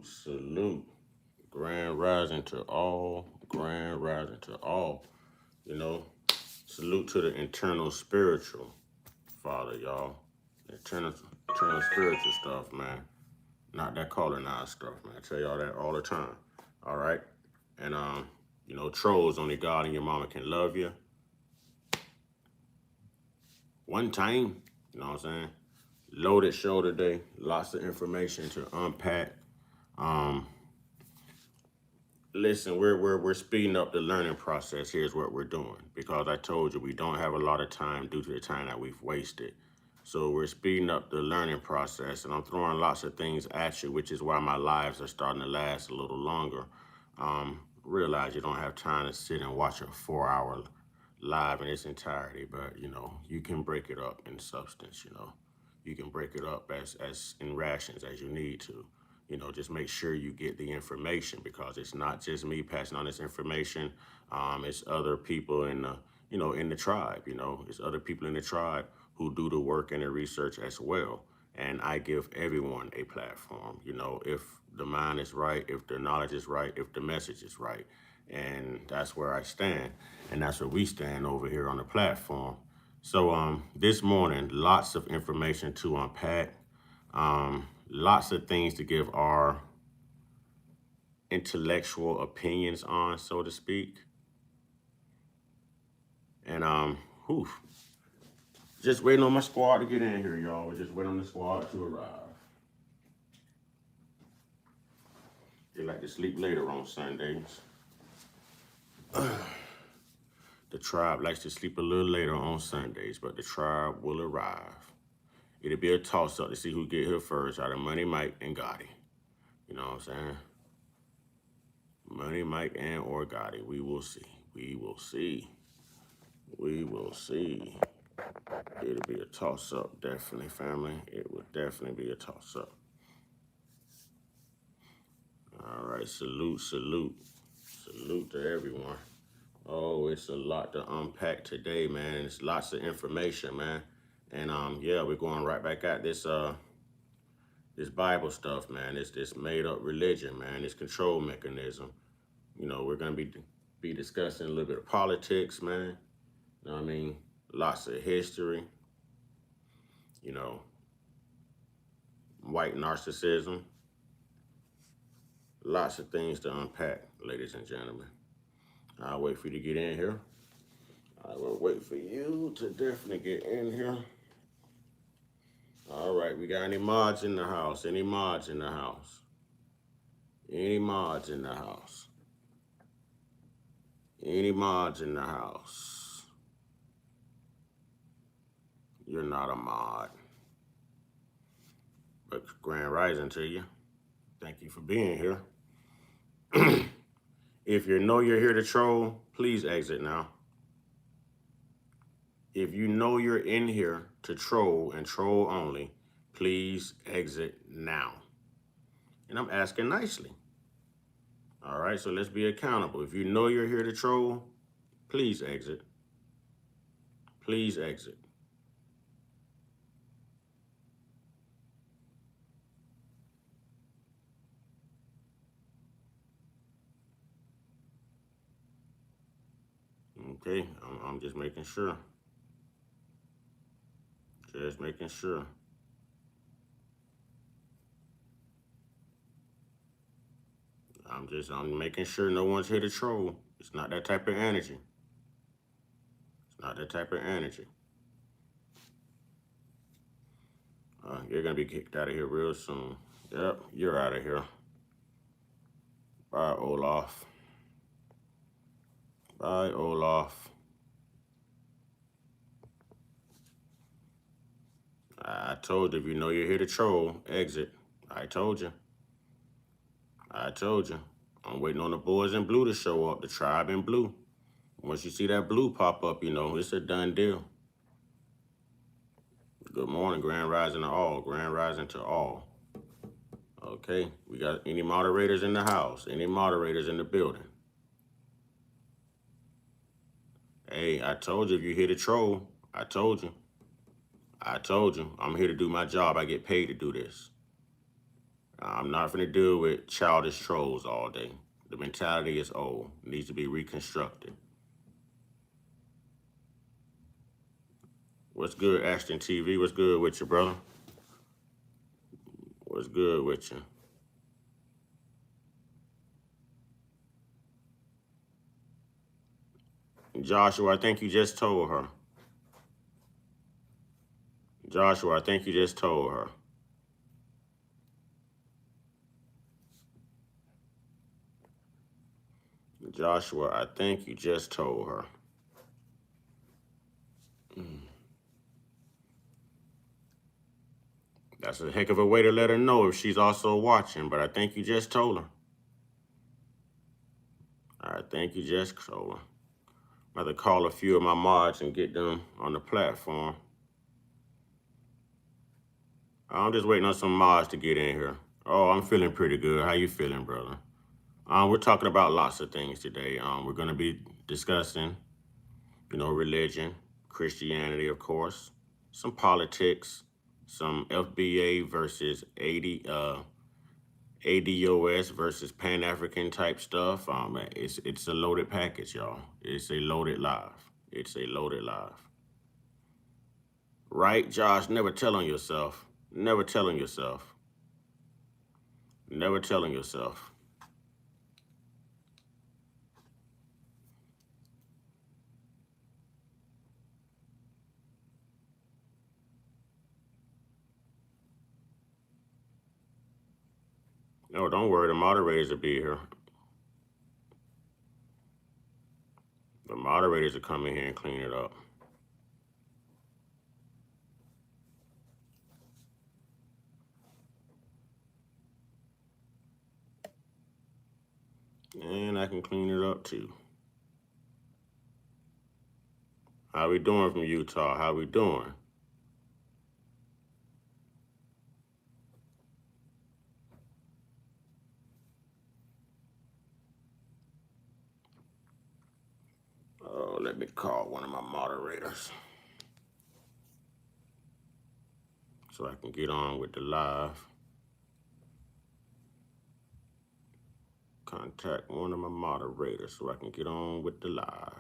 Salute. Grand rising to all. Grand rising to all. You know, salute to the internal spiritual father, y'all. Internal spiritual stuff, man. Not that colonized stuff, man. I tell y'all that all the time. All right. And trolls, only God and your mama can love you. One time, you know what I'm saying? Loaded show today. Lots of information to unpack. Listen, we're speeding up the learning process. Here's what we're doing, because I told you we don't have a lot of time due to the time that we've wasted. So we're speeding up the learning process, and I'm throwing lots of things at you, which is why my lives are starting to last a little longer. Realize you don't have time to sit and watch a 4-hour live in its entirety, but you can break it up in substance. You can break it up as in rations as you need to. Just make sure you get the information, because it's not just me passing on this information. It's other people in the tribe. It's other people in the tribe who do the work and the research as well. And I give everyone a platform. If the mind is right, if the knowledge is right, if the message is right. And that's where I stand. And that's where we stand over here on the platform. So this morning, lots of information to unpack. Lots of things to give our intellectual opinions on, so to speak. And just waiting on my squad to get in here, y'all. We're just waiting on the squad to arrive. They like to sleep later on Sundays. The tribe likes to sleep a little later on Sundays, but the tribe will arrive. It'll be a toss-up to see who get here first out of Money, Mike, and Gotti. You know what I'm saying? Money, Mike, and or Gotti. We will see. We will see. We will see. It'll be a toss-up, definitely, family. It will definitely be a toss-up. All right, salute. Salute to everyone. Oh, it's a lot to unpack today, man. It's lots of information, man. And yeah, we're going right back at this this Bible stuff, man. It's this made-up religion, man. This control mechanism. We're gonna be discussing a little bit of politics, man. You know what I mean? Lots of history. White narcissism. Lots of things to unpack, ladies and gentlemen. I'll wait for you to get in here. I will wait for you to definitely get in here. All right, we got any mods in the house? Any mods in the house? Any mods in the house? Any mods in the house? You're not a mod. But grand rising to you. Thank you for being here. If you know you're here to troll, please exit now. If you know you're in here to troll and troll only, please exit now. And I'm asking nicely. All right, so let's be accountable. If you know you're here to troll, please exit. Please exit. Okay, I'm just making sure. Just making sure. I'm making sure no one's here to troll. It's not that type of energy. It's not that type of energy. You're gonna be kicked out of here real soon. Yep, you're out of here. Bye, Olaf. Bye, Olaf. I told you, if you know you're here to troll, exit. I told you. I told you. I'm waiting on the boys in blue to show up, the tribe in blue. Once you see that blue pop up, it's a done deal. Good morning, grand rising to all. Grand rising to all. Okay, we got any moderators in the house? Any moderators in the building? Hey, I told you, if you're here to troll, I told you. I told you, I'm here to do my job. I get paid to do this. I'm not finna deal with childish trolls all day. The mentality is old. It needs to be reconstructed. What's good, Ashton TV? What's good with you, brother? What's good with you? Joshua, I think you just told her. Joshua, I think you just told her. Joshua, I think you just told her. That's a heck of a way to let her know if she's also watching, but I think you just told her. I think you just told her. I'm about to call a few of my mods and get them on the platform. I'm just waiting on some mods to get in here. Oh, I'm feeling pretty good. How you feeling, brother? We're talking about lots of things today. We're going to be discussing, religion, Christianity, of course, some politics, some FBA versus ADOS versus Pan-African type stuff. It's a loaded package, y'all. It's a loaded live. It's a loaded live. Right, Josh? Never tell on yourself. Never telling yourself. Never telling yourself. No, don't worry. The moderators will be here. The moderators will come in here and clean it up. And I can clean it up too. How we doing from Utah? How we doing? Oh, let me call one of my moderators so I can get on with the live. Contact one of my moderators so I can get on with the live.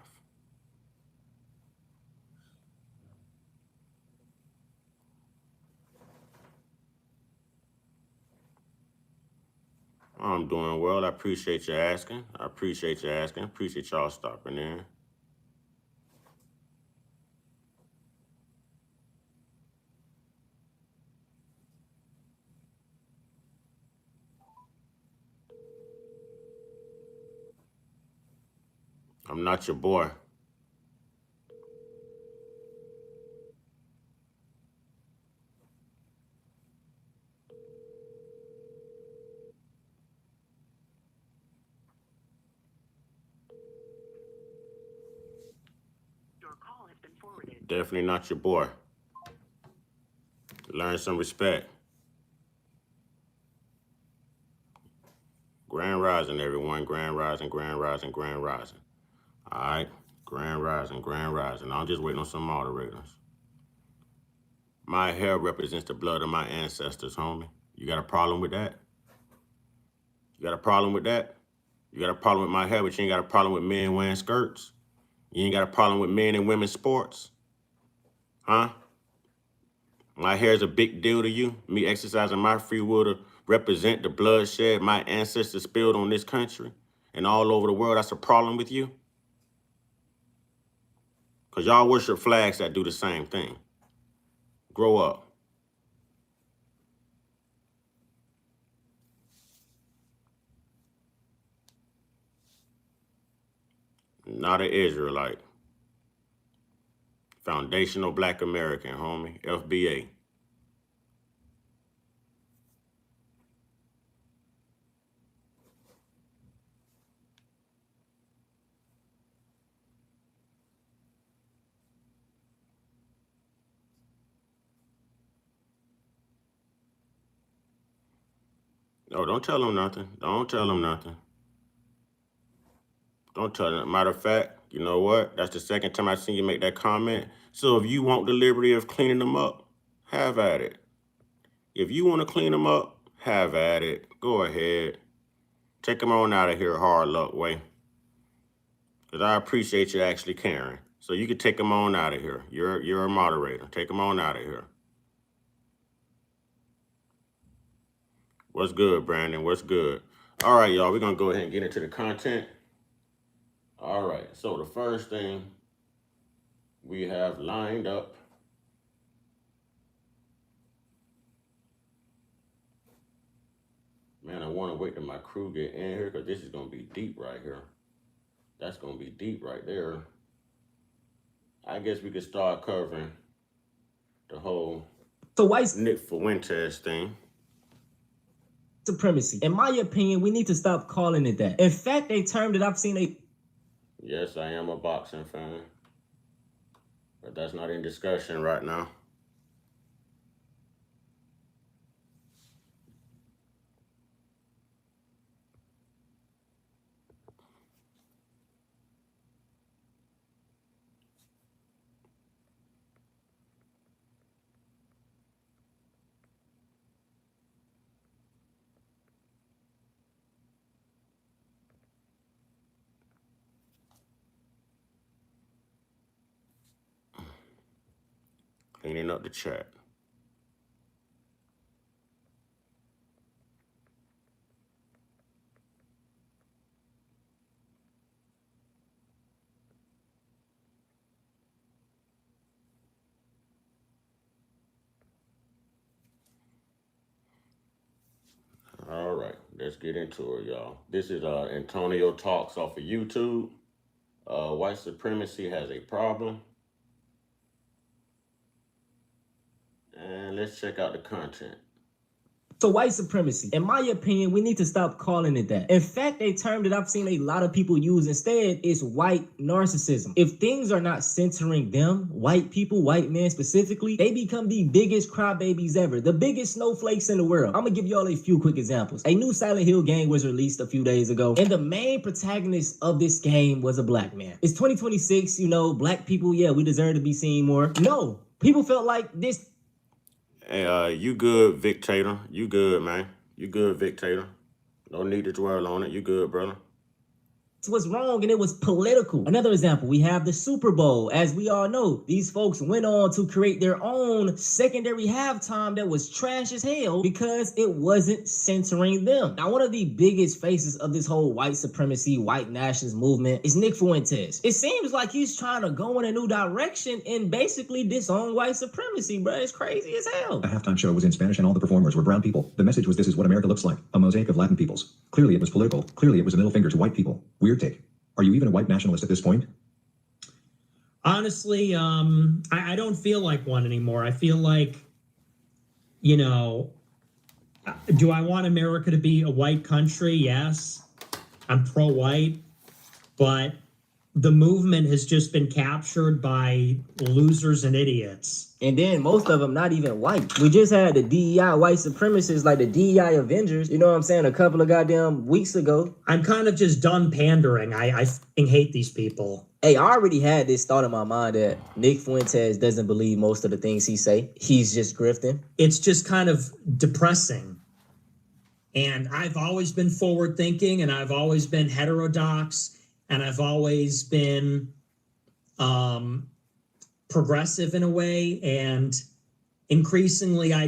I'm doing well. I appreciate you asking. Appreciate y'all stopping in. I'm not your boy. Your call has been forwarded. Definitely not your boy. Learn some respect. Grand Rising, everyone. Grand Rising, Grand Rising, Grand Rising. All right. Grand Rising, Grand Rising. I'm just waiting on some moderators. My hair represents the blood of my ancestors, homie. You got a problem with that? You got a problem with that? You got a problem with my hair, but you ain't got a problem with men wearing skirts? You ain't got a problem with men and women's sports? Huh? My hair is a big deal to you? Me exercising my free will to represent the bloodshed my ancestors spilled on this country and all over the world, that's a problem with you? Because y'all worship flags that do the same thing. Grow up. Not an Israelite. Foundational Black American, homie. FBA. No, don't tell them nothing. Don't tell them nothing. Don't tell them. Matter of fact, you know what? That's the second time I've seen you make that comment. So if you want the liberty of cleaning them up, have at it. If you want to clean them up, Have at it. Go ahead. Take him on out of here, hard luck way. Because I appreciate you actually caring. So you can take him on out of here. You're a moderator. Take him on out of here. What's good, Brandon? What's good? All right, y'all. We're going to go ahead and get into the content. All right. So the first thing we have lined up. Man, I want to wait till my crew get in here because this is going to be deep right here. That's going to be deep right there. I guess we could start covering the whole Nick Fuentes thing. Supremacy. In my opinion, we need to stop calling it that. In fact, a term that I've seen Yes, I am a boxing fan. But that's not in discussion right now. Cleaning up the chat. All right, let's get into it, y'all. This is Antonio Talks off of YouTube. White supremacy has a problem. And let's check out the content. So white supremacy, in my opinion, we need to stop calling it that. In fact, a term that I've seen a lot of people use instead is white narcissism. If things are not centering them, white people, white men specifically, they become the biggest crybabies ever, the biggest snowflakes in the world. I'm gonna give y'all a few quick examples. A new Silent Hill game was released a few days ago, and the main protagonist of this game was a black man. It's 2026, you know, black people, yeah, we deserve to be seen more. No, people felt like this. Hey, you good, Vic Tater. You good, man. You good, Vic Tater. No need to dwell on it. You good, brother. Was wrong and it was political. Another example, we have the Super Bowl. As we all know, these folks went on to create their own secondary halftime that was trash as hell because it wasn't centering them. Now, one of the biggest faces of this whole white supremacy, white nationalist movement is Nick Fuentes. It seems like he's trying to go in a new direction and basically disown white supremacy, bro. It's crazy as hell. The halftime show was in Spanish and all the performers were brown people. The message was, this is what America looks like, a mosaic of Latin peoples. Clearly it was political. Clearly it was a middle finger to white people. Weird take. Are you even a white nationalist at this point? Honestly, I don't feel like one anymore. I feel like, you know, do I want America to be a white country? Yes. I'm pro-white, but the movement has just been captured by losers and idiots. And then most of them not even white. We just had the DEI white supremacists, like the DEI Avengers, you know what I'm saying, a couple of goddamn weeks ago. I'm kind of just done pandering. I fucking hate these people. Hey, I already had this thought in my mind that Nick Fuentes doesn't believe most of the things he say. He's just grifting. It's just kind of depressing. And I've always been forward thinking, and I've always been heterodox, and I've always been progressive in a way, and increasingly I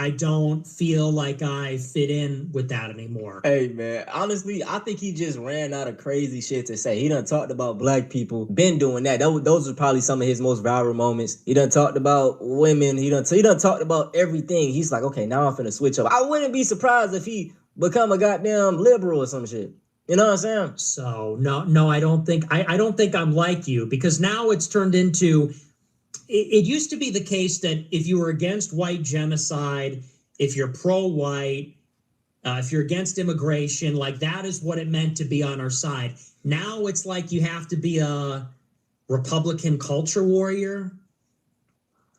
don't feel like I fit in with that anymore. Hey man, honestly, I think he just ran out of crazy shit to say. He done talked about black people, been doing that. Those are probably some of his most viral moments. He done talked about women. He done talked about everything. He's like, okay, now I'm finna switch up. I wouldn't be surprised if he become a goddamn liberal or some shit. You know what I'm saying? So no, I don't think I'm like you, because now it's turned into, it used to be the case that if you were against white genocide, if you're pro-white, if you're against immigration, like that is what it meant to be on our side. Now it's like you have to be a Republican culture warrior.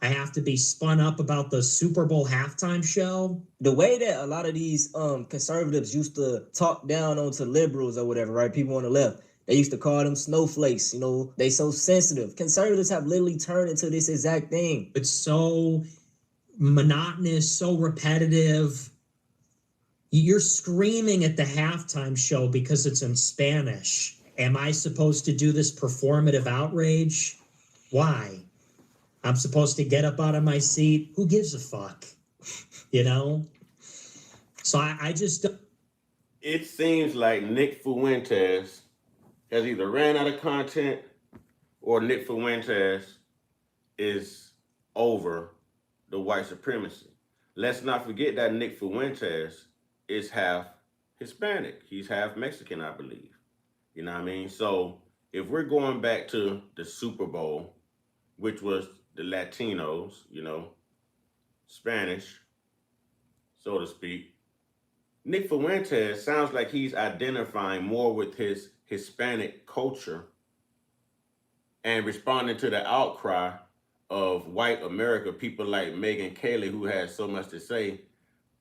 I have to be spun up about the Super Bowl halftime show. The way that a lot of these conservatives used to talk down onto liberals or whatever, right? People on the left. They used to call them snowflakes, you know, they so sensitive. Conservatives have literally turned into this exact thing. It's so monotonous, so repetitive. You're screaming at the halftime show because it's in Spanish. Am I supposed to do this performative outrage? Why? I'm supposed to get up out of my seat? Who gives a fuck? You know? So I just... It seems like Nick Fuentes has either ran out of content or Nick Fuentes is over the white supremacy. Let's not forget that Nick Fuentes is half Hispanic. He's half Mexican, I believe. You know what I mean? So if we're going back to the Super Bowl, which was the Latinos, you know, Spanish, so to speak, Nick Fuentes sounds like he's identifying more with his Hispanic culture and responding to the outcry of white America, people like Megyn Kelly, who has so much to say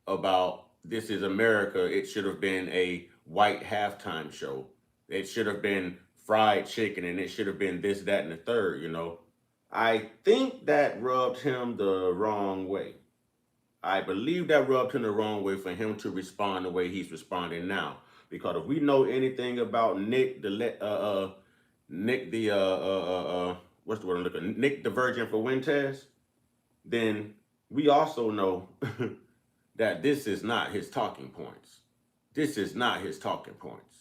about This Is America. It should have been a white halftime show. It should have been fried chicken, and it should have been this, that, and the third, you know. I think that rubbed him the wrong way. I believe that rubbed him the wrong way for him to respond the way he's responding now. Because if we know anything about Nick the what's the word I'm looking? Nick the Virgin Fuentes, then we also know that this is not his talking points. This is not his talking points.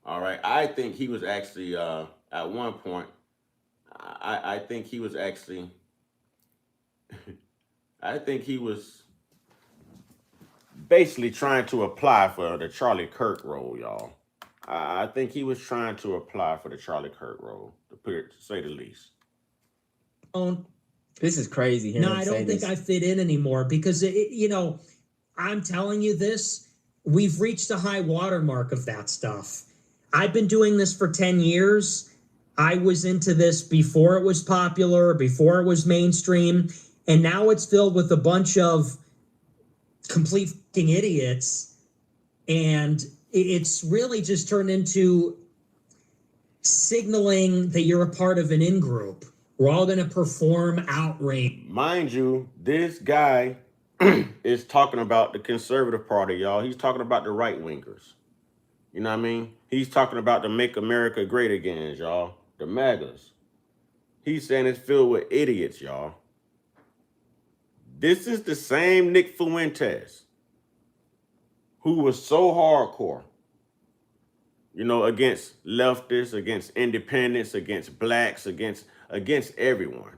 All right. I think he was actually at one point. I think he was actually. I think he was basically trying to apply for the Charlie Kirk role, y'all. I think he was trying to apply for the Charlie Kirk role, to say the least. This is crazy. No, I don't think I fit in anymore because, you know, I'm telling you this, we've reached a high watermark of that stuff. I've been doing this for 10 years. I was into this before it was popular, before it was mainstream, and now it's filled with a bunch of complete fucking idiots, and it's really just turned into signaling that you're a part of an in-group. We're all going to perform outrage. Mind you, this guy is talking about the conservative party, y'all. He's talking about the right-wingers. You know what I mean? He's talking about the Make America Great Again, y'all. The MAGAs. He's saying it's filled with idiots, y'all. This is the same Nick Fuentes who was so hardcore, you know, against leftists, against independents, against blacks, against everyone.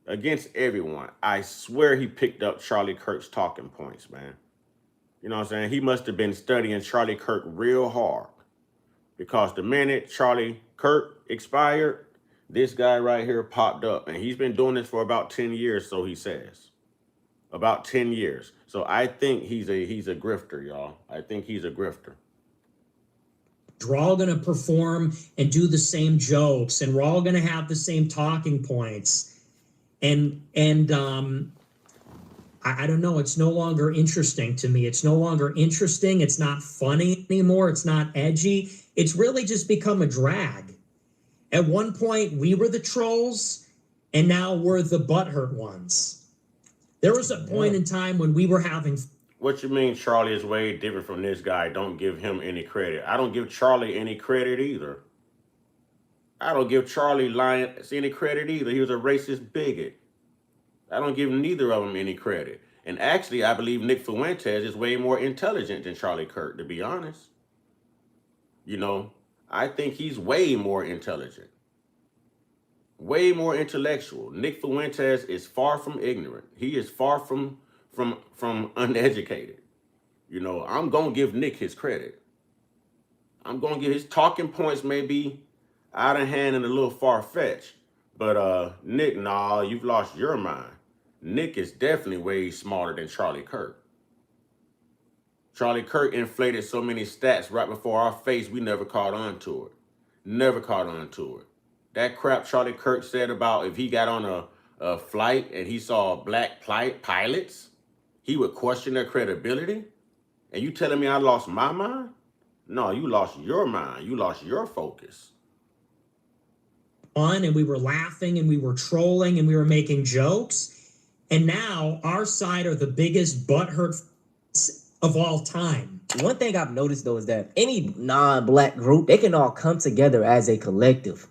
Against everyone. I swear he picked up Charlie Kirk's talking points, man. You know what I'm saying? He must have been studying Charlie Kirk real hard. Because the minute Charlie Kirk expired, this guy right here popped up. And he's been doing this for about 10 years, so he says. About 10 years. So I think he's a grifter, y'all. I think he's a grifter. We're all going to perform and do the same jokes, and we're all going to have the same talking points. And I don't know. It's no longer interesting to me. It's no longer interesting. It's not funny anymore. It's not edgy. It's really just become a drag. At one point, we were the trolls, and now we're the butthurt ones. There was a point in time when we were having... What you mean Charlie is way different from this guy? Don't give him any credit. I don't give Charlie any credit either. I don't give Charlie Lyons any credit either. He was a racist bigot. I don't give neither of them any credit. And actually, I believe Nick Fuentes is way more intelligent than Charlie Kirk, to be honest. You know, I think he's way more intelligent. Way more intellectual. Nick Fuentes is far from ignorant. He is far from uneducated. You know, I'm going to give Nick his credit. I'm going to give his talking points may be out of hand and a little far-fetched. But Nick, nah, you've lost your mind. Nick is definitely way smarter than Charlie Kirk. Charlie Kirk inflated so many stats right before our face, we never caught on to it. Never caught on to it. That crap Charlie Kirk said about if he got on a flight and he saw black pilots, he would question their credibility. And you telling me I lost my mind? No, you lost your mind. You lost your focus. And we were laughing and we were trolling and we were making jokes. And now our side are the biggest butthurt of all time. One thing I've noticed though is that any non-black group, they can all come together as a collective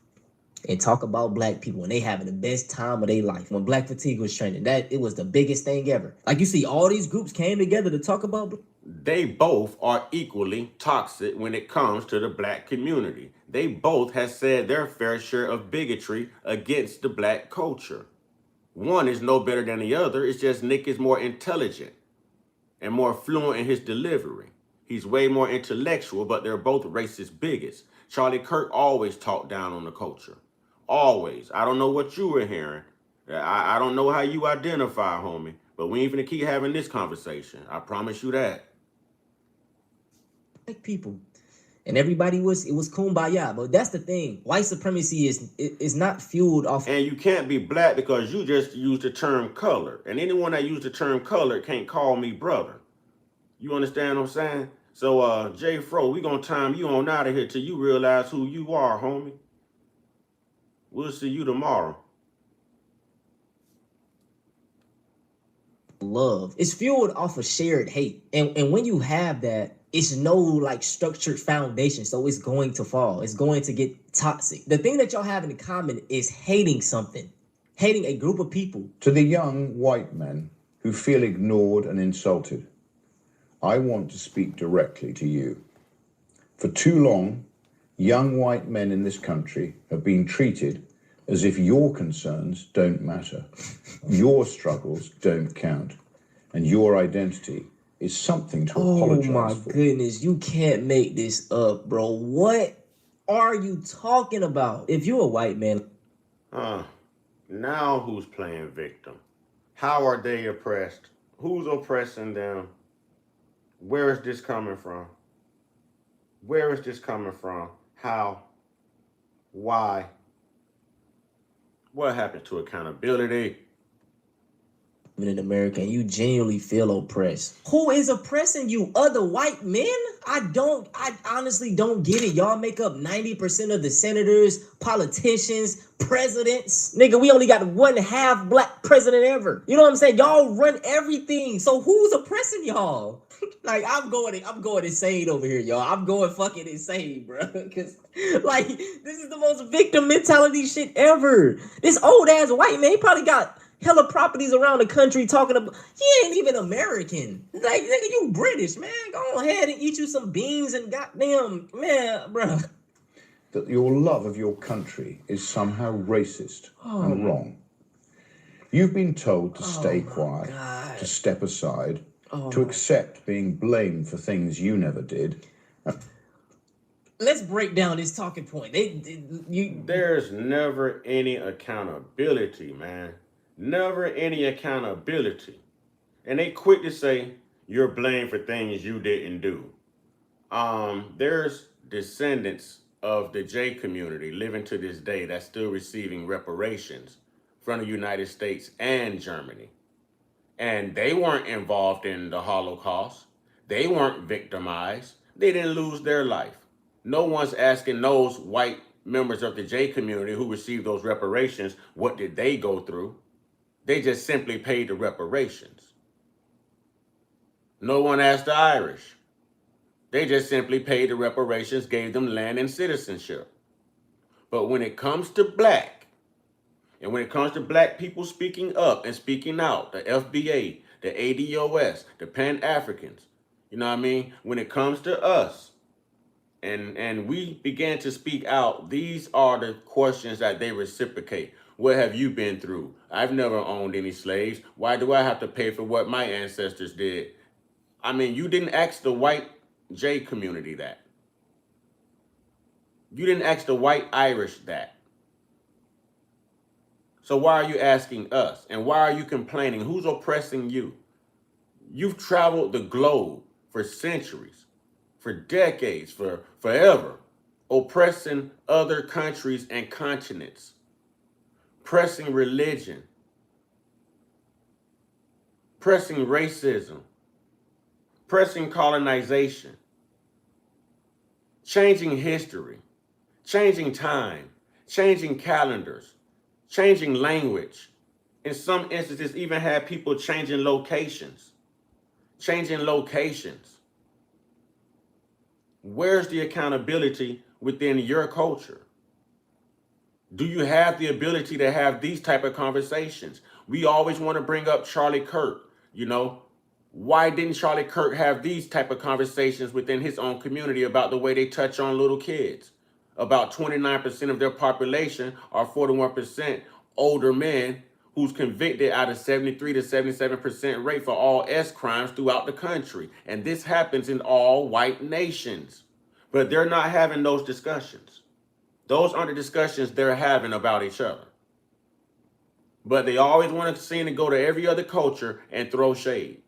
and talk about black people and they having the best time of their life. When Black Fatigue was trending, that it was the biggest thing ever. Like you see, all these groups came together to talk about. They both are equally toxic when it comes to the black community. They both have said their fair share of bigotry against the black culture. One is no better than the other. It's just Nick is more intelligent and more fluent in his delivery. He's way more intellectual, but they're both racist bigots. Charlie Kirk always talked down on the culture. Always. I don't know what you were hearing. I don't know how you identify, homie. But we ain't gonna keep having this conversation. I promise you that. People. And everybody it was kumbaya. But that's the thing. White supremacy is not fueled off. And you can't be black because you just use the term color. And anyone that used the term color can't call me brother. You understand what I'm saying? So, J. Fro, we gonna time you on out of here till you realize who you are, homie. We'll see you tomorrow. Love. It's fueled off of shared hate. And when you have that, it's no like structured foundation. So it's going to fall. It's going to get toxic. The thing that y'all have in common is hating something. Hating a group of people. To the young white men who feel ignored and insulted, I want to speak directly to you. For too long, young white men in this country have been treated as if your concerns don't matter, your struggles don't count, and your identity is something to apologize for. Oh my goodness, you can't make this up, bro. What are you talking about? If you're a white man. Now who's playing victim? How are they oppressed? Who's oppressing them? Where is this coming from? Where is this coming from? How? Why? What happened to accountability? In America, and you genuinely feel oppressed. Who is oppressing you? Other white men? I honestly don't get it. Y'all make up 90% of the senators, politicians, presidents. Nigga, we only got one half black president ever. You know what I'm saying? Y'all run everything. So who's oppressing y'all? Like, I'm going insane over here, y'all. I'm going fucking insane, bro. Cause like, this is the most victim mentality shit ever. This old ass white man, he probably got hella properties around the country talking about, he ain't even American. Like, nigga, you British, man. Go ahead and eat you some beans and goddamn, man, bro. That your love of your country is somehow racist and wrong. You've been told to stay quiet, to step aside, to accept being blamed for things you never did. Let's break down this talking point. There's never any accountability, man. Never any accountability. And they quick to say you're blamed for things you didn't do. There's descendants of the J community living to this day that's still receiving reparations from the United States and Germany. And they weren't involved in the Holocaust. They weren't victimized. They didn't lose their life. No one's asking those white members of the J community who received those reparations, what did they go through? They just simply paid the reparations. No one asked the Irish. They just simply paid the reparations, gave them land and citizenship. But when it comes to black, and when it comes to black people speaking up and speaking out, the FBA, the ADOS, the Pan-Africans, you know what I mean? When it comes to us, and we began to speak out, these are the questions that they reciprocate. What have you been through? I've never owned any slaves. Why do I have to pay for what my ancestors did? I mean, you didn't ask the white J community that. You didn't ask the white Irish that. So why are you asking us? And why are you complaining? Who's oppressing you? You've traveled the globe for centuries, for decades, for forever, oppressing other countries and continents, pressing religion, pressing racism, pressing colonization, changing history, changing time, changing calendars, changing language. In some instances, even had people changing locations. Where's the accountability within your culture? Do you have the ability to have these type of conversations? We always want to bring up Charlie Kirk, you know. Why didn't Charlie Kirk have these type of conversations within his own community about the way they touch on little kids? About 29% of their population are 41% older men who's convicted at a 73 to 77% rate for all S crimes throughout the country. And this happens in all white nations. But they're not having those discussions. Those aren't the discussions they're having about each other. But they always want to seem to go to every other culture and throw shade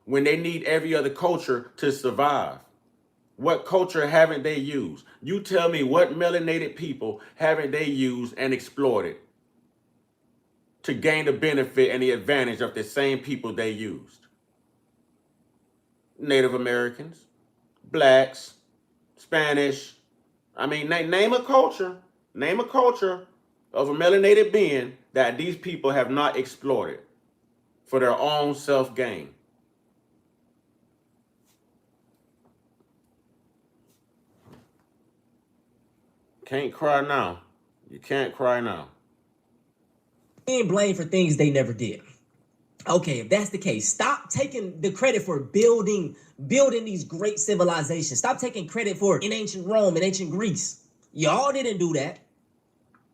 when they need every other culture to survive. What culture haven't they used? You tell me, what melanated people haven't they used and exploited to gain the benefit and the advantage of the same people they used? Native Americans, blacks, Spanish. I mean, name a culture of a melanated being that these people have not exploited for their own self-gain. Can't cry now. You can't cry now. Being blamed for things they never did. Okay, if that's the case, stop taking the credit for building these great civilizations. Stop taking credit for in ancient Rome and ancient Greece. Y'all didn't do that.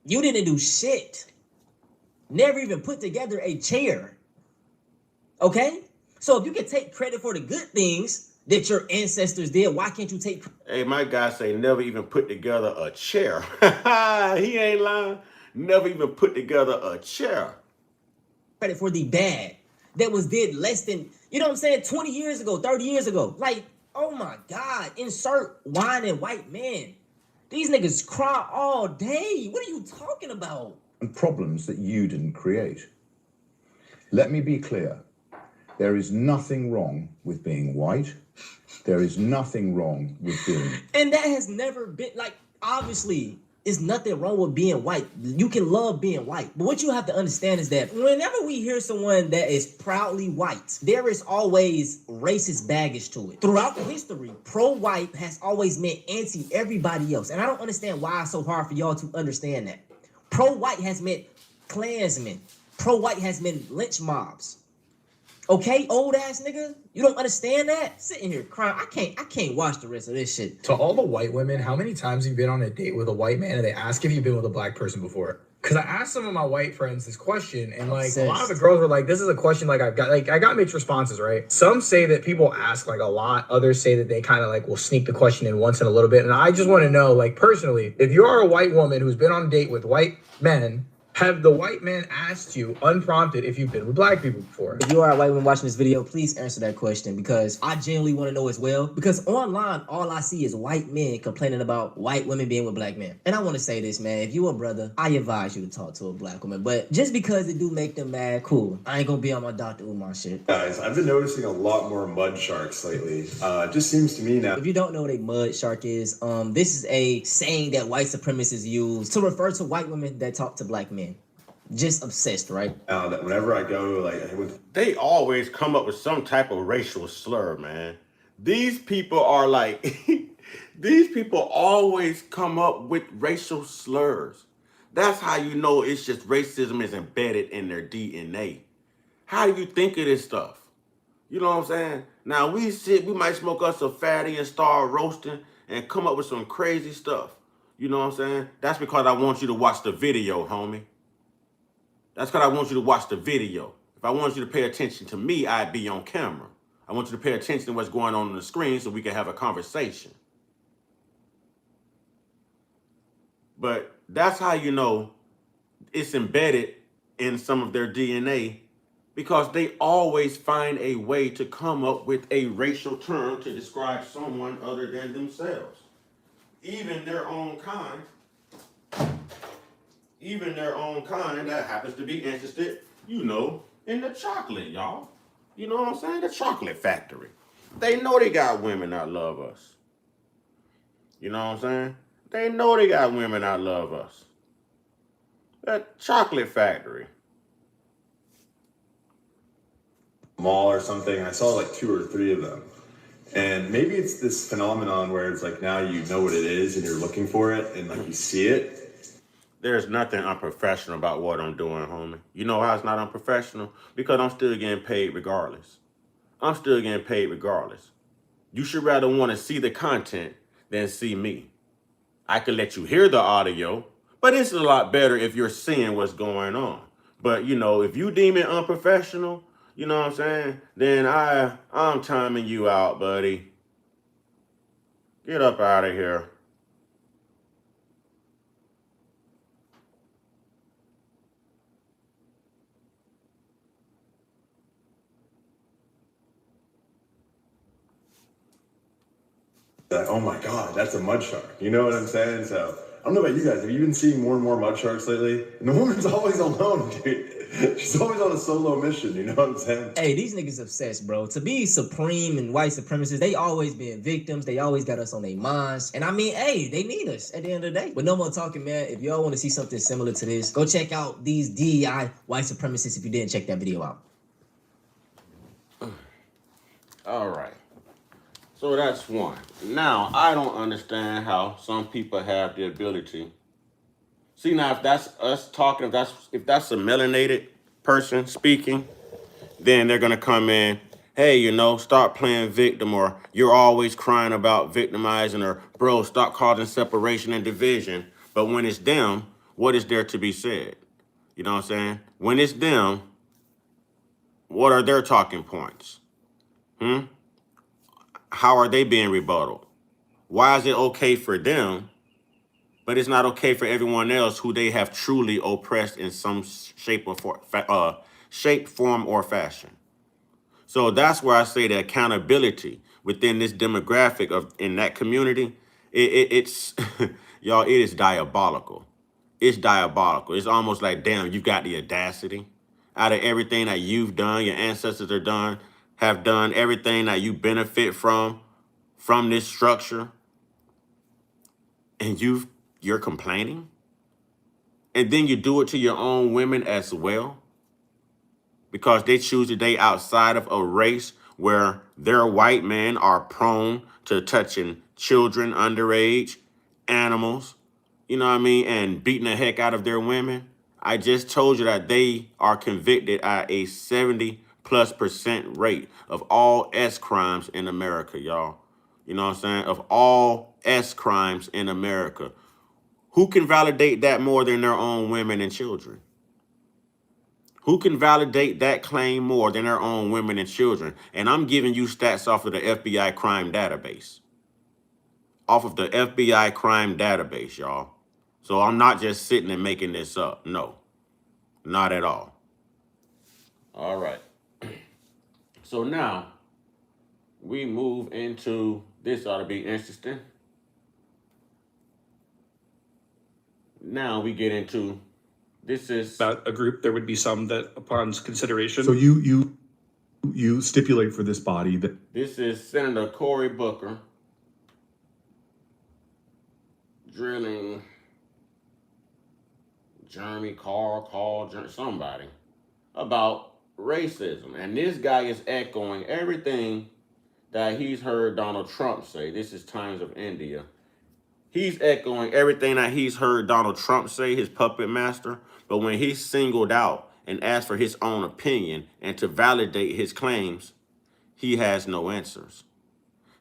You didn't do shit. Never even put together a chair. Okay? So if you can take credit for the good things that your ancestors did, why can't you take... Hey, my guy say never even put together a chair. He ain't lying. Never even put together a chair. Credit for the bad that was did less than, you know what I'm saying, 20 years ago, 30 years ago. Like, oh my God, insert whining white men. These niggas cry all day. What are you talking about? And problems that you didn't create. Let me be clear. There is nothing wrong with being white. There is nothing wrong with being... And that has never been, like, obviously, there's nothing wrong with being white. You can love being white. But what you have to understand is that whenever we hear someone that is proudly white, there is always racist baggage to it. Throughout history, pro-white has always meant anti-everybody else. And I don't understand why it's so hard for y'all to understand that. Pro-white has meant Klansmen. Pro-white has meant lynch mobs. Okay, old ass nigga, you don't understand that? Sitting here crying, I can't watch the rest of this shit. To all the white women, how many times have you been on a date with a white man and they ask if you've been with a black person before? Because I asked some of my white friends this question, and like a lot of the girls were like, "This is a question like I got mixed responses, right?" Some say that people ask like a lot, others say that they kind of like will sneak the question in once in a little bit, and I just want to know, like personally, if you are a white woman who's been on a date with white men, have the white man asked you unprompted if you've been with black people before? If you are a white woman watching this video, please answer that question, because I genuinely want to know as well. Because online, all I see is white men complaining about white women being with black men. And I want to say this, man. If you a brother, I advise you to talk to a black woman. But just because it do make them mad, cool. I ain't gonna be on my Dr. Umar shit. Guys, I've been noticing a lot more mud sharks lately. It just seems to me now. If you don't know what a mud shark is, this is a saying that white supremacists use to refer to white women that talk to black men. Just obsessed, right? That whenever I go, they always come up with some type of racial slur, man. These people are like, these people always come up with racial slurs. That's how you know it's just racism is embedded in their DNA. How do you think of this stuff? You know what I'm saying? Now we might smoke us a fatty and start roasting and come up with some crazy stuff. You know what I'm saying? That's because I want you to watch the video, homie. That's because I want you to watch the video. If I want you to pay attention to me, I'd be on camera. I want you to pay attention to what's going on the screen so we can have a conversation. But that's how you know it's embedded in some of their DNA, because they always find a way to come up with a racial term to describe someone other than themselves. Even their own kind that happens to be interested, you know, in the chocolate, y'all. You know what I'm saying? The chocolate factory. They know they got women that love us. You know what I'm saying? They know they got women that love us. That chocolate factory. Mall or something. I saw like 2 or 3 of them. And maybe it's this phenomenon where it's like now you know what it is and you're looking for it and like you see it. There's nothing unprofessional about what I'm doing, homie. You know how it's not unprofessional? Because I'm still getting paid regardless. I'm still getting paid regardless. You should rather want to see the content than see me. I could let you hear the audio, but it's a lot better if you're seeing what's going on. But, you know, if you deem it unprofessional, you know what I'm saying? Then I'm timing you out, buddy. Get up out of here. That, oh my God, that's a mud shark. You know what I'm saying? So I don't know about you guys. Have you been seeing more and more mud sharks lately? And the woman's always alone, dude. She's always on a solo mission. You know what I'm saying? Hey, these niggas obsessed, bro. To be supreme and white supremacists, they always been victims. They always got us on their minds. And I mean, hey, they need us at the end of the day. But no more talking, man. If y'all want to see something similar to this, go check out these DEI white supremacists if you didn't check that video out. All right. So that's one. Now, I don't understand how some people have the ability. See, now, if that's us talking, if that's a melanated person speaking, then they're going to come in, hey, you know, start playing victim, or you're always crying about victimizing, or bro, stop causing separation and division. But when it's them, what is there to be said? You know what I'm saying? When it's them, what are their talking points? How are they being rebutted? Why is it okay for them, but it's not okay for everyone else who they have truly oppressed in some shape, form, or fashion? So that's where I say the accountability within this demographic in that community, it's y'all, it is diabolical. It's diabolical. It's almost like, damn, you got the audacity. Out of everything that you've done, your ancestors have done, everything that you benefit from this structure, and you're complaining? And then you do it to your own women as well, because they choose to date outside of a race where their white men are prone to touching children, underage, animals, you know what I mean, and beating the heck out of their women. I just told you that they are convicted at a 70+% rate of all S crimes in America, y'all. You know what I'm saying? Of all S crimes in America. Who can validate that more than their own women and children? Who can validate that claim more than their own women and children? And I'm giving you stats off of the FBI crime database. Off of the FBI crime database, y'all. So I'm not just sitting and making this up. No, not at all. All right. So now we move into, this ought to be interesting. Now we get into, this is about a group. There would be some that, upon consideration. So you stipulate for this body that this is Senator Cory Booker drilling Jeremy Carl, somebody about racism. And this guy is echoing everything that he's heard Donald Trump say. This is Times of India. He's echoing everything that he's heard Donald Trump say, his puppet master. But when he's singled out and asked for his own opinion and to validate his claims, he has no answers.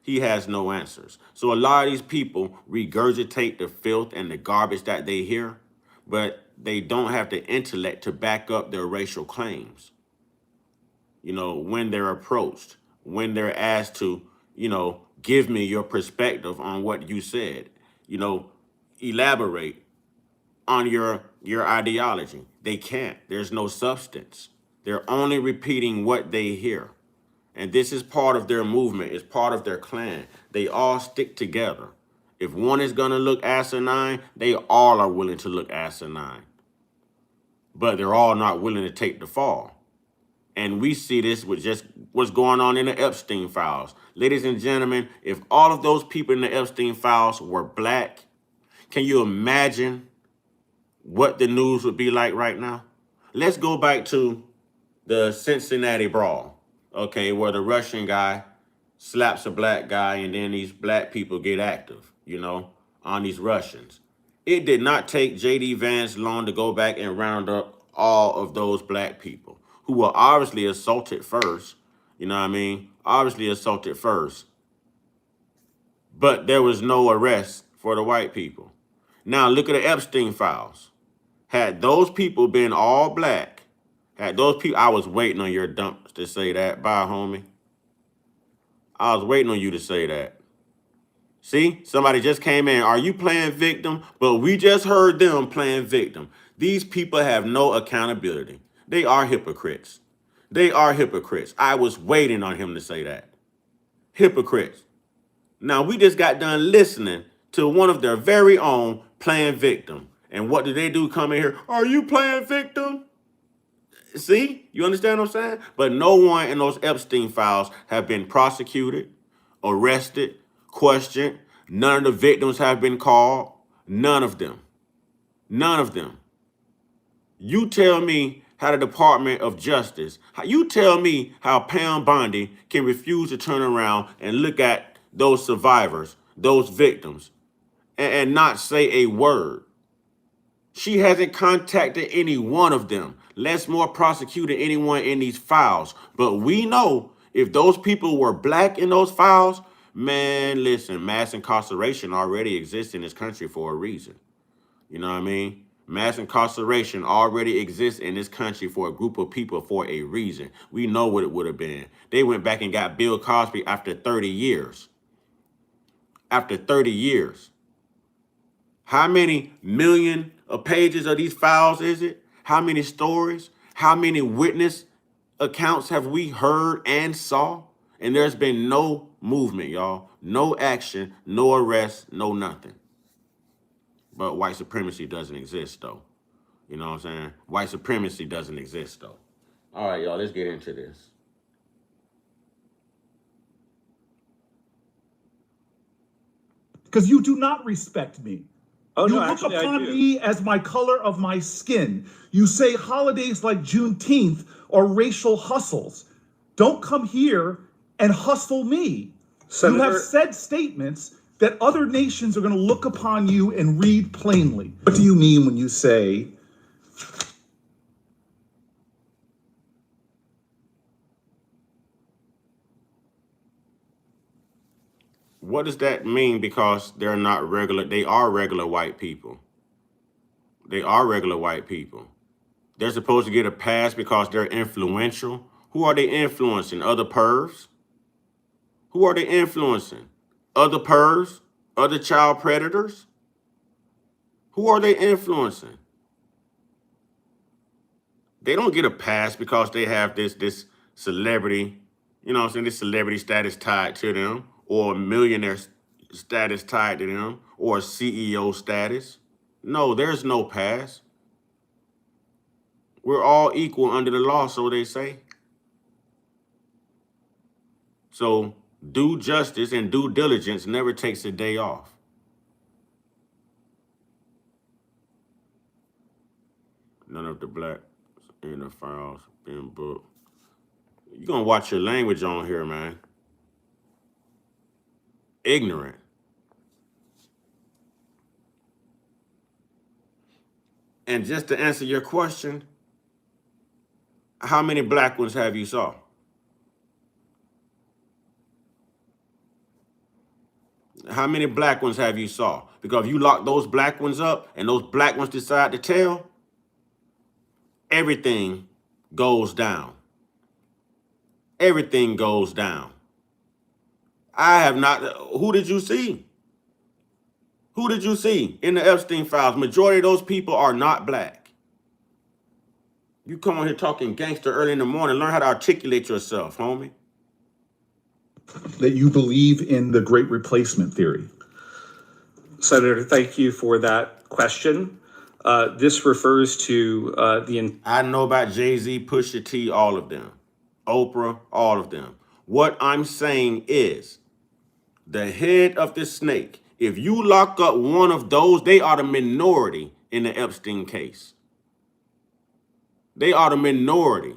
He has no answers. So a lot of these people regurgitate the filth and the garbage that they hear, but they don't have the intellect to back up their racial claims. You know, when they're approached, when they're asked to, you know, give me your perspective on what you said, you know, elaborate on your ideology. They can't. There's no substance. They're only repeating what they hear. And this is part of their movement. It's part of their clan. They all stick together. If one is going to look asinine, they all are willing to look asinine. But they're all not willing to take the fall. And we see this with just what's going on in the Epstein files. Ladies and gentlemen, if all of those people in the Epstein files were black, can you imagine what the news would be like right now? Let's go back to the Cincinnati brawl, okay, where the Russian guy, slaps a black guy, and then these black people get active, you know, on these Russians. It did not take J.D. Vance long to go back and round up all of those black people who were obviously assaulted first, you know what I mean? Obviously assaulted first. But there was no arrest for the white people. Now look at the Epstein files. Had those people been all black, had those people, I was waiting on your dump to say that. Bye, homie. I was waiting on you to say that. See, somebody just came in. Are you playing victim? But we just heard them playing victim. These people have no accountability. They are hypocrites. They are hypocrites. I was waiting on him to say that. Hypocrites. Now, we just got done listening to one of their very own playing victim. And what do they do? Come in here. Are you playing victim? See, you understand what I'm saying? But no one in those Epstein files have been prosecuted, arrested, questioned. None of the victims have been called. None of them. None of them. You tell me how the Department of Justice, you tell me how Pam Bondi can refuse to turn around and look at those survivors, those victims, and not say a word. She hasn't contacted any one of them. Less more prosecuted anyone in these files. But we know if those people were black in those files, man, listen, mass incarceration already exists in this country for a reason. You know what I mean? Mass incarceration already exists in this country for a group of people for a reason. We know what it would have been. They went back and got Bill Cosby after 30 years. After 30 years. How many million pages of these files is it? How many stories? How many witness accounts have we heard and saw? And there's been no movement, y'all. No action, no arrest, no nothing. But white supremacy doesn't exist, though. You know what I'm saying? White supremacy doesn't exist, though. All right, y'all, let's get into this. Because you do not respect me. Oh, you no, look actually, upon I do. me as my color of my skin. You say holidays like Juneteenth are racial hustles. Don't come here and hustle me. Senator, you have said statements that other nations are going to look upon you and read plainly. What do you mean when you say what does that mean? Because they're not regular. They are regular white people. They are regular white people. They're supposed to get a pass because they're influential. Who are they influencing? Other pervs? Who are they influencing? Other pervs? Other child predators? Who are they influencing? They don't get a pass because they have this celebrity, you know what I'm saying, this celebrity status tied to them, or millionaire status tied to them, or CEO status. No, there's no pass. We're all equal under the law, so they say. So due justice and due diligence never takes a day off. None of the black in the files been booked. You're going to watch your language on here, man. Ignorant. And just to answer your question, how many black ones have you saw? How many black ones have you saw? Because if you lock those black ones up and those black ones decide to tell, everything goes down. Everything goes down. I have not. Who did you see? Who did you see in the Epstein files? Majority of those people are not black. You come on here talking gangster early in the morning. Learn how to articulate yourself, homie. that you believe in the great replacement theory? Senator, thank you for that question. This refers to I know about Jay-Z, Pusha T, all of them. Oprah, all of them. What I'm saying is the head of the snake. If you lock up one of those, they are the minority in the Epstein case. They are the minority.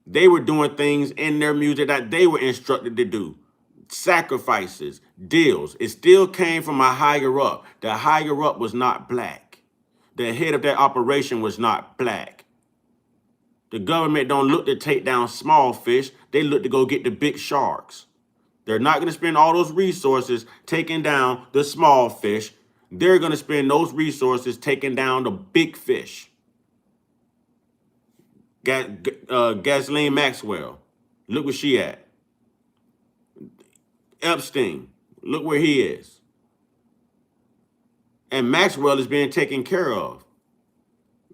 They were doing things in their music that they were instructed to do. sacrifices, deals. It still came from a higher up. The higher up was not black. The head of that operation was not black. The government don't look to take down small fish. They look to go get the big sharks. They're not going to spend all those resources taking down the small fish. They're going to spend those resources taking down the big fish. Ghislaine Maxwell, look where she at. Epstein, look where he is. And Maxwell is being taken care of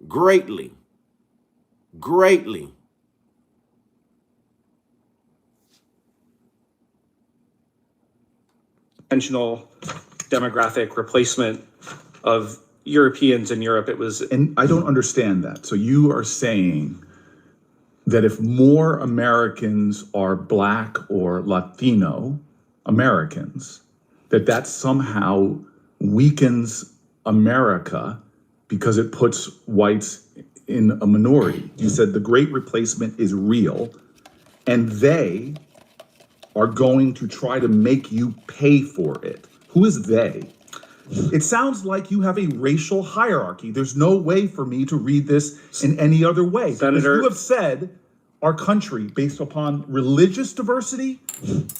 greatly. Greatly. Intentional demographic replacement of Europeans in Europe. It was. And I don't understand that. So you are saying that if more Americans are Black or Latino Americans, that somehow weakens America because it puts whites in a minority. You said the great replacement is real, and they are going to try to make you pay for it. Who is they? It sounds like you have a racial hierarchy. There's no way for me to read this in any other way. Senator, you have said our country based upon religious diversity,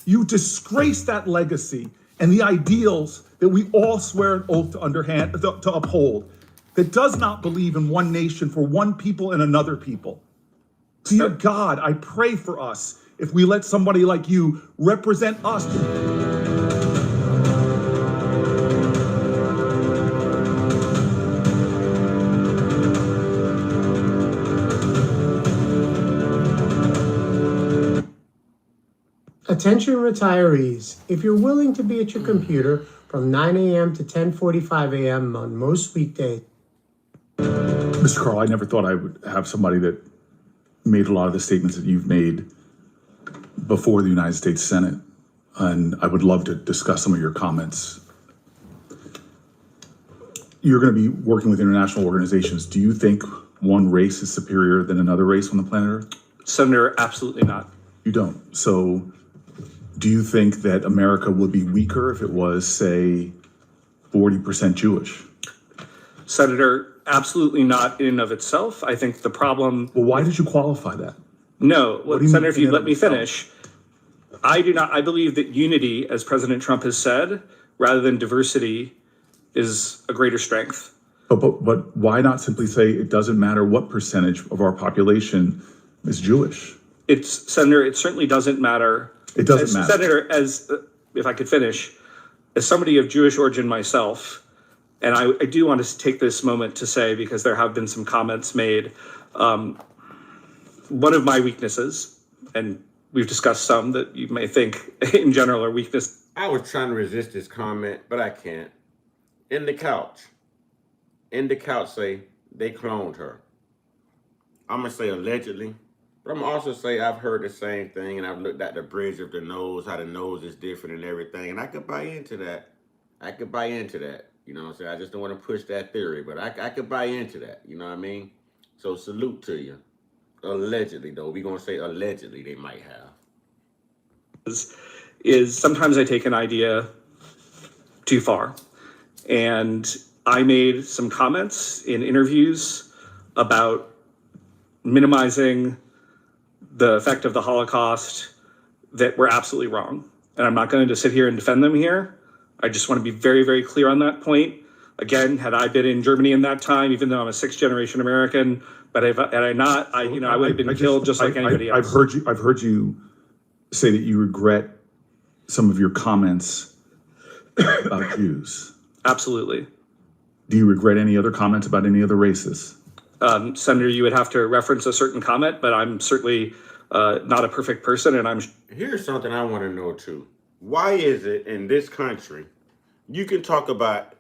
you disgrace that legacy and the ideals that we all swear an oath to uphold, that does not believe in one nation for one people and another people. Dear God, I pray for us if we let somebody like you represent us. Attention retirees, if you're willing to be at your computer from 9 a.m. to 10:45 a.m. on most weekdays. Mr. Carl, I never thought I would have somebody that made a lot of the statements that you've made before the United States Senate, and I would love to discuss some of your comments. You're going to be working with international organizations. Do you think one race is superior than another race on the planet Earth? Senator, absolutely not. You don't. So do you think that America would be weaker if it was, say, 40% Jewish? Senator, absolutely not in and of itself. I think the problem. Well, why did you qualify that? No, What do you Senator, mean if you in let and me of itself? finish. I do not. I believe that unity, as President Trump has said, rather than diversity, is a greater strength. But why not simply say it doesn't matter what percentage of our population is Jewish? Senator, it certainly doesn't matter. It doesn't matter. Senator, if I could finish, as somebody of Jewish origin myself, and I do want to take this moment to say, because there have been some comments made, one of my weaknesses, and we've discussed some that you may think in general are weakness. I was trying to resist this comment, but I can't. In the couch say they cloned her. I'm going to say allegedly, but I'm going to also say I've heard the same thing, and I've looked at the bridge of the nose, how the nose is different and everything, and I could buy into that. You know what I'm saying? I just don't want to push that theory, but I could buy into that. You know what I mean? So salute to you. Allegedly, though. We're going to say allegedly they might have. Is sometimes I take an idea too far. And I made some comments in interviews about minimizing the effect of the Holocaust that were absolutely wrong. And I'm not going to sit here and defend them here. I just want to be very, very clear on that point. Again, had I been in Germany in that time, even though I'm a sixth-generation American, but had I not, I would have been killed just like anybody else. I've heard you say that you regret some of your comments about Jews. Absolutely. Do you regret any other comments about any other races? Senator, you would have to reference a certain comment, but I'm certainly not a perfect person, and I'm. Here's something I want to know too. Why is it in this country you can talk about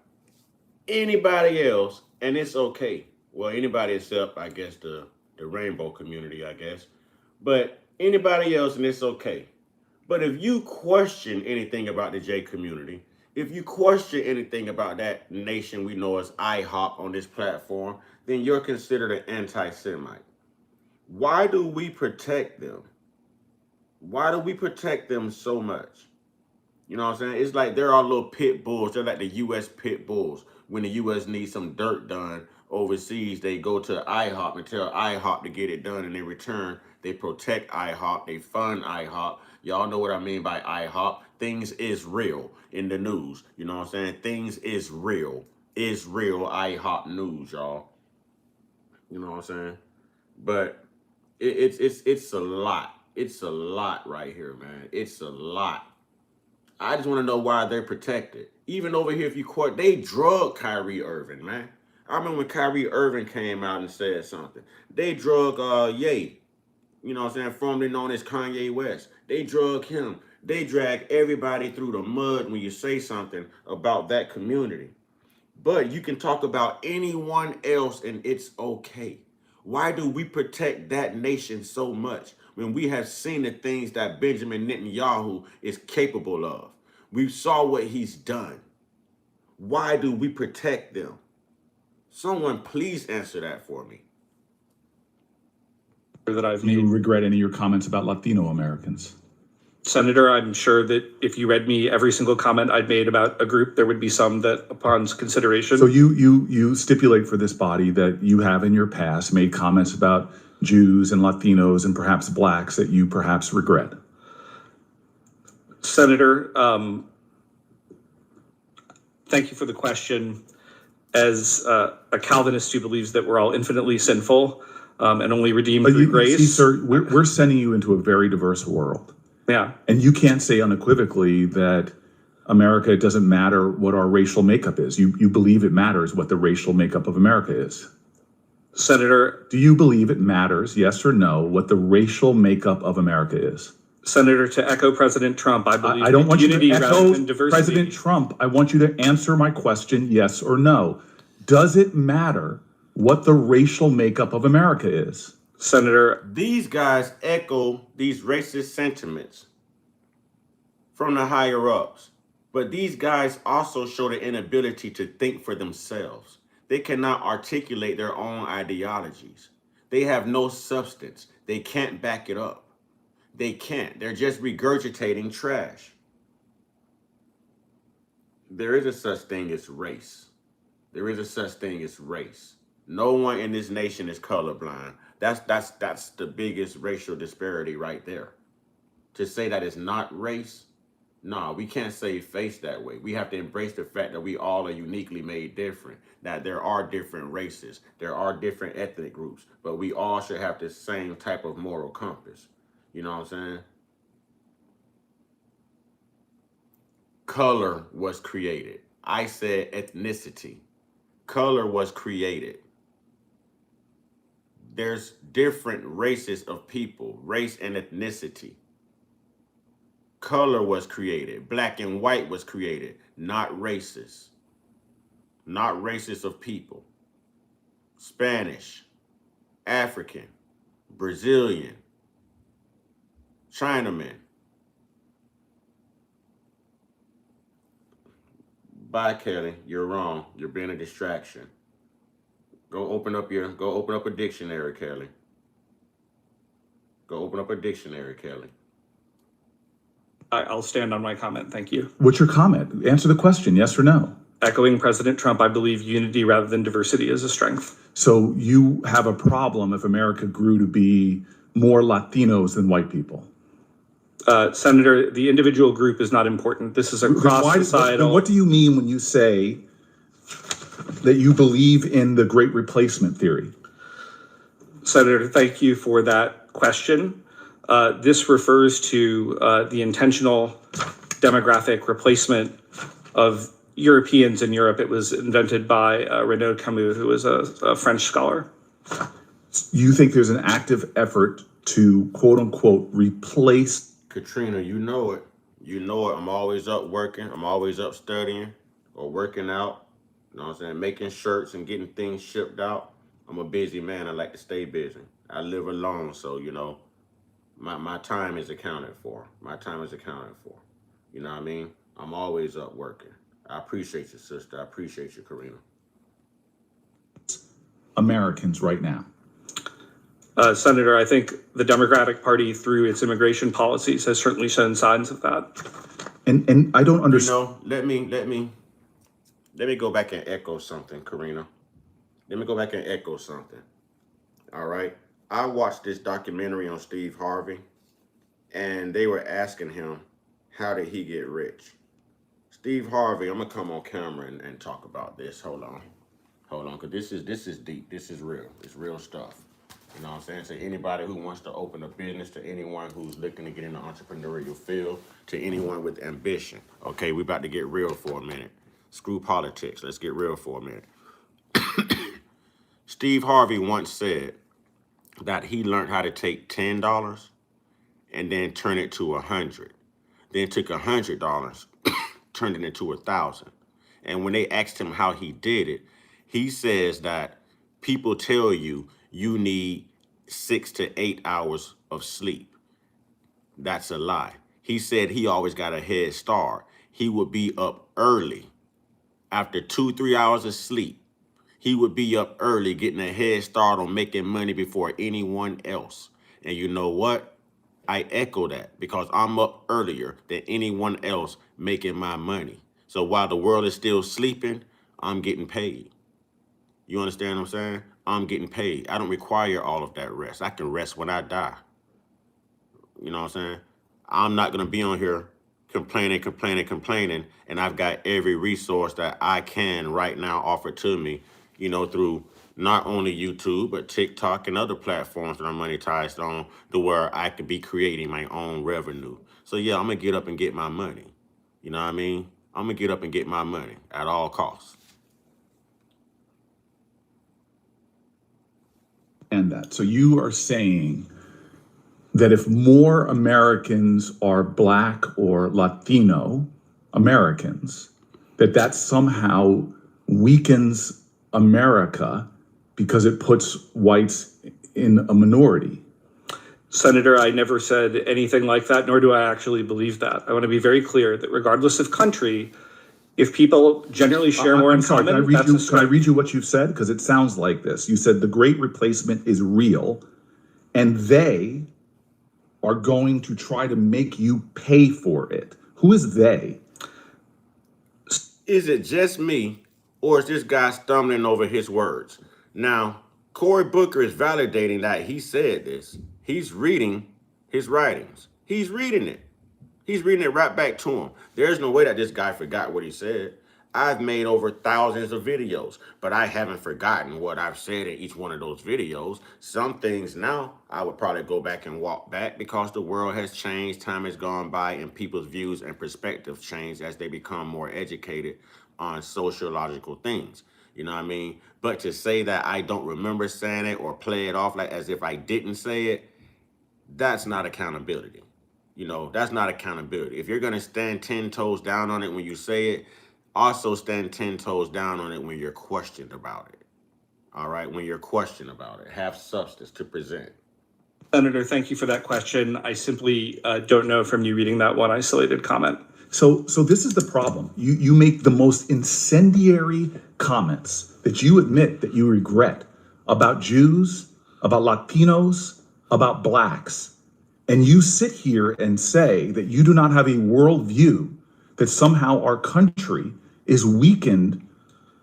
anybody else and it's okay? Well, anybody except, I guess, the rainbow community, I guess. But anybody else and it's okay. But if you question anything about the J community, if you question anything about that nation we know as IHOP on this platform, then you're considered an anti-Semite. Why do we protect them? Why do we protect them so much? You know what I'm saying? It's like they're our little pit bulls. They're like the U.S. pit bulls. When the U.S. needs some dirt done overseas, they go to IHOP and tell IHOP to get it done. And in return, they protect IHOP. They fund IHOP. Y'all know what I mean by IHOP. Things is real in the news. You know what I'm saying? Things is real. Is real IHOP news, y'all. You know what I'm saying? But it's a lot. It's a lot right here, man. It's a lot. I just want to know why they're protected. Even over here, if you court, they drug Kyrie Irving, man. I remember when Kyrie Irving came out and said something. They drug Ye, you know what I'm saying, formerly known as Kanye West. They drug him. They drag everybody through the mud when you say something about that community. But you can talk about anyone else and it's okay. Why do we protect that nation so much when we have seen the things that Benjamin Netanyahu is capable of? We saw what he's done. Why do we protect them? Someone please answer that for me. That I've Do made. you regret any of your comments about Latino Americans? Senator, I'm sure that if you read me every single comment I'd made about a group, there would be some that, upon consideration. So you stipulate for this body that you have in your past made comments about Jews and Latinos and perhaps blacks that you perhaps regret. Senator, thank you for the question. As a Calvinist who believes that we're all infinitely sinful and only redeemed through grace. See, sir, we're sending you into a very diverse world. Yeah. And you can't say unequivocally that America, it doesn't matter what our racial makeup is. You believe it matters what the racial makeup of America is. Senator. Do you believe it matters, yes or no, what the racial makeup of America is? Senator, to echo President Trump, I believe I don't want you unity to rather echo than diversity. President Trump. I want you to answer my question, yes or no. Does it matter what the racial makeup of America is? Senator. These guys echo these racist sentiments from the higher ups. But these guys also show the inability to think for themselves. They cannot articulate their own ideologies. They have no substance. They can't back it up. They can't. They're just regurgitating trash. There is a such thing as race. There is a such thing as race. No one in this nation is colorblind. That's the biggest racial disparity right there. To say that it's not race, no, we can't save face that way. We have to embrace the fact that we all are uniquely made different, that there are different races, there are different ethnic groups, but we all should have the same type of moral compass. You know what I'm saying? Color was created. I said ethnicity. Color was created. There's different races of people, race and ethnicity. Color was created. Black and white was created, not races. Not races of people. Spanish, African, Brazilian, Chinaman. Bye, Kelly. You're wrong. You're being a distraction. Go open up a dictionary, Kelly. Go open up a dictionary, Kelly. I'll stand on my comment. Thank you. What's your comment? Answer the question, yes or no. Echoing President Trump, I believe unity rather than diversity is a strength. So you have a problem if America grew to be more Latinos than white people? Senator, the individual group is not important. This is a cross-societal. What do you mean when you say that you believe in the Great Replacement theory? Senator, thank you for that question. This refers to the intentional demographic replacement of Europeans in Europe. It was invented by Renaud Camus, who was a French scholar. You think there's an active effort to, quote unquote, replace? Katrina, you know it. You know it. I'm always up working. I'm always up studying or working out. You know what I'm saying? Making shirts and getting things shipped out. I'm a busy man. I like to stay busy. I live alone, so, you know, my time is accounted for. My time is accounted for. You know what I mean? I'm always up working. I appreciate you, sister. I appreciate you, Karina. Americans right now. Senator, I think the Democratic Party, through its immigration policies, has certainly shown signs of that. And I don't You understand. know, let me go back and echo something, Karina. Let me go back and echo something. All right. I watched this documentary on Steve Harvey, and they were asking him, how did he get rich? Steve Harvey, I'm gonna come on camera and talk about this. Hold on, because this is deep. This is real. It's real stuff. You know what I'm saying? So anybody who wants to open a business, to anyone who's looking to get in the entrepreneurial field, to anyone with ambition. Okay, we about to get real for a minute. Screw politics. Let's get real for a minute. Steve Harvey once said that he learned how to take $10 and then turn it to 100. Then took $100, turned it into 1,000. And when they asked him how he did it, he says that people tell you you need 6 to 8 hours of sleep. That's a lie. He said he always got a head start. He would be up early after 2-3 hours of sleep. He would be up early getting a head start on making money before anyone else. And you know what? I echo that because I'm up earlier than anyone else making my money. So while the world is still sleeping, I'm getting paid. You understand what I'm saying? I'm getting paid. I don't require all of that rest. I can rest when I die. You know what I'm saying? I'm not going to be on here complaining, and I've got every resource that I can right now offered to me, through not only YouTube, but TikTok and other platforms that I'm monetized on, to where I could be creating my own revenue. So yeah, I'm going to get up and get my money. You know what I mean? I'm going to get up and get my money at all costs. And that. So you are saying that if more Americans are Black or Latino Americans, that somehow weakens America because it puts whites in a minority. Senator, I never said anything like that, nor do I actually believe that. I want to be very clear that regardless of country, if people generally share more in common, that's a strength. Can I read you what you've said? Because it sounds like this. You said the Great Replacement is real, and they are going to try to make you pay for it. Who is they? Is it just me, or is this guy stumbling over his words? Now, Cory Booker is validating that he said this. He's reading his writings. He's reading it. He's reading it right back to him. There's no way that this guy forgot what he said. I've made over thousands of videos, but I haven't forgotten what I've said in each one of those videos. Some things now, I would probably go back and walk back because the world has changed, time has gone by, and people's views and perspectives change as they become more educated on sociological things. You know what I mean? But to say that I don't remember saying it or play it off like as if I didn't say it, that's not accountability. That's not accountability. If you're going to stand 10 toes down on it when you say it, also stand 10 toes down on it when you're questioned about it. All right? When you're questioned about it, have substance to present. Senator, thank you for that question. I simply don't know from you reading that one isolated comment. So this is the problem. You make the most incendiary comments that you admit that you regret about Jews, about Latinos, about Blacks. And you sit here and say that you do not have a worldview, that somehow our country is weakened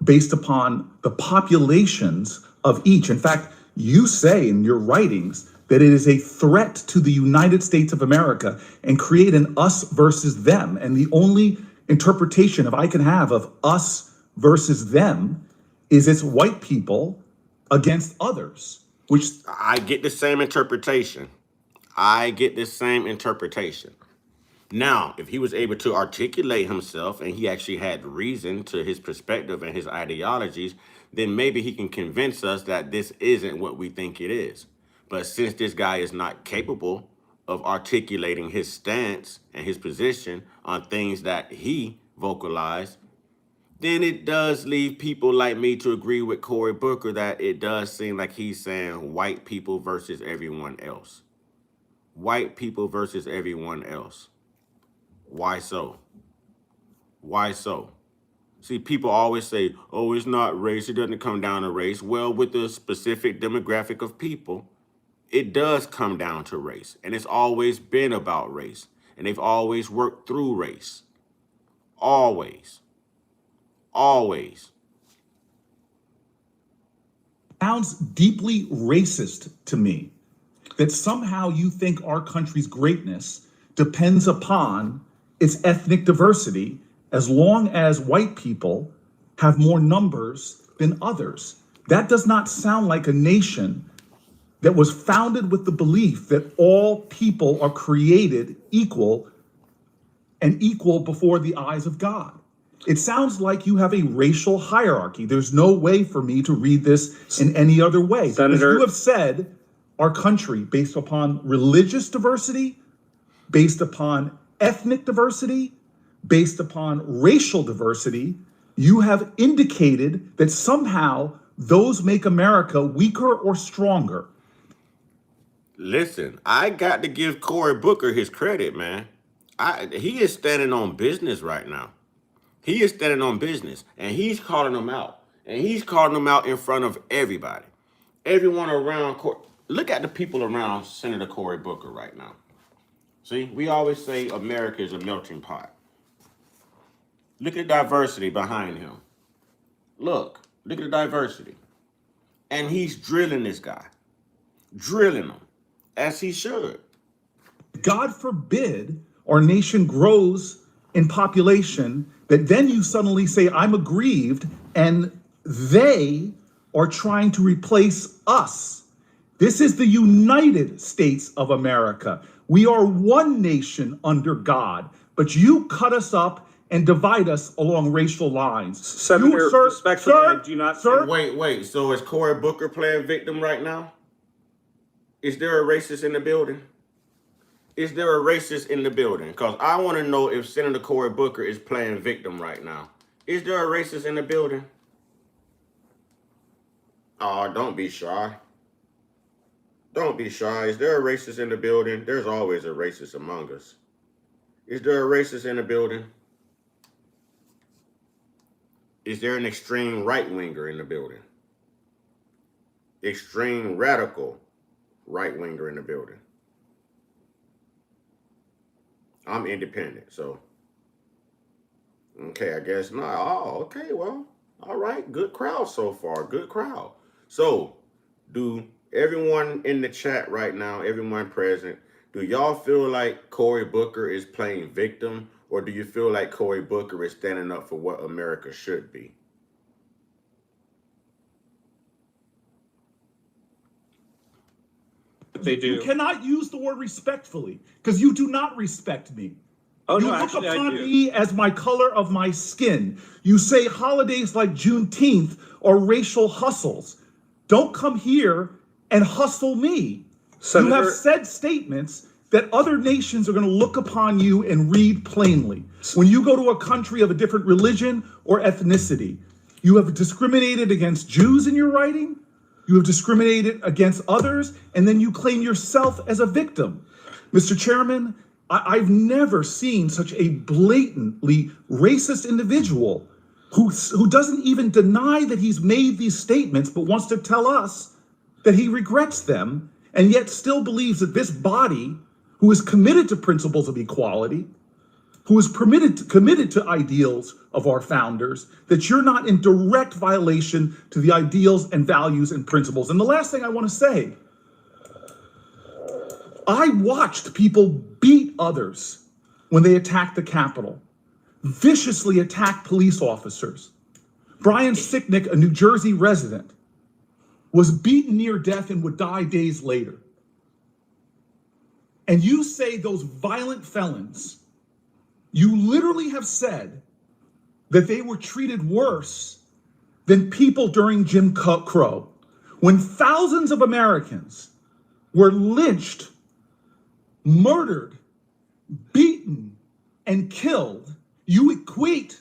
based upon the populations of each. In fact, you say in your writings that it is a threat to the United States of America and create an us versus them. And the only interpretation I can have of us versus them is it's white people against others, which I get the same interpretation. Now, if he was able to articulate himself and he actually had reason to his perspective and his ideologies, then maybe he can convince us that this isn't what we think it is. But since this guy is not capable of articulating his stance and his position on things that he vocalized, then it does leave people like me to agree with Cory Booker that it does seem like he's saying white people versus everyone else. White people versus everyone else. Why so? Why so? See, people always say, oh, it's not race. It doesn't come down to race. Well, with the specific demographic of people, it does come down to race. And it's always been about race. And they've always worked through race. Always. Always. Sounds deeply racist to me that somehow you think our country's greatness depends upon its ethnic diversity as long as white people have more numbers than others. That does not sound like a nation that was founded with the belief that all people are created equal and equal before the eyes of God. It sounds like you have a racial hierarchy. There's no way for me to read this in any other way. Senator, you have said our country, based upon religious diversity, based upon ethnic diversity, based upon racial diversity, you have indicated that somehow those make America weaker or stronger. Listen, I got to give Cory Booker his credit, man. He is standing on business right now. He is standing on business, and he's calling them out. And he's calling them out in front of everybody. Everyone around. Look at the people around Senator Cory Booker right now. See, we always say America is a melting pot. Look at the diversity behind him. Look at the diversity. And he's drilling this guy. Drilling him, as he should. God forbid our nation grows in population that then you suddenly say, I'm aggrieved, and they are trying to replace us. This is the United States of America. We are one nation under God, but you cut us up and divide us along racial lines. Senator, respectfully, I do not... Sir, Wait. So is Cory Booker playing victim right now? Is there a racist in the building? Is there a racist in the building? Because I want to know if Senator Cory Booker is playing victim right now. Is there a racist in the building? Oh, don't be shy. Don't be shy. Is there a racist in the building? There's always a racist among us. Is there a racist in the building? Is there an extreme right-winger in the building? Extreme radical right-winger in the building? I'm independent, so. Okay, I guess not. Oh, okay, well, all right. Good crowd so far. Good crowd. So, do everyone in the chat right now, everyone present, do y'all feel like Cory Booker is playing victim, or do you feel like Cory Booker is standing up for what America should be? They do. You cannot use the word respectfully, because you do not respect me. Oh, you no, look actually, I upon do. me as my color of my skin. You say holidays like Juneteenth are racial hustles. Don't come here and hustle me. Senator, you have said statements that other nations are going to look upon you and read plainly. When you go to a country of a different religion or ethnicity, you have discriminated against Jews in your writing. You have discriminated against others, and then you claim yourself as a victim. Mr. Chairman, I've never seen such a blatantly racist individual who doesn't even deny that he's made these statements, but wants to tell us that he regrets them, and yet still believes that this body, who is committed to principles of equality, who is committed to ideals of our founders, that you're not in direct violation to the ideals and values and principles. And the last thing I want to say, I watched people beat others when they attacked the Capitol, viciously attack police officers. Brian Sicknick, a New Jersey resident, was beaten near death and would die days later. And you say those violent felons, you literally have said that they were treated worse than people during Jim Crow. When thousands of Americans were lynched, murdered, beaten, and killed, you equate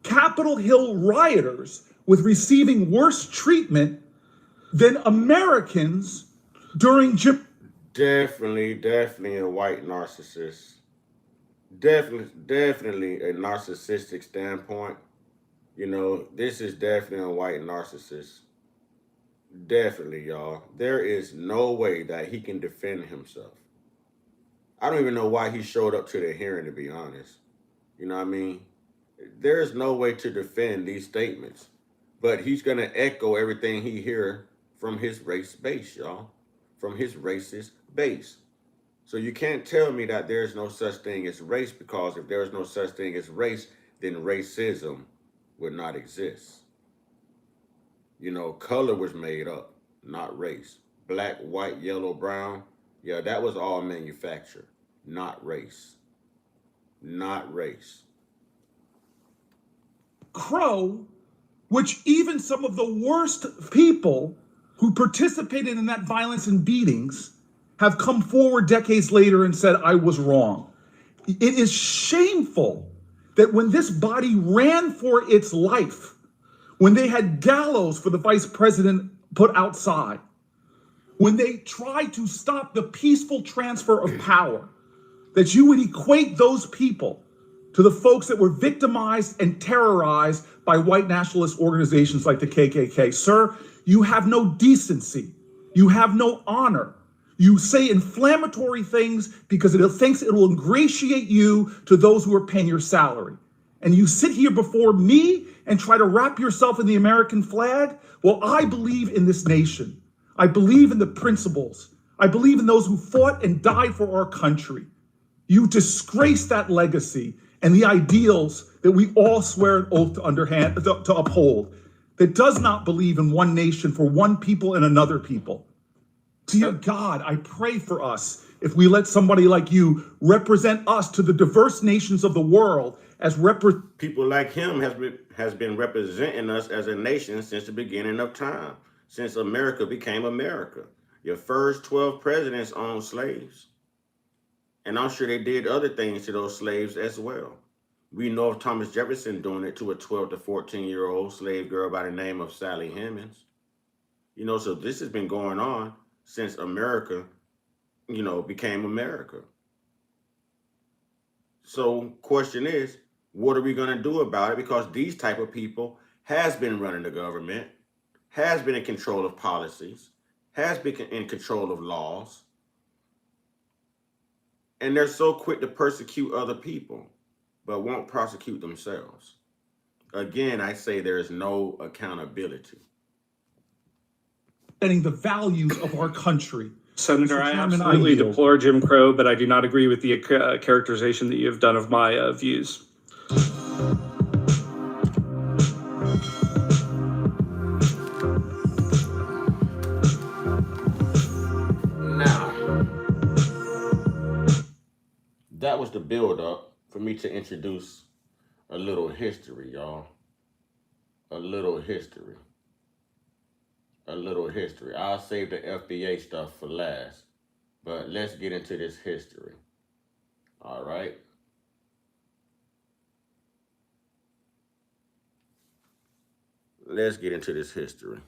Capitol Hill rioters with receiving worse treatment than Americans during Jim. Definitely a white narcissist. Definitely a narcissistic standpoint. You know, this is definitely a white narcissist. Definitely, y'all. There is no way that he can defend himself. I don't even know why he showed up to the hearing, to be honest. You know what I mean? There is no way to defend these statements, but he's going to echo everything he hear from his race base, y'all, from his racist base. So you can't tell me that there's no such thing as race, because if there is no such thing as race, then racism would not exist. You know, color was made up, not race. Black, white, yellow, brown, yeah, that was all manufactured, not race. Not race. Crow, which even some of the worst people who participated in that violence and beatings have come forward decades later and said, I was wrong. It is shameful that when this body ran for its life, when they had gallows for the vice president put outside, when they tried to stop the peaceful transfer of power, that you would equate those people to the folks that were victimized and terrorized by white nationalist organizations like the KKK. Sir, you have no decency. You have no honor. You say inflammatory things because it thinks it will ingratiate you to those who are paying your salary. And you sit here before me and try to wrap yourself in the American flag? Well, I believe in this nation. I believe in the principles. I believe in those who fought and died for our country. You disgrace that legacy and the ideals that we all swear an oath to uphold, that does not believe in one nation for one people and another people. Dear God, I pray for us if we let somebody like you represent us to the diverse nations of the world as people like him has been representing us as a nation since the beginning of time, since America became America. Your first 12 presidents owned slaves. And I'm sure they did other things to those slaves as well. We know of Thomas Jefferson doing it to a 12 to 14-year-old slave girl by the name of Sally Hemings. You know, so this has been going on since America, you know, became America. So question is, what are we going to do about it? Because these type of people has been running the government, has been in control of policies, has been in control of laws. And they're so quick to persecute other people, but won't prosecute themselves. Again, I say there is no accountability. Setting the values of our country. Senator, Mr. I Chairman, absolutely yield. deplore Jim Crow, but I do not agree with the characterization that you have done of my views. Now, that was the build up for me to introduce a little history, y'all. A little history. A little history. I'll save the FBA stuff for last, but let's get into this history. All right. Let's get into this history.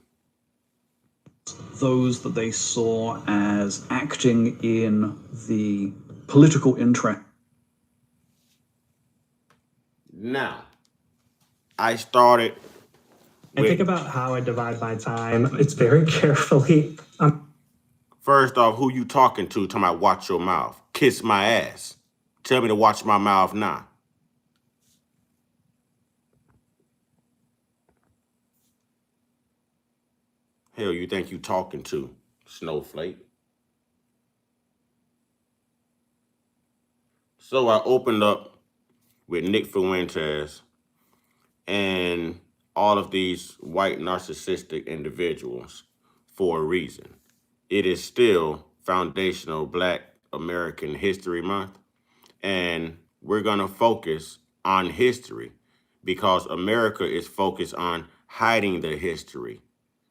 Those that they saw as acting in the political interest. Now, I started. I think about how I divide my time. It's very carefully. First off, who you talking to? Talking about watch your mouth. Kiss my ass. Tell me to watch my mouth now. Hell, you think you talking to, snowflake? So I opened up with Nick Fuentes and all of these white narcissistic individuals for a reason. It is still foundational Black American History Month, and we're going to focus on history because America is focused on hiding the history,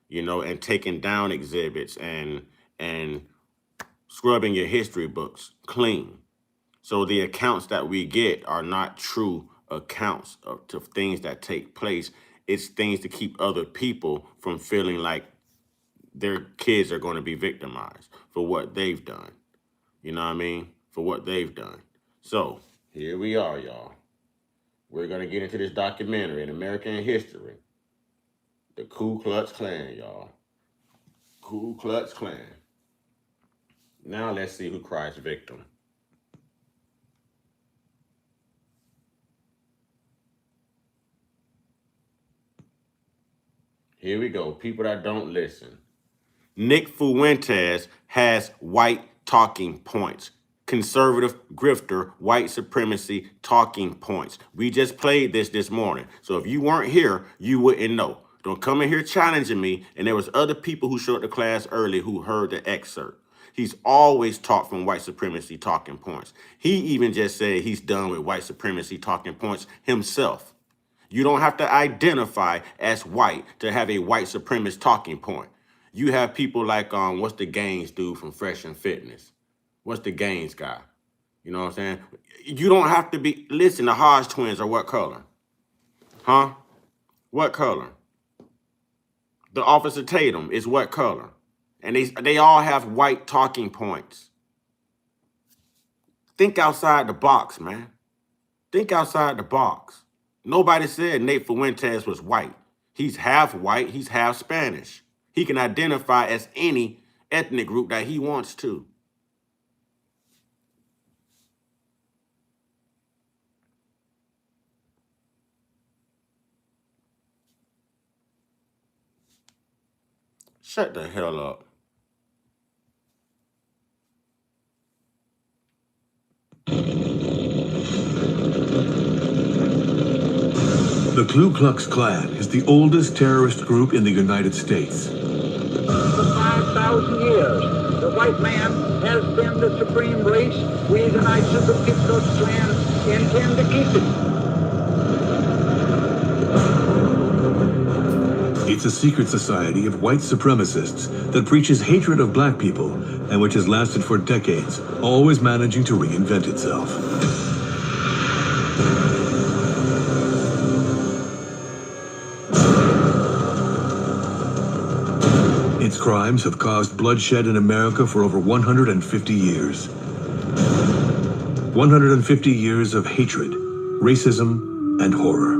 you know, and taking down exhibits and scrubbing your history books clean. So the accounts that we get are not true accounts of things that take place. It's things to keep other people from feeling like their kids are going to be victimized for what they've done. You know what I mean? For what they've done. So here we are, y'all. We're going to get into this documentary in American history. The Ku Klux Klan, y'all. Ku Klux Klan. Now let's see who cries victim. Here we go. People that don't listen. Nick Fuentes has white talking points. Conservative grifter, white supremacy talking points. We just played this morning. So if you weren't here, you wouldn't know. Don't come in here challenging me. And there was other people who showed up to class early who heard the excerpt. He's always taught from white supremacy talking points. He even just said he's done with white supremacy talking points himself. You don't have to identify as white to have a white supremacist talking point. You have people like, what's the Gaines dude from Fresh and Fitness? What's the Gaines guy? You know what I'm saying? You don't have to be, listen, the Hodge twins are what color? Huh? What color? The Officer Tatum is what color? And they all have white talking points. Think outside the box, man. Think outside the box. Nobody said Nate Fuentes was white. He's half white, he's half Spanish. He can identify as any ethnic group that he wants to. Shut the hell up. The Ku Klux Klan is the oldest terrorist group in the United States. For 5,000 years, the white man has been the supreme race. We, the Knights of the Ku Klux Klan, intend to keep it. It's a secret society of white supremacists that preaches hatred of black people and which has lasted for decades, always managing to reinvent itself. Its crimes have caused bloodshed in America for over 150 years. 150 years of hatred, racism, and horror.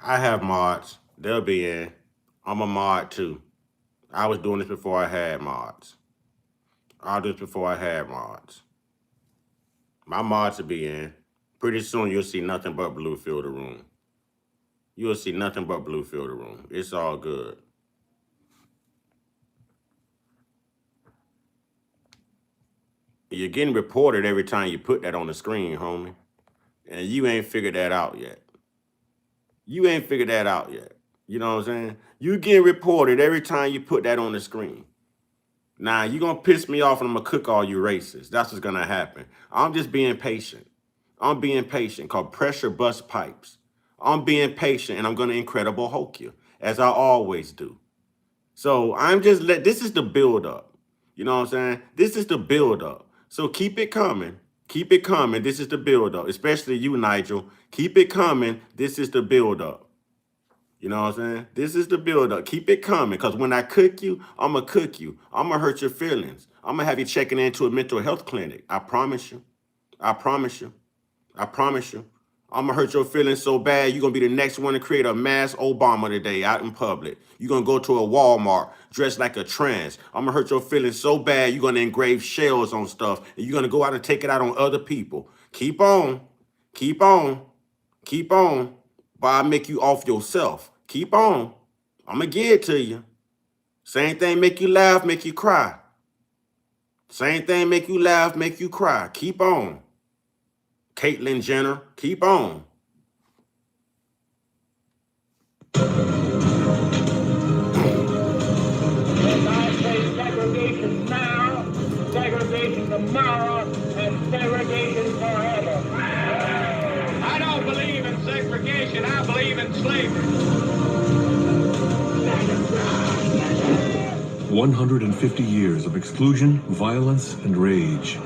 I have mods. They'll be in. I'm a mod too. I was doing this before I had mods. I'll do this before I had mods. My mods will be in. Pretty soon you'll see nothing but blue fill the room. You'll see nothing but blue fill the room. It's all good. You're getting reported every time you put that on the screen, homie. And you ain't figured that out yet. You ain't figured that out yet. You know what I'm saying? You get reported every time you put that on the screen. Now, you're going to piss me off and I'm going to cook all you racists. That's what's going to happen. I'm just being patient. I'm being patient, called pressure bust pipes. I'm being patient and I'm going to Incredible Hulk you, as I always do. So I'm just this is the build up. You know what I'm saying? This is the build up. So keep it coming. Keep it coming. This is the build up, especially you, Nigel. Keep it coming. This is the build up. You know what I'm saying? This is the build up. Keep it coming, because when I cook you, I'm going to cook you. I'm going to hurt your feelings. I'm going to have you checking into a mental health clinic. I promise you. I promise you. I promise you. I'm going to hurt your feelings so bad, you're going to be the next one to create a mass Obama today out in public. You're going to go to a Walmart dressed like a trans. I'm going to hurt your feelings so bad, you're going to engrave shells on stuff, and you're going to go out and take it out on other people. Keep on. Keep on. Keep on. But I make you off yourself. Keep on. I'm going to give it to you. Same thing make you laugh, make you cry. Same thing make you laugh, make you cry. Keep on. Caitlyn Jenner, keep on. I say segregation now, segregation tomorrow, and segregation forever. I don't believe in segregation, I believe in slavery. 150 years of exclusion, violence, and rage.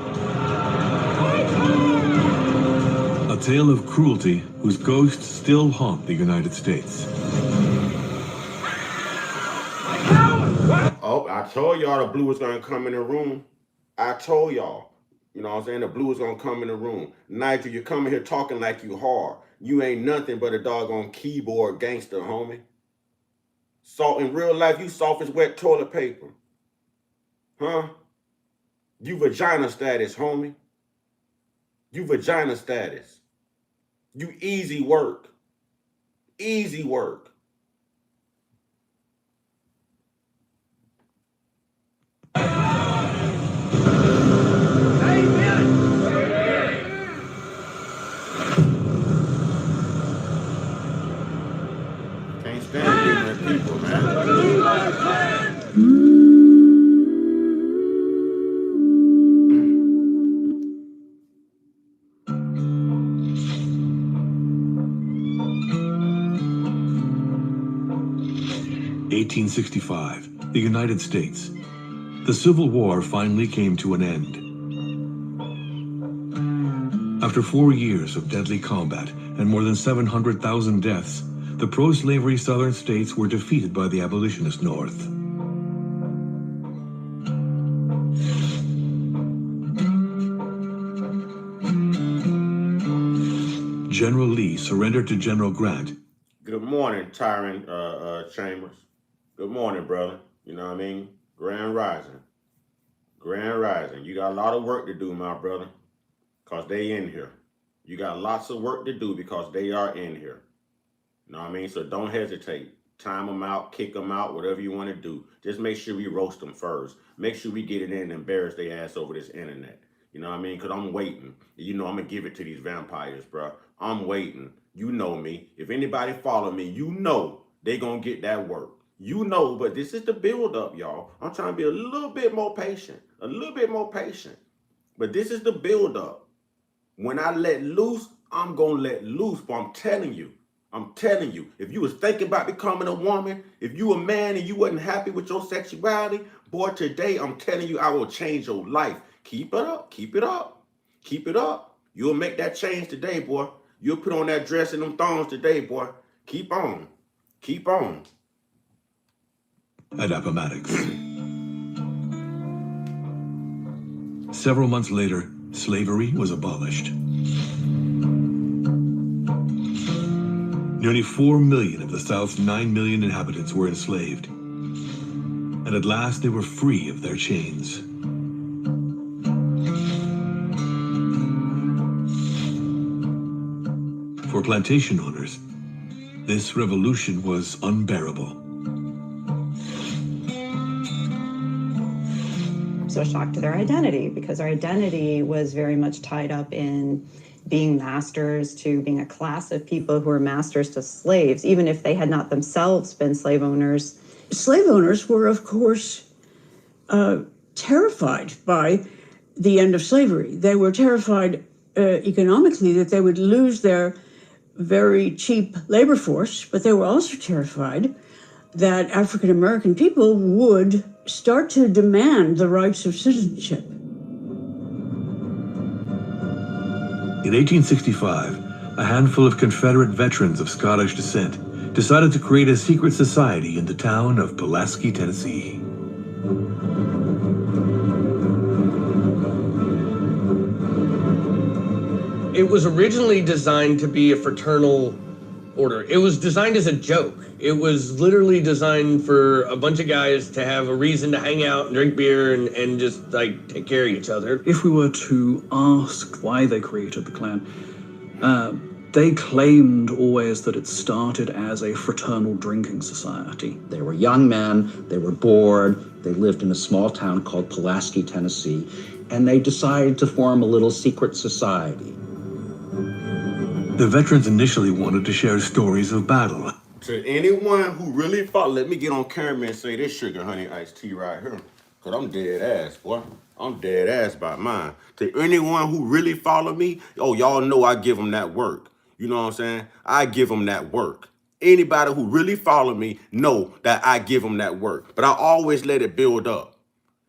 A tale of cruelty whose ghosts still haunt the United States. Oh, I told y'all the blue was going to come in the room. I told y'all. You know what I'm saying? The blue is going to come in the room. Nigel, you're coming here talking like you hard. You ain't nothing but a doggone keyboard gangster, homie. So in real life, you soft as wet toilet paper. Huh? You vagina status, homie. You vagina status. You easy work. Easy work. Can't stand ignorant people, man. 1865, the United States. The Civil War finally came to an end. After 4 years of deadly combat and more than 700,000 deaths, the pro-slavery Southern states were defeated by the abolitionist North. General Lee surrendered to General Grant. Good morning, Tyron Chambers. Good morning, brother. You know what I mean? Grand Rising. Grand Rising. You got a lot of work to do, my brother, because they in here. You got lots of work to do because they are in here. You know what I mean? So don't hesitate. Time them out, kick them out, whatever you want to do. Just make sure we roast them first. Make sure we get it in and embarrass their ass over this internet. You know what I mean? Because I'm waiting. You know I'm going to give it to these vampires, bro. I'm waiting. You know me. If anybody follow me, you know they going to get that work. You know, but this is the build up, y'all. I'm trying to be a little bit more patient. A little bit more patient. But this is the build up. When I let loose, I'm going to let loose. But I'm telling you, if you was thinking about becoming a woman, if you a man and you wasn't happy with your sexuality, boy, today I'm telling you, I will change your life. Keep it up. Keep it up. Keep it up. You'll make that change today, boy. You'll put on that dress and them thongs today, boy. Keep on. Keep on. At Appomattox. Several months later, slavery was abolished. Nearly 4 million of the South's 9 million inhabitants were enslaved. And at last they were free of their chains. For plantation owners, this revolution was unbearable. So a shock to their identity, because their identity was very much tied up in being masters to being a class of people who were masters to slaves, even if they had not themselves been slave owners. Slave owners were, of course, terrified by the end of slavery. They were terrified economically that they would lose their very cheap labor force, but they were also terrified that African American people would start to demand the rights of citizenship. In 1865, a handful of Confederate veterans of Scottish descent decided to create a secret society in the town of Pulaski, Tennessee. It was originally designed to be a fraternal order. It was designed as a joke. It was literally designed for a bunch of guys to have a reason to hang out and drink beer and just like take care of each other. If we were to ask why they created the Klan, they claimed always that it started as a fraternal drinking society. They were young men, they were bored, they lived in a small town called Pulaski, Tennessee, and they decided to form a little secret society. The veterans initially wanted to share stories of battle. To anyone who really fought, let me get on camera and say this sugar honey iced tea right here. Because I'm dead ass, boy. I'm dead ass by mine. To anyone who really follow me, oh, y'all know I give them that work. You know what I'm saying? I give them that work. Anybody who really follow me know that I give them that work. But I always let it build up.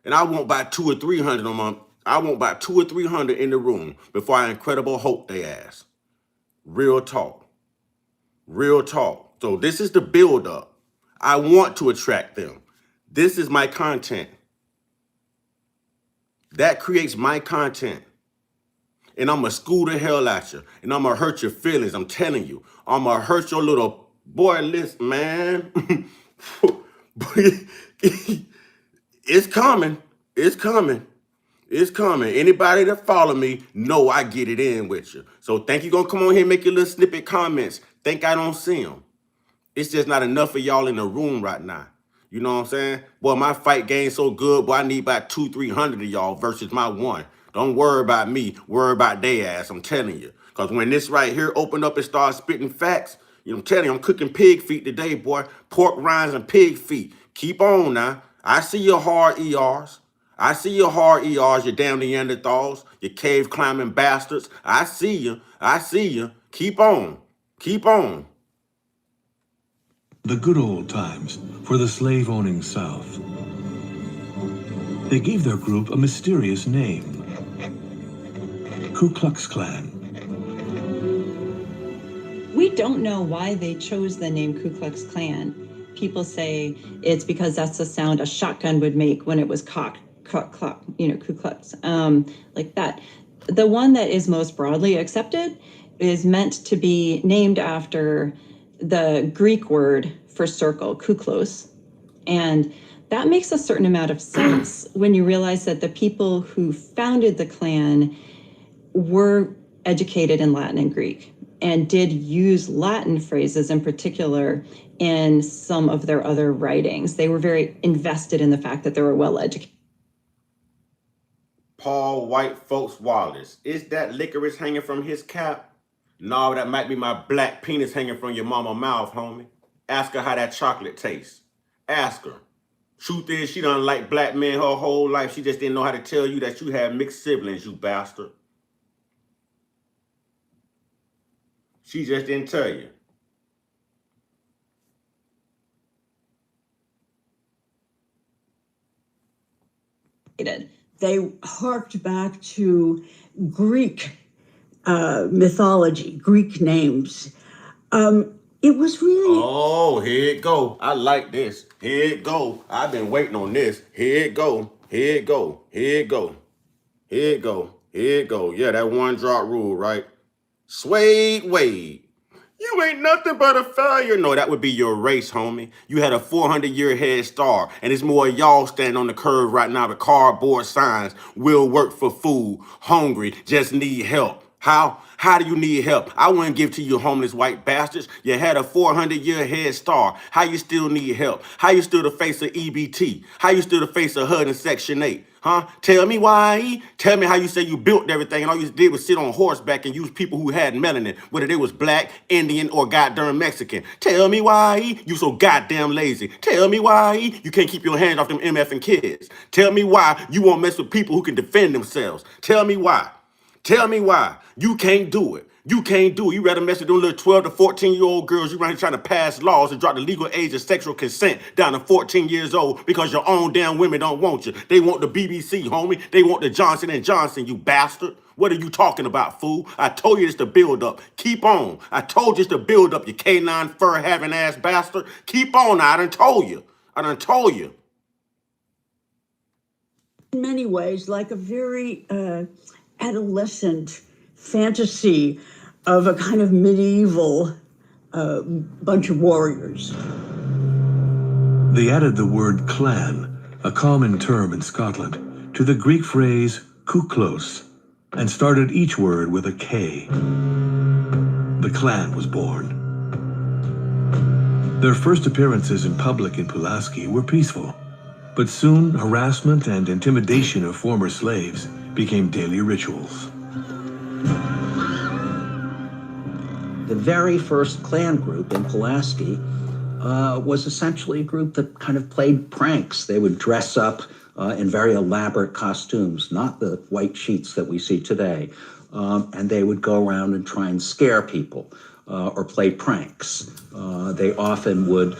And I won't buy 200 or 300 on my, I won't buy 200 or 300 in the room before I Incredible Hulk they ass. Real talk. Real talk. So this is the build up. I want to attract them. This is my content. That creates my content. And I'm going to school the hell at you. And I'm going to hurt your feelings. I'm telling you. I'm going to hurt your little boy list, man. It's coming. It's coming. It's coming. Anybody that follow me know I get it in with you. So think you gonna come on here and make your little snippet comments. Think I don't see them. It's just not enough of y'all in the room right now. You know what I'm saying? Boy, my fight game so good, boy, I need about 200-300 of y'all versus my one. Don't worry about me. Worry about they ass, I'm telling you. Because when this right here open up and start spitting facts, you know, I'm telling you, I'm cooking pig feet today, boy. Pork rinds and pig feet. Keep on now. I see your hard ERs. I see your hard ERs, you damn Neanderthals, you cave climbing bastards. I see you. I see you. Keep on. Keep on. The good old times for the slave-owning South. They gave their group a mysterious name, Ku Klux Klan. We don't know why they chose the name Ku Klux Klan. People say it's because that's the sound a shotgun would make when it was cocked. Ku Klux, like that. The one that is most broadly accepted is meant to be named after the Greek word for circle, kuklos. And that makes a certain amount of sense when you realize that the people who founded the Klan were educated in Latin and Greek and did use Latin phrases in particular in some of their other writings. They were very invested in the fact that they were well educated. Paul White Folks Wallace. Is that licorice hanging from his cap? No, that might be my black penis hanging from your mama mouth, homie. Ask her how that chocolate tastes. Ask her. Truth is, she done like black men her whole life. She just didn't know how to tell you that you had mixed siblings, you bastard. She just didn't tell you. They harked back to Greek mythology, Greek names. It was really... Oh, here it go. I like this. Here it go. I've been waiting on this. Here it go. Here it go. Here it go. Here it go. Here it go. Yeah, that one drop rule, right? Suede Wade. You ain't nothing but a failure. No, that would be your race, homie. You had a 400-year head start, and it's more of y'all standing on the curb right now with cardboard signs. Will work for food. Hungry. Just need help. How? How do you need help? I wouldn't give to you homeless white bastards. You had a 400-year head start. How you still need help? How you still the face of EBT? How you still the face of HUD and Section 8? Huh? Tell me why. Tell me how you say you built everything and all you did was sit on horseback and use people who had melanin, whether they was black, Indian, or goddamn Mexican. Tell me why you so goddamn lazy. Tell me why you can't keep your hands off them MFing kids. Tell me why you won't mess with people who can defend themselves. Tell me why. Tell me why you can't do it. You can't do it. You rather mess with them little 12 to 14-year-old girls. You around here trying to pass laws and drop the legal age of sexual consent down to 14 years old because your own damn women don't want you. They want the BBC, homie. They want the Johnson & Johnson, you bastard. What are you talking about, fool? I told you it's the build up. Keep on. I told you it's the build up, you canine fur having ass bastard. Keep on. I done told you. I done told you. In many ways, like a very adolescent fantasy of a kind of medieval bunch of warriors. They added the word clan, a common term in Scotland, to the Greek phrase kuklos, and started each word with a K. The clan was born. Their first appearances in public in Pulaski were peaceful, but soon harassment and intimidation of former slaves became daily rituals. The very first Klan group in Pulaski was essentially a group that kind of played pranks. They would dress up in very elaborate costumes, not the white sheets that we see today, and they would go around and try and scare people or play pranks. They often would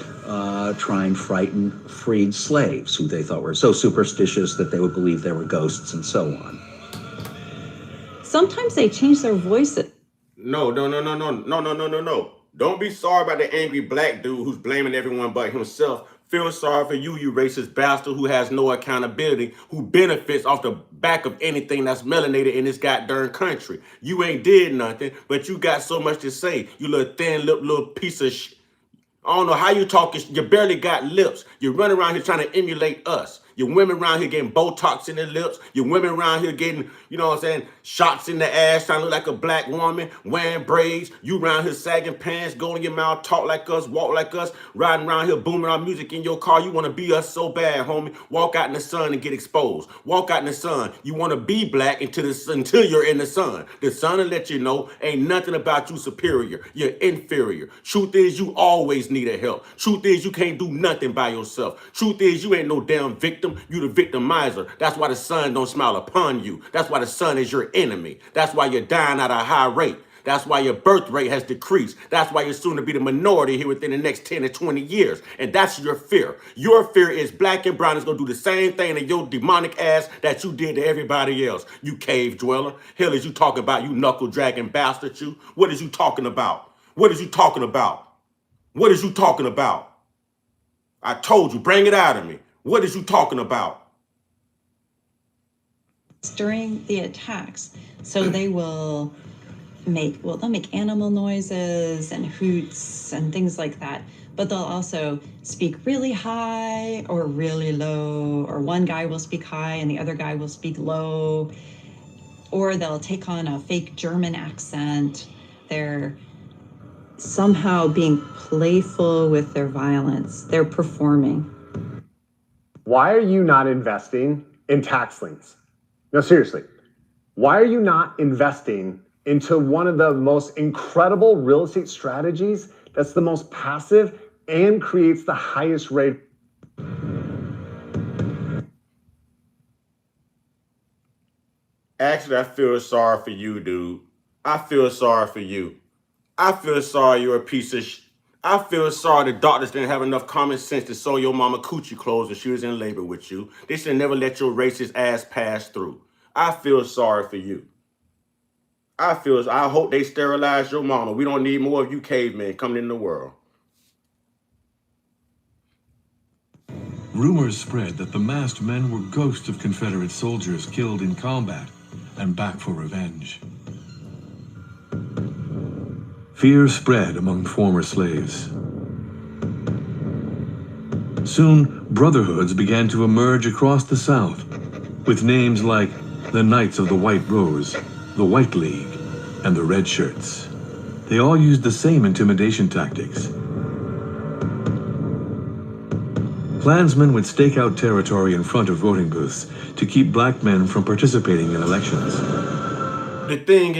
try and frighten freed slaves who they thought were so superstitious that they would believe they were ghosts and so on. Sometimes they change their voices. No. Don't be sorry about the angry black dude who's blaming everyone but himself. Feel sorry for you racist bastard who has no accountability, who benefits off the back of anything that's melanated in this goddamn country. You ain't did nothing, but you got so much to say. You little thin-lipped little piece of shit. I don't know how you talking. You barely got lips. You run around here trying to emulate us. Your women around here getting Botox in their lips. Your women around here getting, you know what I'm saying, shots in the ass, trying to look like a black woman, wearing braids. You around here sagging pants, going in your mouth, talk like us, walk like us, riding around here booming our music in your car. You want to be us so bad, homie. Walk out in the sun and get exposed. Walk out in the sun. You want to be black until you're in the sun. The sun will let you know ain't nothing about you superior. You're inferior. Truth is you always need a help. Truth is you can't do nothing by yourself. Truth is you ain't no damn victim. You the victimizer. That's why the sun don't smile upon you. That's why the sun is your enemy. That's why you're dying at a high rate. That's why your birth rate has decreased. That's why you're soon to be the minority here within the next 10 to 20 years. And that's your fear. Your fear is black and brown is going to do the same thing to your demonic ass that you did to everybody else. You cave dweller. Hell is you talking about, you knuckle dragging bastard you? What is you talking about? What is you talking about? What is you talking about? I told you, bring it out of me. What is you talking about? During the attacks, so they'll make animal noises and hoots and things like that, but they'll also speak really high or really low, or one guy will speak high and the other guy will speak low, or they'll take on a fake German accent. They're somehow being playful with their violence. They're performing. Why are you not investing in tax liens? No, seriously. Why are you not investing into one of the most incredible real estate strategies that's the most passive and creates the highest rate? Actually, I feel sorry for you, dude. I feel sorry for you. I feel sorry you're a piece of I feel sorry the doctors didn't have enough common sense to sew your mama coochie clothes when she was in labor with you. They should never let your racist ass pass through. I feel sorry for you. I hope they sterilize your mama. We don't need more of you cavemen coming in the world. Rumors spread that the masked men were ghosts of Confederate soldiers killed in combat and back for revenge. Fear spread among former slaves. Soon, brotherhoods began to emerge across the South, with names like the Knights of the White Rose, the White League, and the Red Shirts. They all used the same intimidation tactics. Klansmen would stake out territory in front of voting booths to keep black men from participating in elections. The thing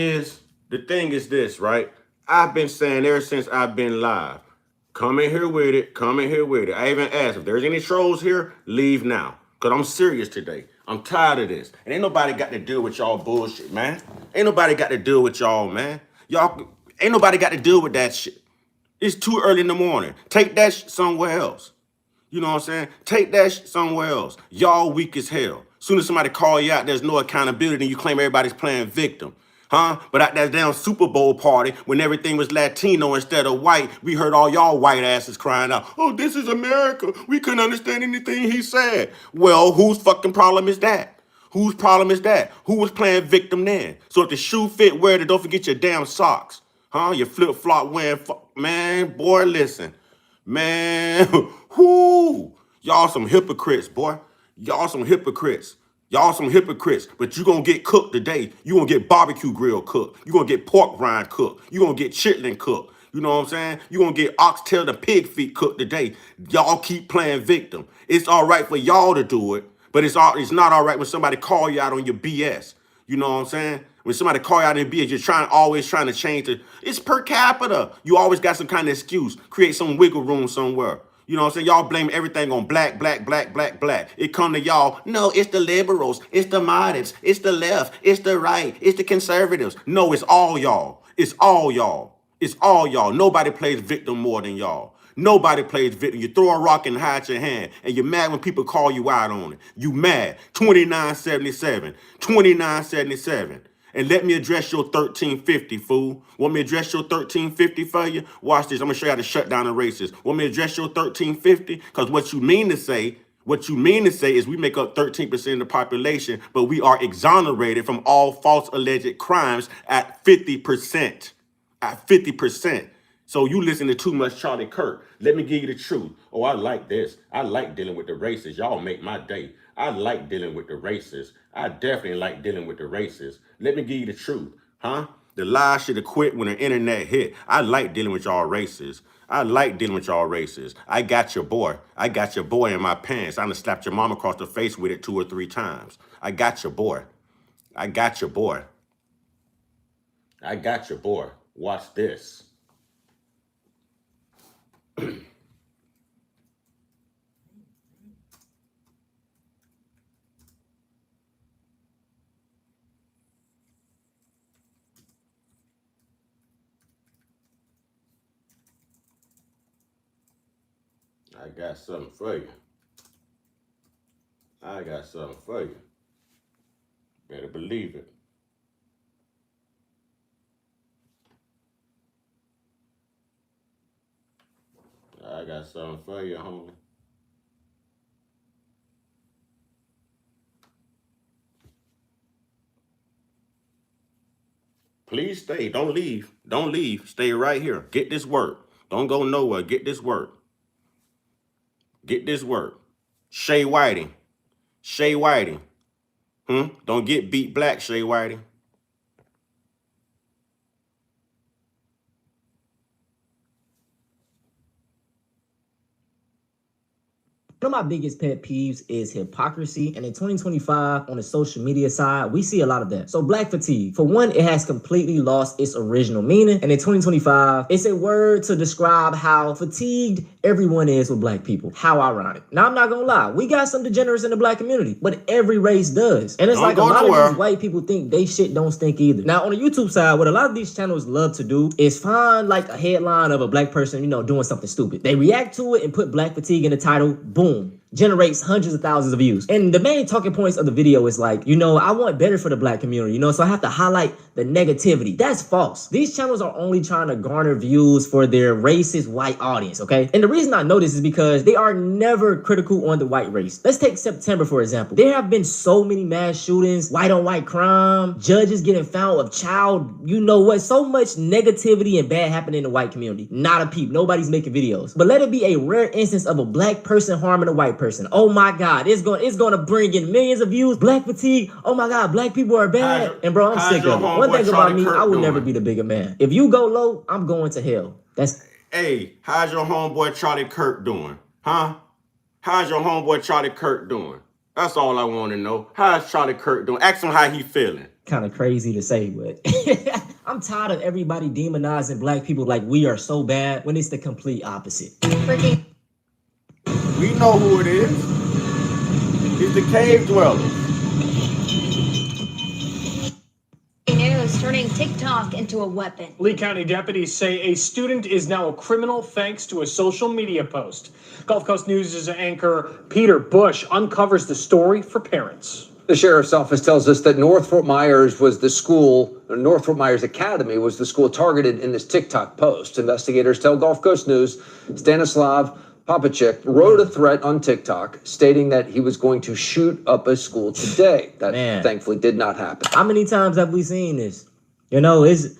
is this, right? I've been saying ever since I've been live, come in here with it, come in here with it. I even asked if there's any trolls here, leave now. Because I'm serious today. I'm tired of this. And ain't nobody got to deal with y'all bullshit, man. Ain't nobody got to deal with y'all, man. Y'all, ain't nobody got to deal with that shit. It's too early in the morning. Take that shit somewhere else. You know what I'm saying? Take that shit somewhere else. Y'all weak as hell. Soon as somebody call you out, there's no accountability and you claim everybody's playing victim. Huh? But at that damn Super Bowl party, when everything was Latino instead of white, we heard all y'all white asses crying out, oh, this is America. We couldn't understand anything he said. Well, whose fucking problem is that? Whose problem is that? Who was playing victim then? So if the shoe fit, wear it. Don't forget your damn socks. Huh? Your flip-flop wearing, man, boy, listen. Man, whoo. Y'all some hypocrites, boy. Y'all some hypocrites. Y'all some hypocrites, but you gonna get cooked today. You gonna get barbecue grill cooked. You gonna get pork rind cooked. You gonna get chitlin cooked. You know what I'm saying? You gonna get oxtail and pig feet cooked today. Y'all keep playing victim. It's all right for y'all to do it, but it's not all right when somebody call you out on your BS. You know what I'm saying? When somebody call you out on your BS, you're always trying to change it. It's per capita. You always got some kind of excuse. Create some wiggle room somewhere. You know what I'm saying? Y'all blame everything on black. It come to y'all. No, it's the liberals. It's the moderates. It's the left. It's the right. It's the conservatives. No, it's all y'all. It's all y'all. It's all y'all. Nobody plays victim more than y'all. Nobody plays victim. You throw a rock and hide your hand, and you're mad when people call you out on it. You mad. 2977. 2977. And let me address your 1350, fool. Want me to address your 1350 for you? Watch this. I'm going to show you how to shut down the racists. Want me to address your 1350? Because what you mean to say is we make up 13% of the population, but we are exonerated from all false alleged crimes at 50%. At 50%. So you listen to too much Charlie Kirk. Let me give you the truth. Oh, I like this. I like dealing with the racists. Y'all make my day. I like dealing with the racists. I definitely like dealing with the racists. Let me give you the truth, huh? The lies should have quit when the internet hit. I like dealing with y'all racists. I like dealing with y'all racists. I got your boy. I got your boy in my pants. I done slapped your mom across the face with it 2 or 3 times. I got your boy. I got your boy. I got your boy. Watch this. I got something for you. I got something for you. Better believe it. I got something for you, homie. Please stay. Don't leave. Don't leave. Stay right here. Get this work. Don't go nowhere. Get this work. Get this work. Shay Whiting. Shay Whiting. Don't get beat black, Shay Whiting. One of my biggest pet peeves is hypocrisy. And in 2025, on the social media side, we see a lot of that. So black fatigue, for one, it has completely lost its original meaning. And in 2025, it's a word to describe how fatigued everyone is with black people. How ironic. Now, I'm not gonna lie. We got some degenerates in the black community, but every race does. And it's like a lot of these white people think they shit don't stink either. Now, on the YouTube side, what a lot of these channels love to do is find like a headline of a black person, you know, doing something stupid. They react to it and put black fatigue in the title. Boom. Generates hundreds of thousands of views. And the main talking points of the video is like, you know, I want better for the black community, you know, so I have to highlight the negativity. That's false. These channels are only trying to garner views for their racist white audience, okay? And the reason I know this is because they are never critical on the white race. Let's take September, for example. There have been so many mass shootings, white on white crime, judges getting found of child, you know what, so much negativity and bad happening in the white community. Not a peep. Nobody's making videos. But let it be a rare instance of a black person harming a white person. Oh my God, it's going to bring in millions of views. Black fatigue. Oh my God, black people are bad. And bro, I'm sick of it. One thing about me, I will never be the bigger man. If you go low, I'm going to hell. Hey, how's your homeboy Charlie Kirk doing? Huh? How's your homeboy Charlie Kirk doing? That's all I want to know. How's Charlie Kirk doing? Ask him how he feeling. Kind of crazy to say, but I'm tired of everybody demonizing black people like we are so bad when it's the complete opposite. We know who it is. It's the cave dwellers. News turning TikTok into a weapon. Lee County deputies say a student is now a criminal thanks to a social media post. Gulf Coast News' anchor Peter Bush uncovers the story for parents. The sheriff's office tells us that North Fort Myers was the school, or North Fort Myers Academy was the school targeted in this TikTok post. Investigators tell Gulf Coast News Stanislav Popacek wrote a threat on TikTok stating that he was going to shoot up a school today. That thankfully did not happen. How many times have we seen this? You know, it's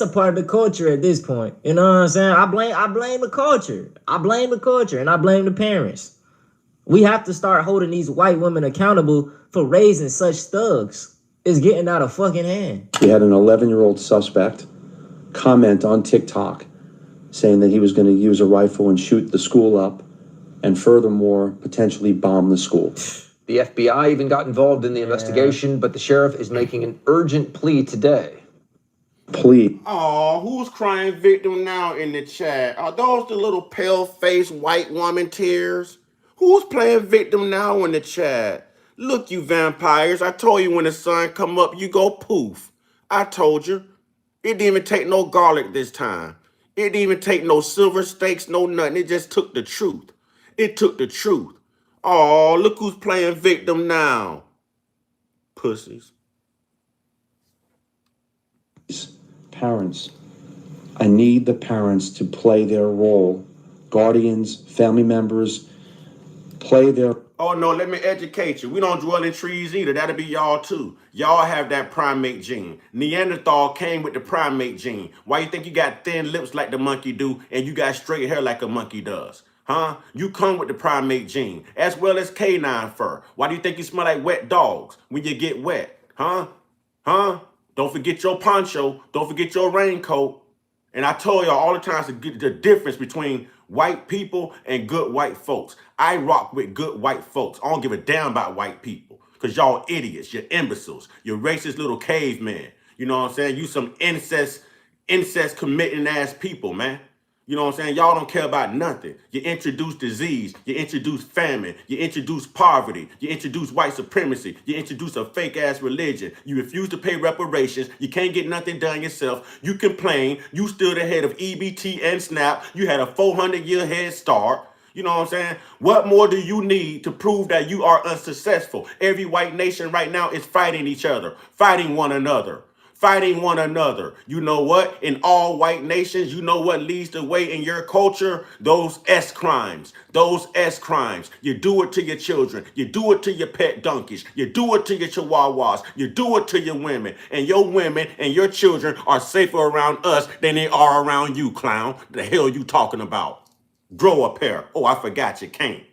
a part of the culture at this point. You know what I'm saying? I blame the culture. I blame the culture and I blame the parents. We have to start holding these white women accountable for raising such thugs. It's getting out of fucking hand. We had an 11-year-old suspect comment on TikTok saying that he was going to use a rifle and shoot the school up and furthermore potentially bomb the school. The FBI even got involved in the investigation, but the sheriff is making an urgent plea today. Oh, who's crying victim now in the chat? Are those the little pale-faced white woman tears? Who's playing victim now in the chat? Look, you vampires, I told you when the sun come up, you go poof. I told you. It didn't even take no garlic this time. It didn't even take no silver steaks, no nothing. It just took the truth. It took the truth. Oh, look who's playing victim now. Pussies. Parents, I need the parents to play their role. Guardians, family members, play their... Oh, no, let me educate you. We don't dwell in trees either. That'll be y'all too. Y'all have that primate gene. Neanderthal came with the primate gene. Why you think you got thin lips like the monkey do and you got straight hair like a monkey does? Huh? You come with the primate gene, as well as canine fur. Why do you think you smell like wet dogs when you get wet? Huh? Huh? Don't forget your poncho. Don't forget your raincoat. And I told y'all all the time the difference between white people and good white folks. I rock with good white folks. I don't give a damn about white people. Because y'all idiots, you're imbeciles, you're racist little cavemen. You know what I'm saying? You some incest committing ass people, man. You know what I'm saying? Y'all don't care about nothing. You introduce disease, you introduce famine, you introduce poverty, you introduce white supremacy, you introduce a fake ass religion, you refuse to pay reparations, you can't get nothing done yourself, you complain, you stood ahead of EBT and SNAP, you had a 400-year head start. You know what I'm saying? What more do you need to prove that you are unsuccessful? Every white nation right now is fighting each other, fighting one another. Fighting one another. You know what? In all white nations, you know what leads the way in your culture? Those S crimes. Those S crimes. You do it to your children. You do it to your pet donkeys. You do it to your chihuahuas. You do it to your women. And your women and your children are safer around us than they are around you, clown. The hell you talking about? Grow a pair. Oh, I forgot you can't.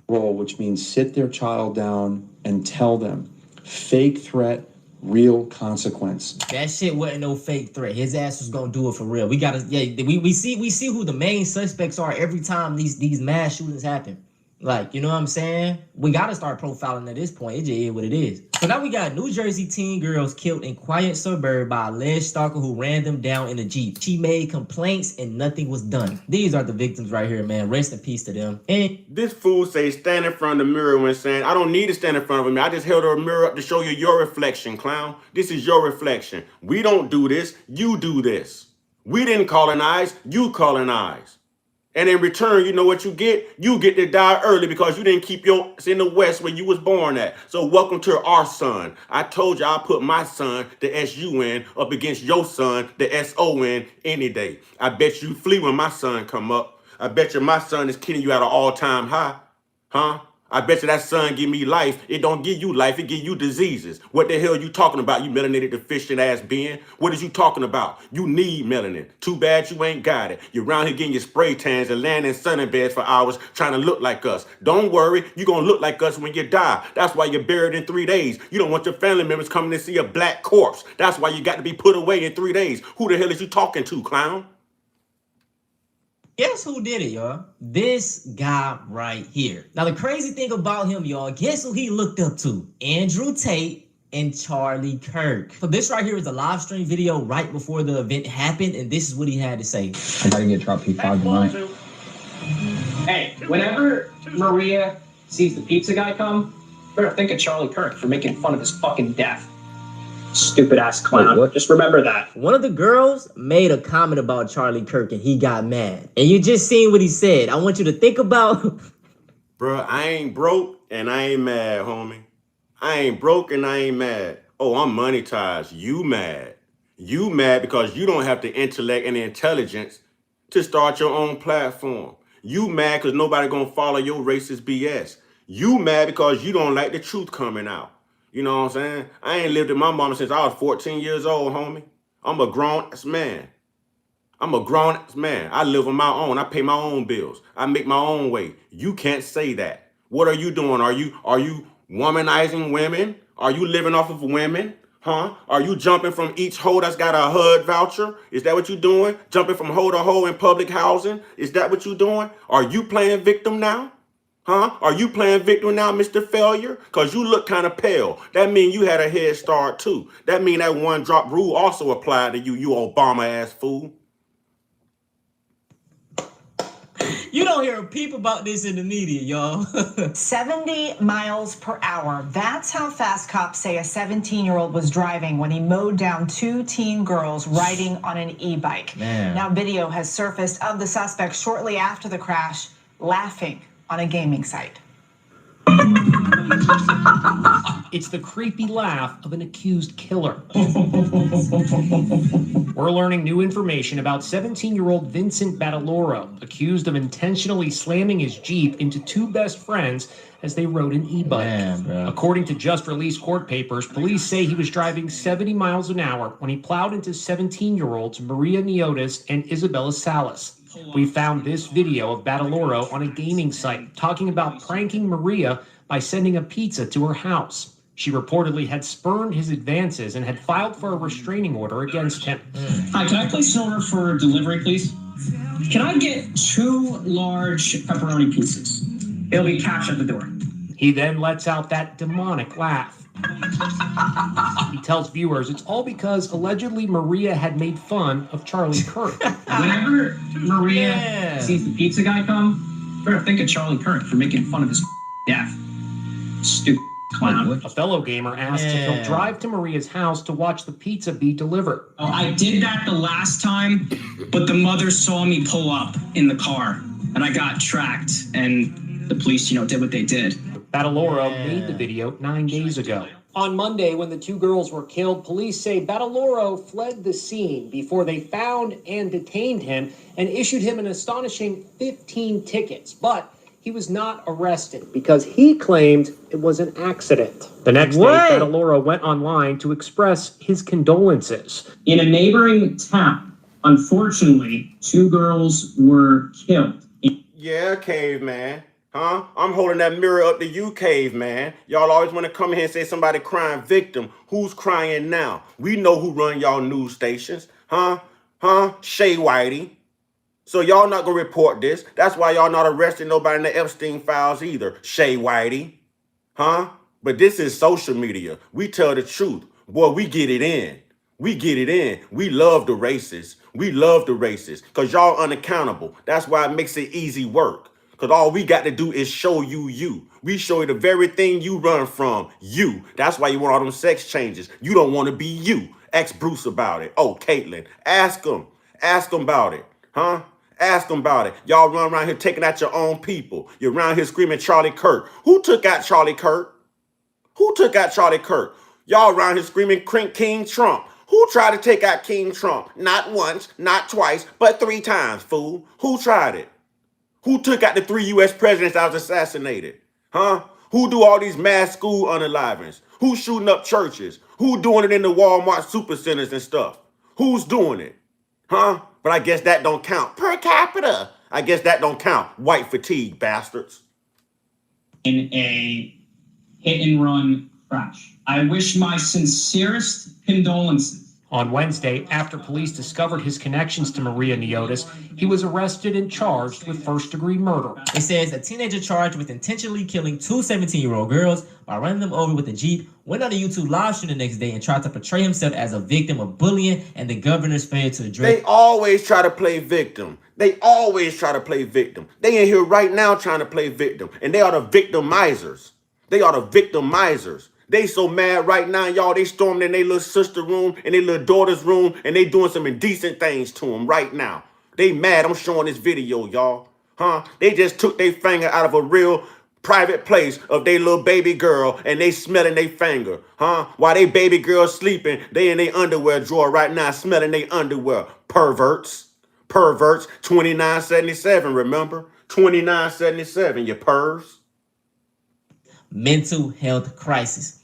Role, which means sit their child down and tell them fake threat, real consequence. That shit wasn't no fake threat. His ass was gonna do it for real. We gotta, we see who the main suspects are every time these mass shootings happen. Like, you know what I'm saying? We gotta start profiling at this point. It just is what it is. So now we got New Jersey teen girls killed in quiet suburb by alleged stalker who ran them down in a Jeep. She made complaints and nothing was done. These are the victims right here, man. Rest in peace to them. And this fool say stand in front of the mirror when saying, I don't need to stand in front of a mirror. I just held a mirror up to show you your reflection, clown. This is your reflection. We don't do this. You do this. We didn't colonize. You colonize. And in return, you know what you get? You get to die early because you didn't keep your in the West where you was born at. So welcome to our son. I told you I'll put my son, the S-U-N, up against your son, the S-O-N, any day. I bet you flee when my son come up. I bet you my son is killing you at an all-time high. Huh? I bet you that son give me life. It don't give you life. It give you diseases. What the hell you talking about, you melanated deficient ass being? What is you talking about? You need melanin. Too bad you ain't got it. You're around here getting your spray tans and laying in sunning beds for hours trying to look like us. Don't worry. You're going to look like us when you die. That's why you're buried in 3 days. You don't want your family members coming to see a black corpse. That's why you got to be put away in 3 days. Who the hell is you talking to, clown? guess who did it, y'all? This guy right here. Now, the crazy thing about him, y'all, guess who he looked up to? Andrew Tate and Charlie Kirk. So this right here is a live stream video right before the event happened, and this is what he had to say. I gotta get drop P5 tonight. Hey, whenever Maria sees the pizza guy come, better think of Charlie Kirk for making fun of his fucking death. Stupid ass clown. Wait, just remember that. One of the girls made a comment about Charlie Kirk and he got mad. And you just seen what he said. I want you to think about. Bruh, I ain't broke and I ain't mad, homie. I ain't broke and I ain't mad. Oh, I'm monetized. You mad. You mad because you don't have the intellect and the intelligence to start your own platform. You mad because nobody gonna follow your racist BS. You mad because you don't like the truth coming out. You know what I'm saying? I ain't lived with my mama since I was 14 years old, homie. I'm a grown-ass man. I'm a grown-ass man. I live on my own. I pay my own bills. I make my own way. You can't say that. What are you doing? Are you womanizing women? Are you living off of women? Huh? Are you jumping from each hoe that's got a HUD voucher? Is that what you doing? Jumping from hoe to hoe in public housing? Is that what you doing? Are you playing victim now? Huh? Are you playing victim now, Mr. Failure? Because you look kind of pale. That means you had a head start too. That means that one drop rule also applied to you, you Obama ass fool. You don't hear a peep about this in the media, y'all. 70 miles per hour. That's how fast cops say a 17-year-old was driving when he mowed down two teen girls riding on an e-bike. Now video has surfaced of the suspect shortly after the crash, laughing on a gaming site. It's the creepy laugh of an accused killer. We're learning new information about 17-year-old Vincent Bataloro, accused of intentionally slamming his Jeep into two best friends as they rode an e-bike. According to just released court papers, police say he was driving 70 miles an hour when he plowed into 17-year-olds Maria Niotis and Isabella Salas. We found this video of Bataloro on a gaming site talking about pranking Maria by sending a pizza to her house. She reportedly had spurned his advances and had filed for a restraining order against him. Hi, can I place an order for delivery, please? Can I get 2 large pepperoni pizzas? It'll be cash at the door. He then lets out that demonic laugh. He tells viewers it's all because allegedly Maria had made fun of Charlie Kirk. Whenever Maria sees the pizza guy come, better think of Charlie Kirk for making fun of his death. Stupid clown. A fellow gamer asked if he'll drive to Maria's house to watch the pizza be delivered. Oh, I did that the last time, but the mother saw me pull up in the car, and I got tracked, and the police, did what they did. Bataloro made the video 9 days ago. On Monday, when the two girls were killed, police say Bataloro fled the scene before they found and detained him and issued him an astonishing 15 tickets. But he was not arrested because he claimed it was an accident. The next day, Bataloro went online to express his condolences. In a neighboring town, unfortunately, 2 girls were killed. Yeah, caveman. Huh? I'm holding that mirror up to you, caveman. Y'all always want to come here and say somebody crying victim. Who's crying now? We know who run y'all news stations. Huh? Shay Whitey. So y'all not gonna report this. That's why y'all not arresting nobody in the Epstein files either. Shay Whitey. Huh? But this is social media. We tell the truth. Boy, we get it in. We get it in. We love the racists. We love the racists. Because y'all unaccountable. That's why it makes it easy work. Because all we got to do is show you you. We show you the very thing you run from. You. That's why you want all them sex changes. You don't want to be you. Ask Bruce about it. Oh, Caitlin. Ask him. Ask him about it. Huh? Ask them about it. Y'all run around here taking out your own people. You're around here screaming Charlie Kirk. Who took out Charlie Kirk? Who took out Charlie Kirk? Y'all around here screaming King Trump. Who tried to take out King Trump? Not once, not twice, but 3 times, fool. Who tried it? Who took out the 3 U.S. presidents that was assassinated? Huh? Who do all these mass school unalivings? Who's shooting up churches? Who doing it in the Walmart supercenters and stuff? Who's doing it? Huh? But I guess that don't count. Per capita. I guess that don't count. White fatigue, bastards. In a hit-and-run crash. I wish my sincerest condolences. On Wednesday, after police discovered his connections to Maria Niotis, he was arrested and charged with first-degree murder. It says a teenager charged with intentionally killing 2 17-year-old girls by running them over with a Jeep went on a YouTube live stream the next day and tried to portray himself as a victim of bullying, and the governors failed to address. They always try to play victim. They always try to play victim. They in here right now trying to play victim, and they are the victimizers. They are the victimizers. They so mad right now, y'all. They stormed in their little sister room and their little daughter's room, and they doing some indecent things to them right now. They mad. I'm showing this video, y'all. Huh? They just took their finger out of a real private place of their little baby girl, and they smelling their finger. Huh? While they baby girl sleeping, they in their underwear drawer right now smelling their underwear. Perverts. Perverts. 2977, remember? 2977, you pervs. Mental health crisis.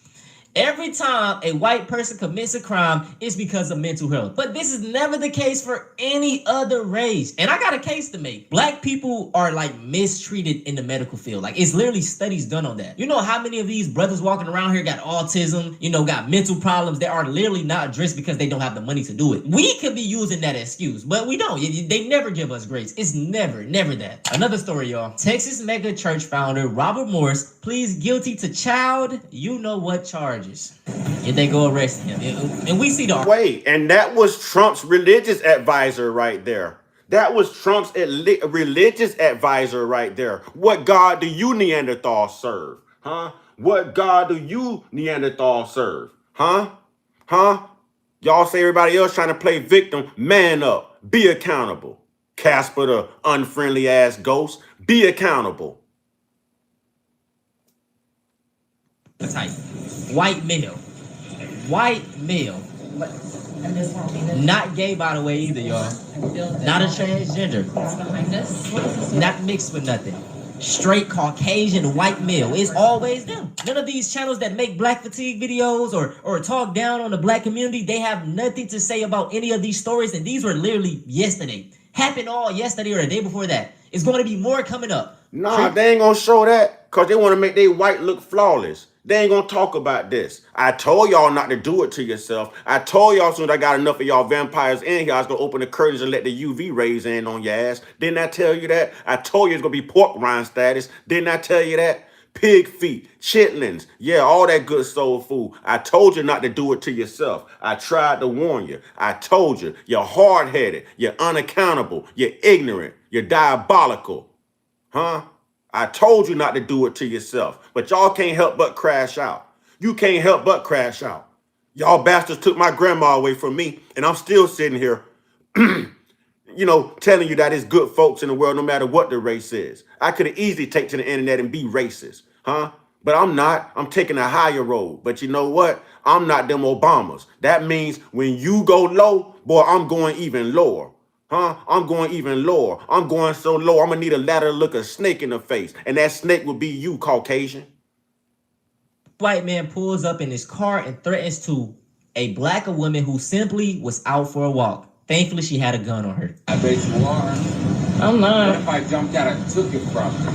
Every time a white person commits a crime, it's because of mental health. But this is never the case for any other race. And I got a case to make. Black people are mistreated in the medical field. It's literally studies done on that. You know how many of these brothers walking around here got autism, got mental problems that are literally not addressed because they don't have the money to do it. We could be using that excuse, but we don't. They never give us grace. It's never that. Another story, y'all. Texas mega church founder Robert Morris pleads guilty to child you-know-what charge. If they go arrest him, and we see the wait, and that was Trump's religious advisor right there. That was Trump's religious advisor right there. What God do you Neanderthals serve? Huh? What God do you Neanderthals serve? Huh? Y'all say everybody else trying to play victim. Man up. Be accountable. Casper the unfriendly ass ghost. Be accountable. Type. White male. White male. Not gay, by the way, either, y'all. Not a transgender. Not mixed with nothing. Straight Caucasian white male. It's always them. None of these channels that make black fatigue videos or talk down on the black community, they have nothing to say about any of these stories. And these were literally yesterday. Happened all yesterday or the day before that. It's going to be more coming up. Nah, they ain't gonna show that because they want to make their white look flawless. They ain't gonna talk about this. I told y'all not to do it to yourself. I told y'all as soon as I got enough of y'all vampires in here, I was gonna open the curtains and let the UV rays in on your ass. Didn't I tell you that? I told you it's gonna be pork rind status. Didn't I tell you that? Pig feet, chitlins, yeah, all that good soul food. I told you not to do it to yourself. I tried to warn you. I told you, you're hard-headed, you're unaccountable, you're ignorant, you're diabolical. Huh? I told you not to do it to yourself, but y'all can't help but crash out. You can't help but crash out. Y'all bastards took my grandma away from me, and I'm still sitting here, you know, telling you that it's good folks in the world no matter what the race is. I could have easily taken to the internet and be racist, huh? But I'm not. I'm taking a higher road. But you know what? I'm not them Obamas. That means when you go low, boy, I'm going even lower. Huh? I'm going even lower. I'm going so low, I'm going to need a ladder to look a snake in the face. And that snake will be you, Caucasian. White man pulls up in his car and threatens to a black woman who simply was out for a walk. Thankfully, she had a gun on her. I bet you are. I'm not. What if I jumped out and took it from you?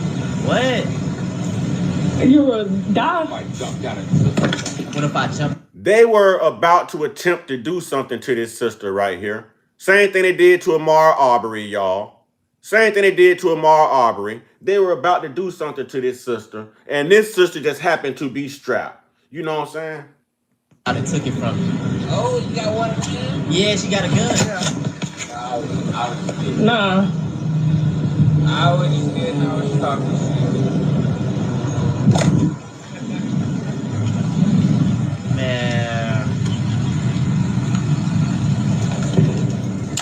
What? You would die. If I jumped out and took it from you? What if I jumped? They were about to attempt to do something to this sister right here. Same thing they did to Amara Arbery, y'all. Same thing they did to Amara Arbery. They were about to do something to this sister, and this sister just happened to be strapped. You know what I'm saying? I done took it from you. Oh, you got one too? Yeah, she got a gun. Nah. I was scared. I was talking shit. Man.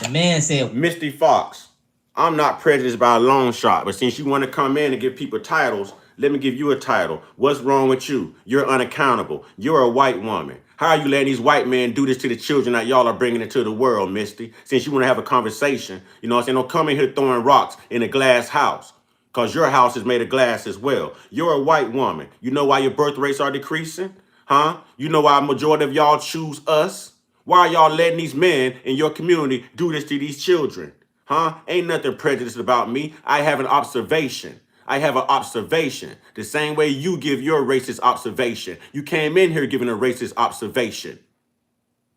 The man said, Misty Fox, I'm not prejudiced by a long shot, but since you want to come in and give people titles, let me give you a title. What's wrong with you? You're unaccountable. You're a white woman. How are you letting these white men do this to the children that y'all are bringing into the world, Misty? Since you want to have a conversation, you know what I'm saying? Don't come in here throwing rocks in a glass house, because your house is made of glass as well. You're a white woman. You know why your birth rates are decreasing? Huh? You know why a majority of y'all choose us? Why are y'all letting these men in your community do this to these children? Huh? Ain't nothing prejudiced about me. I have an observation. I have an observation. The same way you give your racist observation. You came in here giving a racist observation.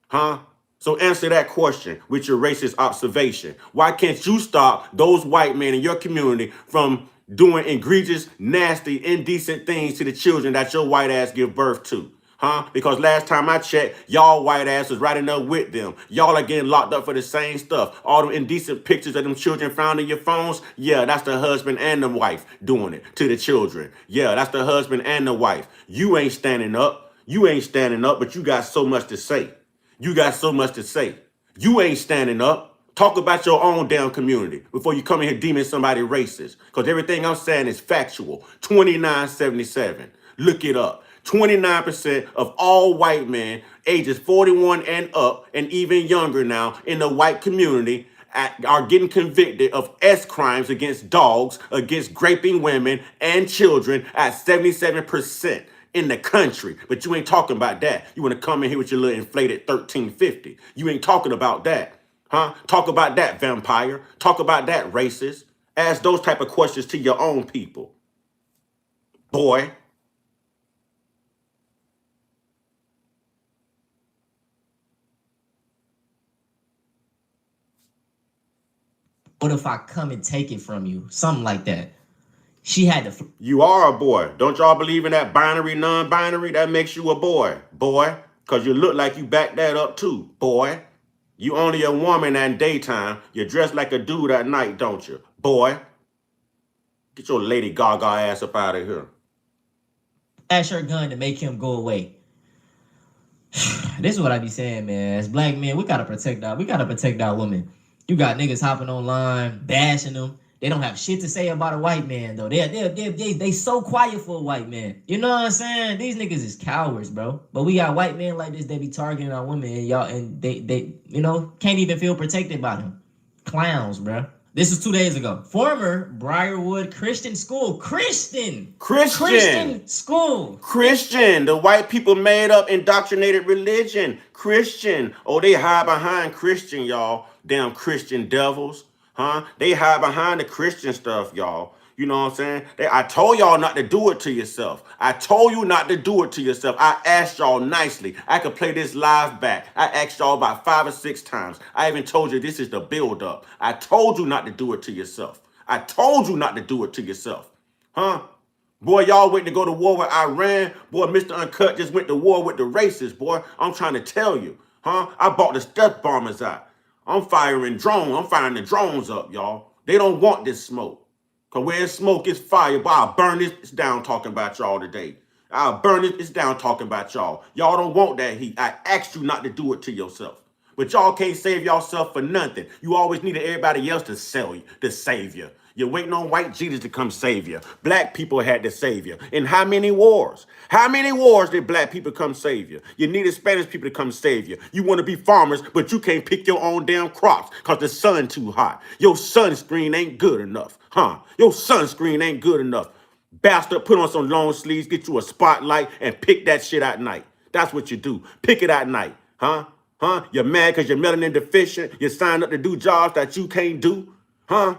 Huh? So answer that question with your racist observation. Why can't you stop those white men in your community from doing egregious, nasty, indecent things to the children that your white ass give birth to? Huh? Because last time I checked, y'all white ass was right in there with them. Y'all are getting locked up for the same stuff. All them indecent pictures of them children found in your phones, yeah, that's the husband and the wife doing it to the children. Yeah, that's the husband and the wife. You ain't standing up. You ain't standing up, but you got so much to say. You got so much to say. You ain't standing up. Talk about your own damn community before you come in here deeming somebody racist. Because everything I'm saying is factual. 2977. Look it up. 29% of all white men ages 41 and up, and even younger now in the white community, are getting convicted of S crimes against dogs, against raping women and children at 77% in the country. But you ain't talking about that. You want to come in here with your little inflated 1350. You ain't talking about that. Huh? Talk about that, vampire. Talk about that, racist. Ask those type of questions to your own people. Boy. what if I come and take it from you? Something like that. She had to... You are a boy. Don't y'all believe in that binary, non-binary? That makes you a boy. Boy. Because you look like you back that up too. Boy. You only a woman at daytime. You dress like a dude at night, don't you? Boy. Get your Lady Gaga ass up out of here. Flash her gun to make him go away. This is what I be saying, man. As black men, we gotta protect our women. You got niggas hopping online, bashing them, They don't have shit to say about a white man though. They so quiet for a white man. You know what I'm saying? These niggas is cowards, bro. But we got white men like this, they be targeting our women, and y'all, and they you know, can't even feel protected by them. Clowns, bro. This was 2 days ago. Former Briarwood Christian School. Christian school. Christian. The white people made up indoctrinated religion. Christian. Oh, they hide behind Christian, y'all. Damn Christian devils. Huh? They hide behind the Christian stuff, y'all. You know what I'm saying? I told y'all not to do it to yourself. I told you not to do it to yourself. I asked y'all nicely. I could play this live back. I asked y'all about 5 or 6 times. I even told you this is the build up. I told you not to do it to yourself. I told you not to do it to yourself. Huh? Boy, y'all went to go to war with Iran. Boy, Mr. Uncut just went to war with the racists, boy. I'm trying to tell you. Huh? I bought the stealth bombers out. I'm firing drones. I'm firing the drones up, y'all. They don't want this smoke. Because where it's smoke is fire. But I'll burn this down talking about y'all today. I'll burn this down talking about y'all. Y'all don't want that heat. I asked you not to do it to yourself. But y'all can't save yourself for nothing. You always needed everybody else to save you. You're waiting on white Jesus to come save you. Black people had to save you. In how many wars? How many wars did black people come save you? You needed Spanish people to come save you. You want to be farmers, but you can't pick your own damn crops because the sun too hot. Your sunscreen ain't good enough, huh? Your sunscreen ain't good enough. Bastard, put on some long sleeves, get you a spotlight, and pick that shit at night. That's what you do. Pick it at night, huh? Huh? You're mad because you're melanin deficient. You signed up to do jobs that you can't do, huh?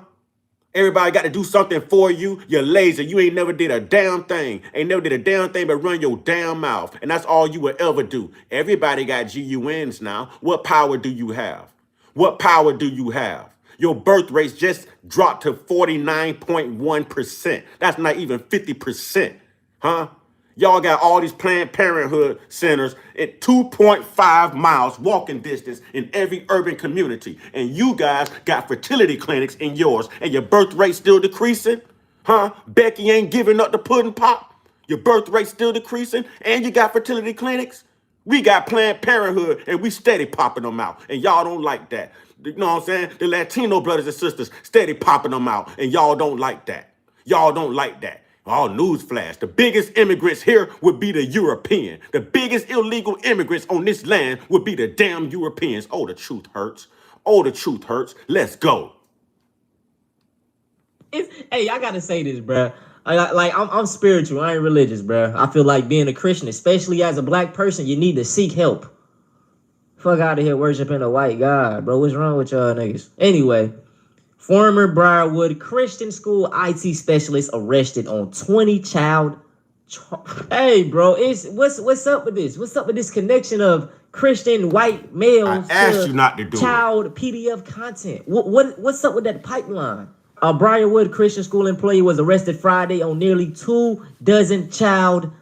Everybody got to do something for you. You're lazy. You ain't never did a damn thing. Ain't never did a damn thing but run your damn mouth. And that's all you will ever do. Everybody got GUNs now. What power do you have? What power do you have? Your birth rate just dropped to 49.1%. That's not even 50%. Huh? Y'all got all these Planned Parenthood centers at 2.5 miles walking distance in every urban community. And you guys got fertility clinics in yours, and your birth rate still decreasing? Huh? Becky ain't giving up the pudding pop? Your birth rate still decreasing, and you got fertility clinics? We got Planned Parenthood, and we steady popping them out, and y'all don't like that. You know what I'm saying? The Latino brothers and sisters steady popping them out, and y'all don't like that. Y'all don't like that. Oh, newsflash. The biggest immigrants here would be the European. The biggest illegal immigrants on this land would be the damn Europeans. Oh, the truth hurts. Oh, the truth hurts. Let's go. Hey, I gotta say this, bruh. I'm spiritual. I ain't religious, bruh. I feel like being a Christian, especially as a black person, you need to seek help. Fuck out of here worshiping a white God, bro. What's wrong with y'all niggas? Anyway, former Briarwood Christian School IT specialist arrested on 20 child. Hey, bro, what's up with this? What's up with this connection of Christian white males I asked you not to do child PDF content? What's up with that pipeline? A Briarwood Christian School employee was arrested Friday on nearly 24 child.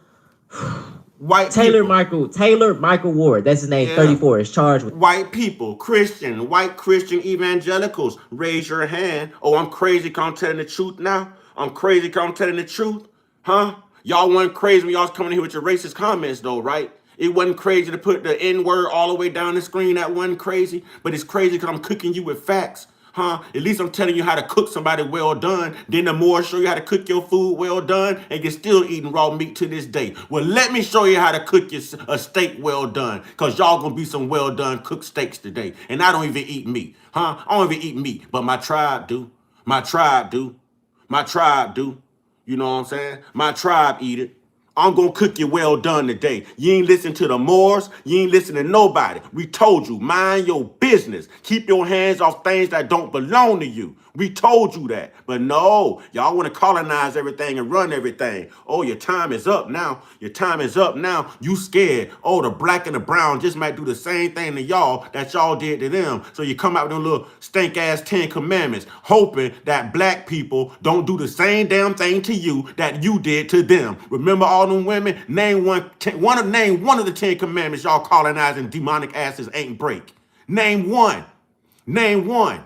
White Taylor Michael Ward, that's his name, 34, is charged with white people, white Christian evangelicals. Raise your hand. Oh, I'm crazy because I'm telling the truth now. I'm crazy because I'm telling the truth. Huh? Y'all weren't crazy when y'all was coming here with your racist comments though, right? It wasn't crazy to put the N-word all the way down the screen. That wasn't crazy. But it's crazy because I'm cooking you with facts. Huh? At least I'm telling you how to cook somebody well done. Then the more I show you how to cook your food well done, and you're still eating raw meat to this day. Well, let me show you how to cook a steak well done, because y'all gonna be some well done cooked steaks today. And I don't even eat meat. Huh? I don't even eat meat, but my tribe do. My tribe do. My tribe do. You know what I'm saying? My tribe eat it. I'm going to cook you well done today. You ain't listen to the Moors. You ain't listen to nobody. We told you, mind your business. Keep your hands off things that don't belong to you. We told you that. But no, y'all want to colonize everything and run everything. Oh, your time is up now. Your time is up now. You scared. Oh, the black and the brown just might do the same thing to y'all that y'all did to them. So you come out with them little stink-ass 10 commandments, hoping that black people don't do the same damn thing to you that you did to them. Remember all them women? Name one of the 10 commandments y'all colonizing demonic asses ain't break. Name one. Name one.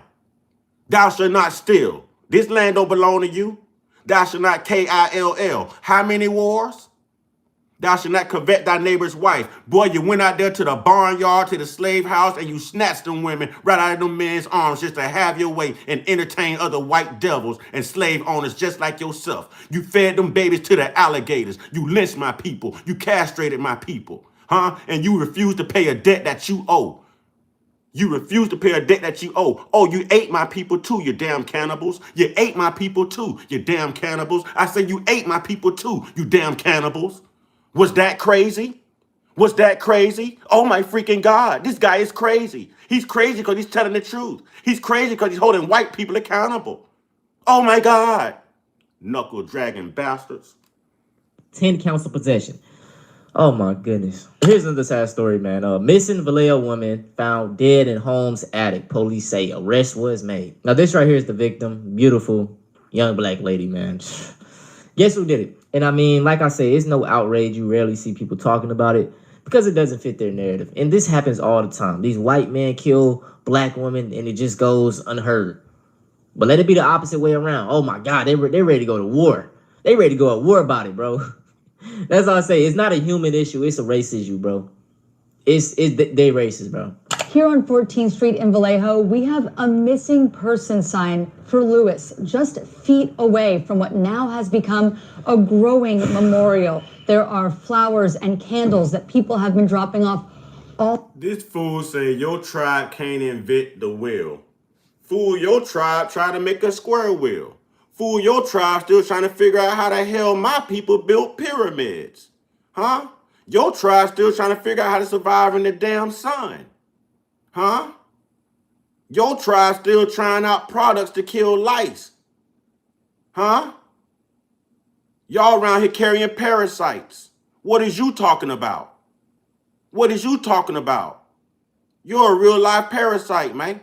Thou shalt not steal. This land don't belong to you. Thou shalt not kill. How many wars? Thou shalt not covet thy neighbor's wife. Boy, you went out there to the barnyard, to the slave house, and you snatched them women right out of them men's arms just to have your way and entertain other white devils and slave owners just like yourself. You fed them babies to the alligators. You lynched my people. You castrated my people. Huh? And you refused to pay a debt that you owe. You refuse to pay a debt that you owe. Oh, you ate my people too, you damn cannibals. You ate my people too, you damn cannibals. I say you ate my people too, you damn cannibals. Was that crazy? Was that crazy? Oh my freaking God, this guy is crazy. He's crazy because he's telling the truth. He's crazy because he's holding white people accountable. Oh my God. Knuckle dragging bastards. 10 counts of possession. Oh my goodness. Here's another sad story, man. Missing Vallejo woman found dead in home's attic. Police say arrest was made. Now this right here is the victim. Beautiful young black lady, man. Guess who did it? And I mean, like I say, it's no outrage. You rarely see people talking about it because it doesn't fit their narrative. And this happens all the time. These white men kill black women and it just goes unheard. But let it be the opposite way around. Oh my God, they're ready to go to war. They ready to go at war about it, bro. That's all I say. It's not a human issue. It's a race issue, bro. They racist, bro. Here on 14th Street in Vallejo, we have a missing person sign for Lewis, just feet away from what now has become a growing memorial. There are flowers and candles that people have been dropping off all. This fool say your tribe can't invent the wheel. Fool, your tribe try to make a square wheel. Fool, your tribe still trying to figure out how the hell my people built pyramids. Huh? Your tribe still trying to figure out how to survive in the damn sun. Huh? Your tribe still trying out products to kill lice. Huh? Y'all around here carrying parasites. What is you talking about? What is you talking about? You're a real life parasite, man.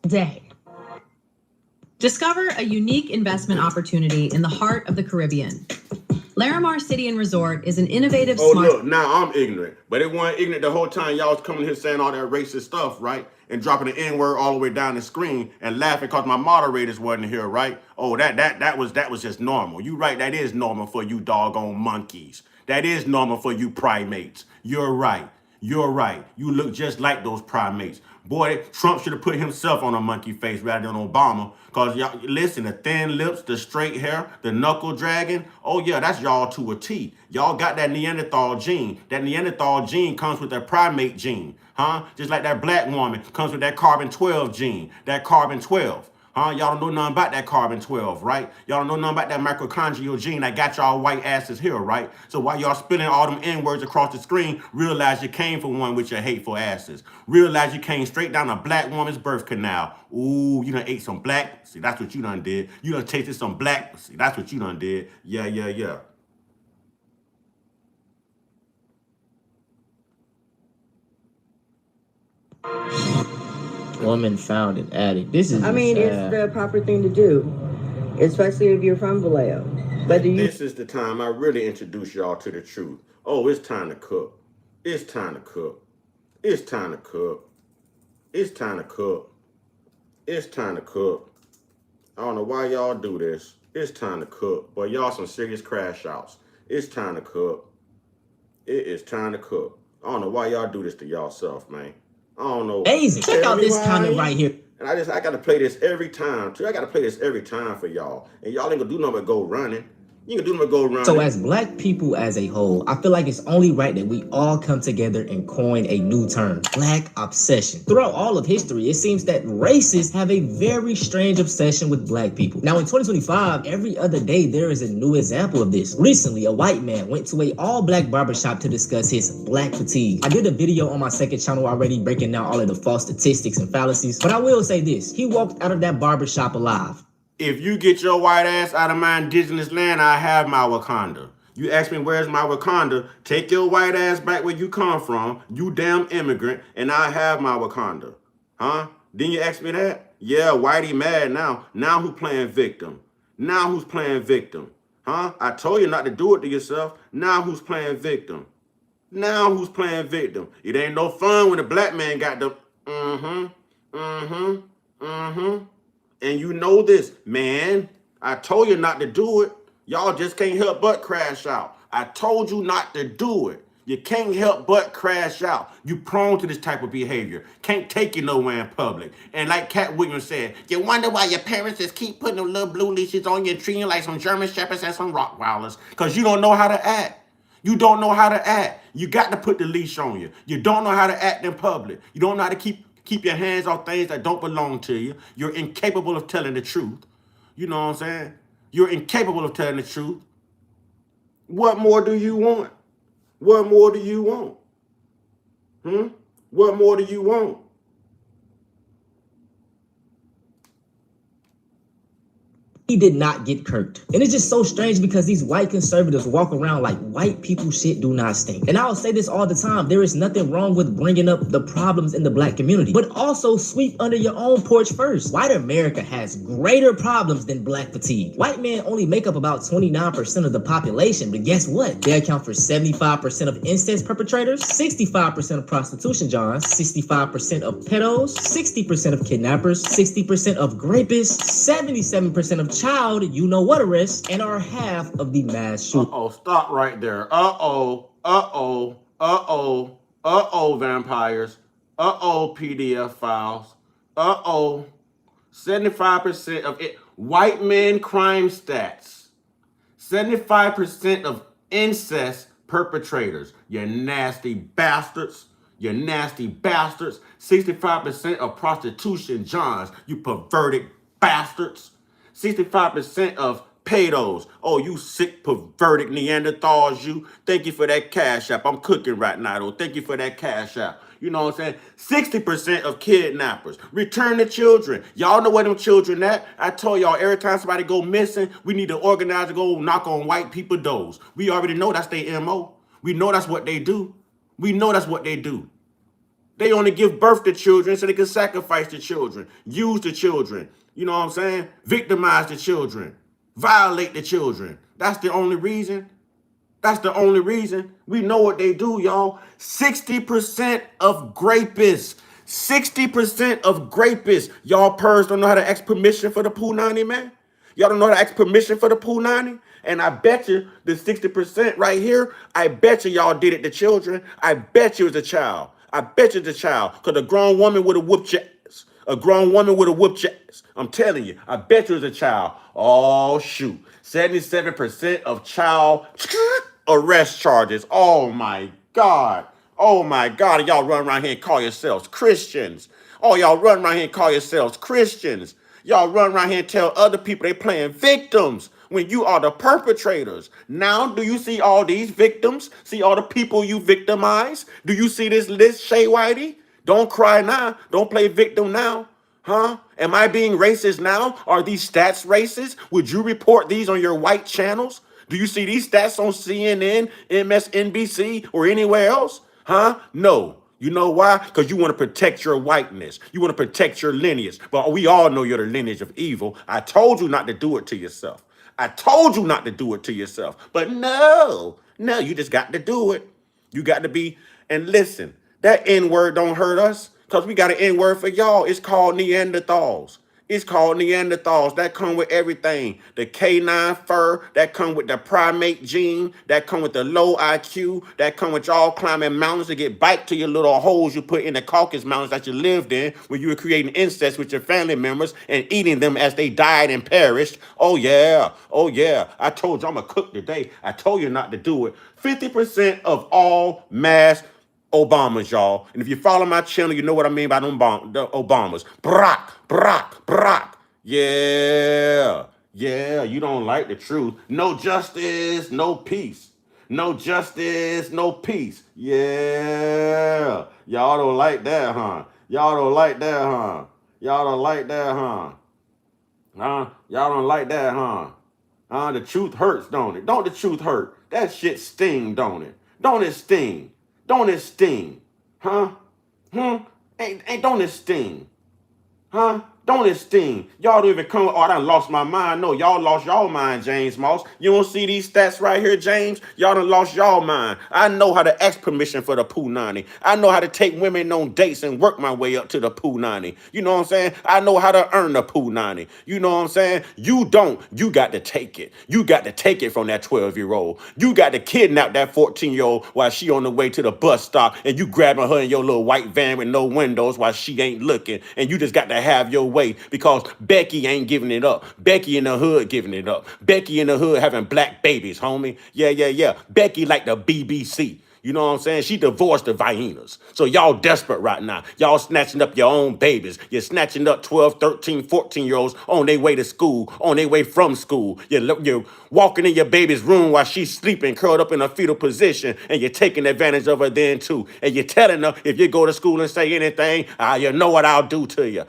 Day. Discover a unique investment opportunity in the heart of the Caribbean. Larimar City and Resort is an innovative smart... Look, now I'm ignorant. But it wasn't ignorant the whole time y'all was coming here saying all that racist stuff, right? And dropping the N-word all the way down the screen and laughing because my moderators wasn't here, right? Oh, that was just normal. You right, that is normal for you doggone monkeys. That is normal for you primates. You're right. You're right. You look just like those primates. Boy, Trump should have put himself on a monkey face rather than Obama. Because, y'all, listen, the thin lips, the straight hair, the knuckle dragging, oh, yeah, that's y'all to a T. Y'all got that Neanderthal gene. That Neanderthal gene comes with that primate gene, huh? Just like that black woman comes with that carbon-12 gene, that carbon-12. Huh? Y'all don't know nothing about that carbon-12, right? Y'all don't know nothing about that mitochondrial gene that got y'all white asses here, right? So while y'all spilling all them N-words across the screen, realize you came for one with your hateful asses. Realize you came straight down a black woman's birth canal. Ooh, you done ate some black. See, that's what you done did. You done tasted some black. See, that's what you done did. Yeah, yeah, yeah. Woman found in attic. This is. I mean, it's the proper thing to do, especially if you're from Vallejo. But This is the time I really introduce y'all to the truth. Oh, it's time to cook. It's time to cook. It's time to cook. It's time to cook. It's time to cook. I don't know why y'all do this. It's time to cook. But y'all some serious crash outs. It's time to cook. It is time to cook. I don't know why y'all do this to y'allself, man. I don't know. Amazing. Check out this comment right here. And I got to play this every time, too. I got to play this every time for y'all. And y'all ain't going to do nothing but go running. You can do nothing but go running. So as black people as a whole, I feel like it's only right that we all come together and coin a new term, black obsession. Throughout all of history, it seems that racists have a very strange obsession with black people. Now in 2025, every other day, there is a new example of this. Recently, a white man went to a all-black barbershop to discuss his black fatigue. I did a video on my second channel already breaking down all of the false statistics and fallacies, but I will say this, he walked out of that barbershop alive. If you get your white ass out of my indigenous land, I have my Wakanda. You ask me, where's my Wakanda? Take your white ass back where you come from, you damn immigrant, and I have my Wakanda. Huh? Didn't you ask me that? Yeah, Whitey mad now. Now who's playing victim? Now who's playing victim? Huh? I told you not to do it to yourself. Now who's playing victim? Now who's playing victim? It ain't no fun when the black man got the And you know this, man. I told you not to do it. Y'all just can't help but crash out. I told you not to do it. You can't help but crash out. You prone to this type of behavior. Can't take you nowhere in public. And like Cat Williams said, you wonder why your parents just keep putting them little blue leashes on you and treating you like some German Shepherds and some Rottweilers. Because you don't know how to act. You don't know how to act. You got to put the leash on you. You don't know how to act in public. You don't know how to keep your hands off things that don't belong to you. You're incapable of telling the truth. You know what I'm saying? You're incapable of telling the truth. What more do you want? What more do you want? What more do you want? He did not get kirked. And it's just so strange because these white conservatives walk around like white people shit do not stink. And I'll say this all the time. There is nothing wrong with bringing up the problems in the black community, but also sweep under your own porch first. White America has greater problems than black fatigue. White men only make up about 29% of the population, but guess what? They account for 75% of incest perpetrators, 65% of prostitution johns, 65% of pedos, 60% of kidnappers, 60% of grapists, 77% of child, you know what arrests, and are half of the mass shootings. Uh-oh, stop right there. Vampires. PDF files. 75% of it. White men crime stats. 75% of incest perpetrators. You nasty bastards. You nasty bastards. 65% of prostitution johns. You perverted bastards. 65% of pedos. Oh, you sick, perverted Neanderthals, you. Thank you for that cash app. I'm cooking right now, though. Thank you for that cash app. You know what I'm saying? 60% of kidnappers. Return the children. Y'all know where them children at. I told y'all, every time somebody go missing, we need to organize to go knock on white people's doors. We already know that's their MO. We know that's what they do. We know that's what they do. They only give birth to children so they can sacrifice the children, use the children, you know what I'm saying? Victimize the children, violate the children. That's the only reason. That's the only reason. We know what they do, y'all. 60% of grapists. 60% of grapists. Y'all pervs don't know how to ask permission for the Punani, man. Y'all don't know how to ask permission for the Punani? And I bet you the 60% right here, I bet you y'all did it to children. I bet you it was a child. I bet you it's a child. Because a grown woman would have whooped your ass. A grown woman would have whooped your ass. I'm telling you, I bet you it's a child. Oh, shoot. 77% of child arrest charges. Oh, my God. Oh, my God. Y'all run around here and call yourselves Christians. Oh, y'all run around here and call yourselves Christians. Y'all run around here and tell other people they playing victims when you are the perpetrators. Now, do you see all these victims? See all the people you victimize? Do you see this list, Shay Whitey? Don't cry now. Don't play victim now. Huh? Am I being racist now? Are these stats racist? Would you report these on your white channels? Do you see these stats on CNN, MSNBC, or anywhere else? Huh? No. You know why? Because you want to protect your whiteness. You want to protect your lineage. But we all know you're the lineage of evil. I told you not to do it to yourself. I told you not to do it to yourself. But no, you just got to do it. You got to be, and listen, that N-word don't hurt us because we got an N-word for y'all. It's called Neanderthals. It's called Neanderthals. That come with everything. The canine fur, that come with the primate gene, that come with the low IQ, that come with y'all climbing mountains to get bite to your little holes you put in the Caucasus Mountains that you lived in when you were creating incest with your family members and eating them as they died and perished. Oh, yeah. Oh, yeah. I told you I'm a cook today. I told you not to do it. 50% of all mass Obamas, y'all. And if you follow my channel, you know what I mean by them the Obamas. Brock. Yeah, you don't like the truth. No justice, no peace. No justice, no peace. Yeah. Y'all don't like that, huh? Y'all don't like that, huh? Y'all don't like that, huh? Huh? Y'all don't like that, huh? The truth hurts, don't it? Don't the truth hurt? That shit sting, don't it? Don't it sting? Don't it sting? Huh? Ain't don't it sting? Huh? Don't it sting? Y'all don't even come, oh, I done lost my mind. No, y'all lost y'all mind, James Moss. You don't see these stats right here, James? Y'all done lost y'all mind. I know how to ask permission for the Punani. I know how to take women on dates and work my way up to the Punani. You know what I'm saying? I know how to earn the Punani. You know what I'm saying? You don't. You got to take it. You got to take it from that 12-year-old. You got to kidnap that 14-year-old while she on the way to the bus stop, and you grabbing her in your little white van with no windows while she ain't looking, and you just got to have your way because Becky ain't giving it up. Becky in the hood giving it up. Becky in the hood having black babies, homie. Yeah. Becky like the BBC. You know what I'm saying? She divorced the Viennas. So y'all desperate right now. Y'all snatching up your own babies. You're snatching up 12, 13, 14-year-olds on their way to school, on their way from school. You're walking in your baby's room while she's sleeping, curled up in a fetal position, and you're taking advantage of her then too. And you're telling her, if you go to school and say anything, you know what I'll do to you.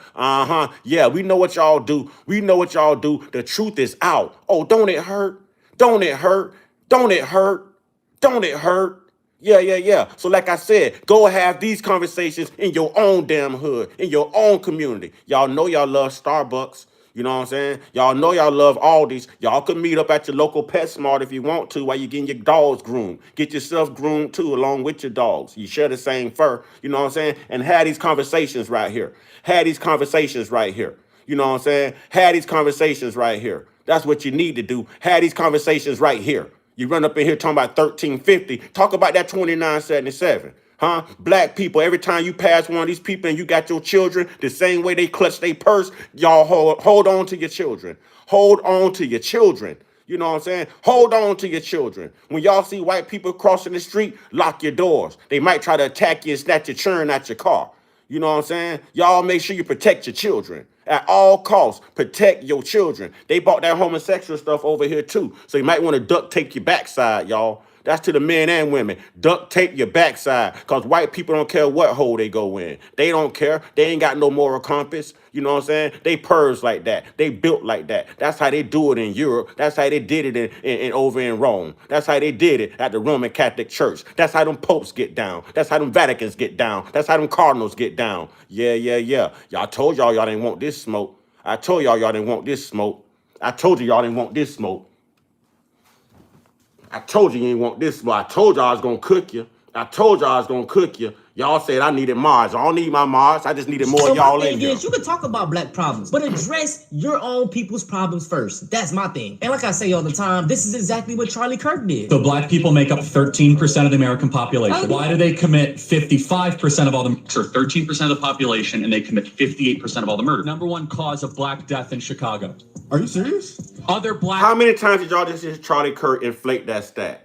Yeah, we know what y'all do. We know what y'all do. The truth is out. Oh, don't it hurt? Don't it hurt? Don't it hurt? Don't it hurt? Yeah. So like I said, go have these conversations in your own damn hood, in your own community. Y'all know y'all love Starbucks. You know what I'm saying? Y'all know y'all love Aldi's. Y'all can meet up at your local PetSmart if you want to while you're getting your dogs groomed. Get yourself groomed too along with your dogs. You share the same fur. You know what I'm saying? And have these conversations right here. Have these conversations right here. You know what I'm saying? Have these conversations right here. That's what you need to do. Have these conversations right here. You run up in here talking about 1350. Talk about that 2977. Huh? Black people, every time you pass one of these people and you got your children, the same way they clutch their purse, y'all hold on to your children. Hold on to your children. You know what I'm saying? Hold on to your children. When y'all see white people crossing the street, lock your doors. They might try to attack you and snatch your churn out your car. You know what I'm saying? Y'all make sure you protect your children. At all costs, protect your children. They bought that homosexual stuff over here too. So you might want to duct tape your backside, y'all. That's to the men and women. Duct tape your backside. Because white people don't care what hole they go in. They don't care. They ain't got no moral compass. You know what I'm saying? They purrs like that. They built like that. That's how they do it in Europe. That's how they did it in over in Rome. That's how they did it at the Roman Catholic Church. That's how them popes get down. That's how them Vaticans get down. That's how them cardinals get down. Yeah. Y'all told y'all didn't want this smoke. I told y'all didn't want this smoke. I told you y'all didn't want this smoke. I told you you didn't want this smoke. I told y'all I was going to cook you. I told y'all I was going to cook you. Y'all said I needed Mars. I don't need my Mars. I just needed more of y'all in here. You can talk about black problems, but address your own people's problems first. That's my thing. And like I say all the time, this is exactly what Charlie Kirk did. So black people make up 13% of the American population. Why do they commit 55% of all the, or 13% of the population, and they commit 58% of all the murder? Number one cause of black death in Chicago. Are you serious? Other black... How many times did y'all just hear Charlie Kirk inflate that stat?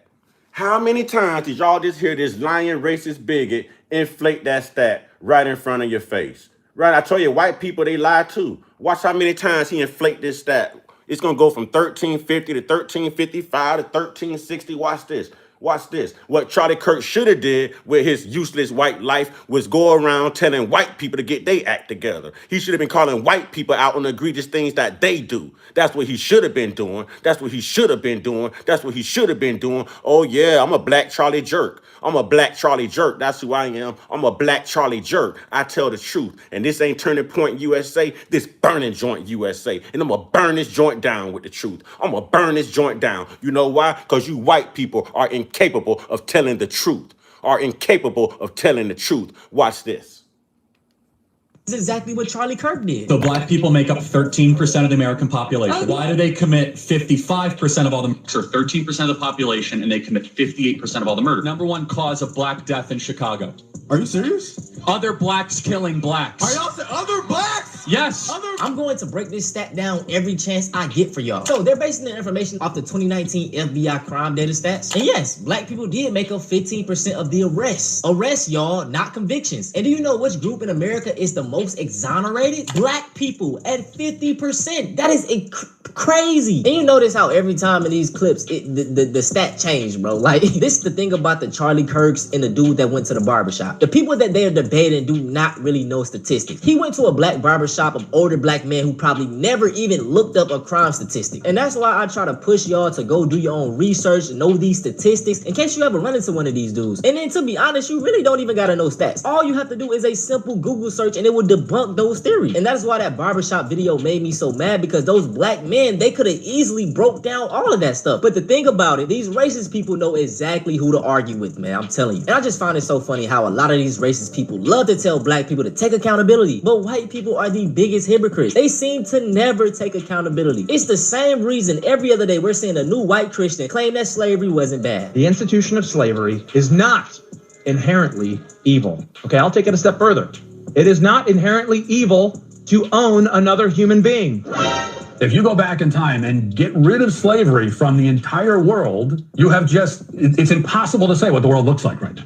How many times did y'all just hear this lying racist bigot inflate that stat right in front of your face? Right, I tell you, white people, they lie too. Watch how many times he inflate this stat. It's going to go from 1350 to 1355 to 1360. Watch this. Watch this. What Charlie Kirk should have did with his useless white life was go around telling white people to get their act together. He should have been calling white people out on the egregious things that they do. That's what he should have been doing. That's what he should have been doing. That's what he should have been doing. Oh, yeah, I'm a black Charlie jerk. I'm a black Charlie jerk. That's who I am. I'm a black Charlie jerk. I tell the truth. And this ain't Turning Point USA. This Burning Joint USA. And I'm going to burn this joint down with the truth. I'm going to burn this joint down. You know why? Because you white people are incapable of telling the truth. Are incapable of telling the truth. Watch this. This is exactly what Charlie Kirk did. So black people make up 13% of the American population. Why do they commit 55% of all the, or 13% of the population, and they commit 58% of all the murder? Number one cause of black death in Chicago. Are you serious? Other blacks killing blacks. Are y'all other blacks? Yes. I'm going to break this stat down every chance I get for y'all. So they're basing their information off the 2019 FBI crime data stats. And yes, black people did make up 15% of the arrests. Arrests, y'all, not convictions. And do you know which group in America is the most exonerated? Black people at 50%. That is a Crazy. And you notice how every time in these clips, the stat changed, bro. Like, this is the thing about the Charlie Kirks and the dude that went to the barbershop. The people that they're debating do not really know statistics. He went to a black barbershop of older black men who probably never even looked up a crime statistic. And that's why I try to push y'all to go do your own research and know these statistics in case you ever run into one of these dudes. And then to be honest, you really don't even gotta know stats. All you have to do is a simple Google search and it will debunk those theories. And that's why that barbershop video made me so mad, because those black men, they could have easily broke down all of that stuff. But the thing about it, these racist people know exactly who to argue with, man. I'm telling you. And I just find it so funny how a lot of these racist people love to tell black people to take accountability. But white people are the biggest hypocrites. They seem to never take accountability. It's the same reason every other day we're seeing a new white Christian claim that slavery wasn't bad. The institution of slavery is not inherently evil. Okay, I'll take it a step further. It is not inherently evil to own another human being. If you go back in time and get rid of slavery from the entire world, you have it's impossible to say what the world looks like right now.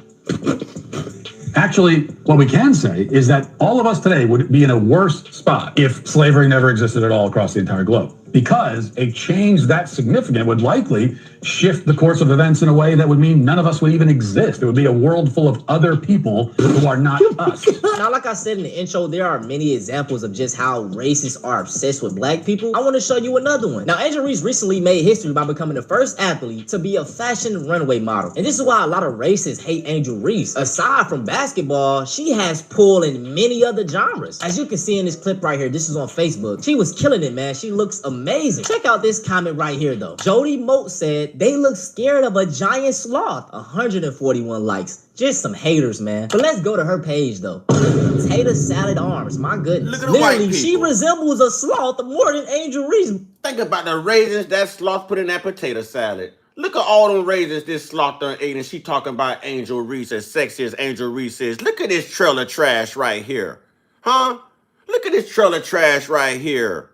Actually, what we can say is that all of us today would be in a worse spot if slavery never existed at all across the entire globe, because a change that significant would likely shift the course of events in a way that would mean none of us would even exist. It would be a world full of other people who are not us. Now, like I said in the intro, there are many examples of just how racists are obsessed with black people. I want to show you another one. Now, Angel Reese recently made history by becoming the first athlete to be a fashion runway model. And this is why a lot of racists hate Angel Reese. Aside from basketball, she has pull in many other genres. As you can see in this clip right here, this is on Facebook. She was killing it, man. She looks amazing. Check out this comment right here, though. Jody Moat said, they look scared of a giant sloth. 141 likes. Just some haters, man. But let's go to her page, though. Potato salad arms. My goodness. Look at the white Literally, people. she resembles a sloth more than Angel Reese. Think about the raisins that sloth put in that potato salad. Look at all them raisins this sloth done ate, and she talking about Angel Reese as sexy as Angel Reese is. Look at this trail of trash right here. Huh? Look at this trail of trash right here.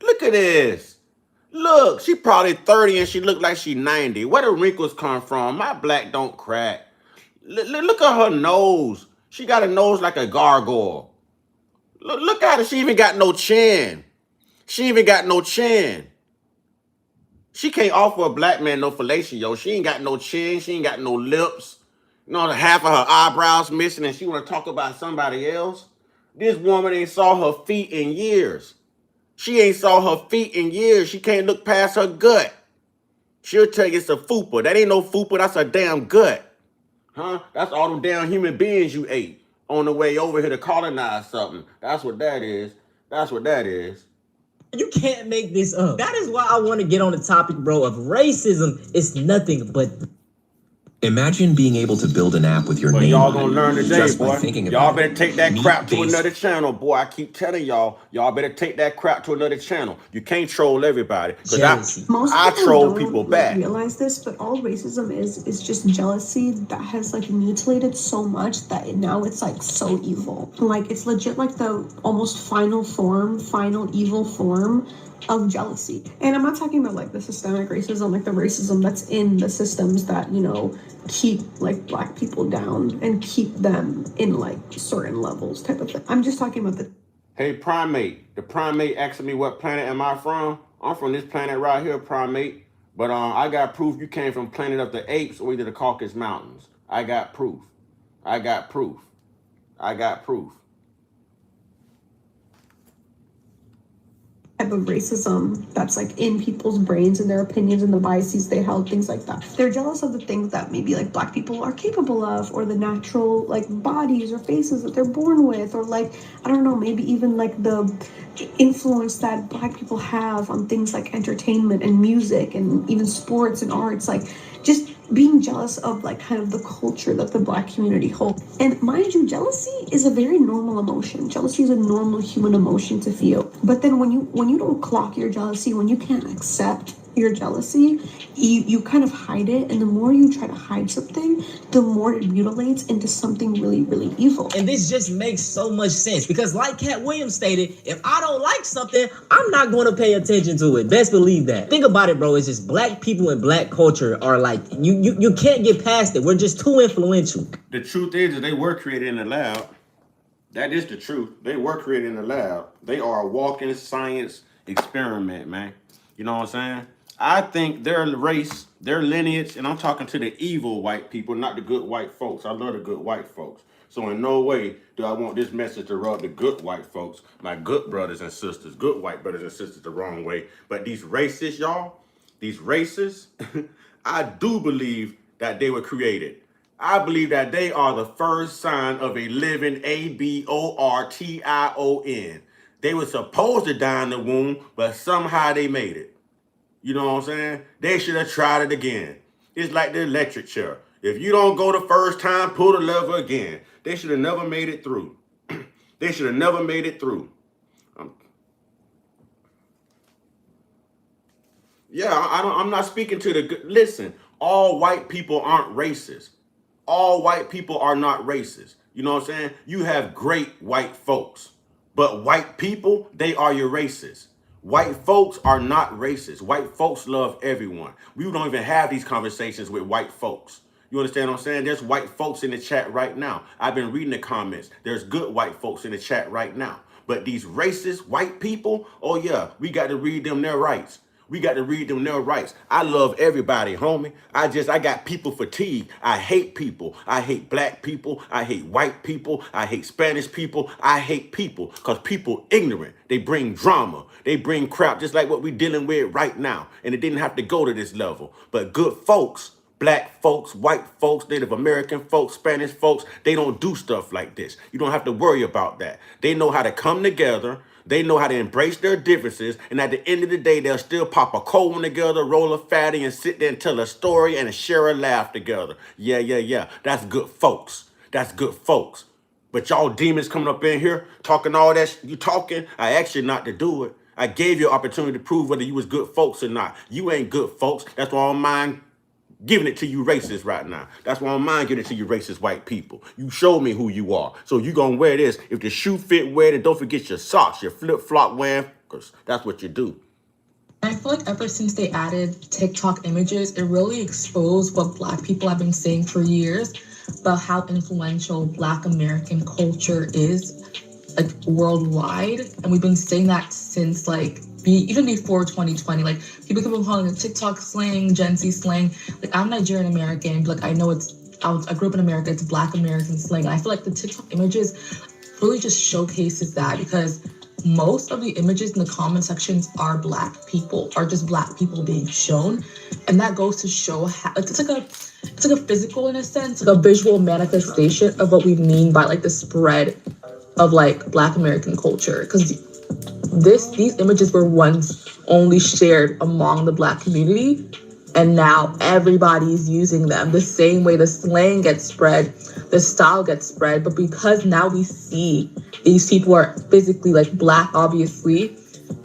Look at this. Look, she probably 30 and she look like she 90. Where the wrinkles come from? My black don't crack. Look at her nose. She got a nose like a gargoyle. Look at her. She even got no chin. She even got no chin. She can't offer a black man no fellatio. She ain't got no chin. She ain't got no lips. You know, half of her eyebrows missing, and she want to talk about somebody else. This woman ain't saw her feet in years. She ain't saw her feet in years. She can't look past her gut. She'll tell you it's a fupa. That ain't no fupa. That's a damn gut. Huh? That's all them damn human beings you ate on the way over here to colonize something. That's what that is. That's what that is. You can't make this up. That is why I want to get on the topic, bro, of racism. It's nothing but... Imagine being able to build an app with your name y'all on gonna it learn today, just by boy. thinking Y'all about better it. take that crap to Meat-based- another channel, boy. I keep telling y'all better take that crap to another channel. You can't troll everybody, because I troll people back. Realize this, but all racism is just jealousy that has like mutilated so much that now it's like so evil. Like it's legit like the almost final evil form of jealousy. And I'm not talking about like the systemic racism, like the racism that's in the systems that, you know, keep like black people down and keep them in like certain levels type of thing. I'm just talking about the... Hey, Primate. The Primate asking me what planet am I from? I'm from this planet right here, Primate. But I got proof you came from Planet of the Apes or either the Caucasus Mountains. I got proof. I got proof. I got proof. type of racism that's like in people's brains and their opinions and the biases they held, things like that. They're jealous of the things that maybe like black people are capable of, or the natural like bodies or faces that they're born with, or like, I don't know, maybe even like the influence that black people have on things like entertainment and music and even sports and arts, like just being jealous of like kind of the culture that the black community holds. And mind you, jealousy is a very normal emotion. Jealousy is a normal human emotion to feel. But then when you don't clock your jealousy, when you can't accept your jealousy, you kind of hide it, and the more you try to hide something, the more it mutilates into something really, really evil. And this just makes so much sense, because like Cat Williams stated, if I don't like something, I'm not going to pay attention to it. Best believe that. Think about it, bro. It's just black people and black culture are like, you can't get past it. We're just too influential. The truth is that they were created in the lab. That is the truth. They were created in the lab. They are a walking science experiment, man. You know what I'm saying? I think their race, their lineage, and I'm talking to the evil white people, not the good white folks. I love the good white folks. So in no way do I want this message to rub the good white folks, my good brothers and sisters, good white brothers and sisters, the wrong way. But these racists, y'all, these racists, I do believe that they were created. I believe that they are the first sign of a living ABORTION. They were supposed to die in the womb, but somehow they made it. You know what I'm saying? They should have tried it again. It's like the electric chair. If you don't go the first time, pull the lever again. They should have never made it through. They should have never made it through. I'm not speaking to the good. Listen, all white people aren't racist. All white people are not racist. You know what I'm saying? You have great white folks, but white people, they are your racists. White folks are not racist. White folks love everyone. We don't even have these conversations with white folks. You understand what I'm saying? There's white folks in the chat right now. I've been reading the comments. There's good white folks in the chat right now. But these racist white people, oh yeah, we got to read them their rights. We got to read them their rights. I love everybody, homie. I got people fatigue. I hate people. I hate black people. I hate white people. I hate Spanish people. I hate people because people ignorant. They bring drama. They bring crap just like what we're dealing with right now. And it didn't have to go to this level. But good folks, black folks, white folks, Native American folks, Spanish folks, they don't do stuff like this. You don't have to worry about that. They know how to come together. They know how to embrace their differences. And at the end of the day, they'll still pop a cold one together, roll a fatty, and sit there and tell a story and share a laugh together. Yeah. That's good folks. That's good folks. But y'all demons coming up in here talking all that you talking, I asked you not to do it. I gave you an opportunity to prove whether you was good folks or not. You ain't good folks. That's why I'm mine giving it to you racists right now. That's why I'm mind giving it to you racist white people. You show me who you are. So you gonna wear this. If the shoe fit, wear it. Don't forget your socks, your flip-flop wearing, because that's what you do. I feel like ever since they added TikTok images, it really exposed what Black people have been saying for years about how influential Black American culture is, like, worldwide. And we've been saying that since, like, even before 2020. Like, people keep on calling it TikTok slang, Gen Z slang. Like, I'm Nigerian American, but, like, I know I grew up in America, it's Black American slang. And I feel like the TikTok images really just showcases that, because most of the images in the comment sections are Black people, are just Black people being shown. And that goes to show how it's like a physical, in a sense, like a visual manifestation of what we mean by, like, the spread of, like, Black American culture. Because these images were once only shared among the Black community, and now everybody's using them the same way the slang gets spread, the style gets spread. But because now we see these people are physically, like, Black, obviously,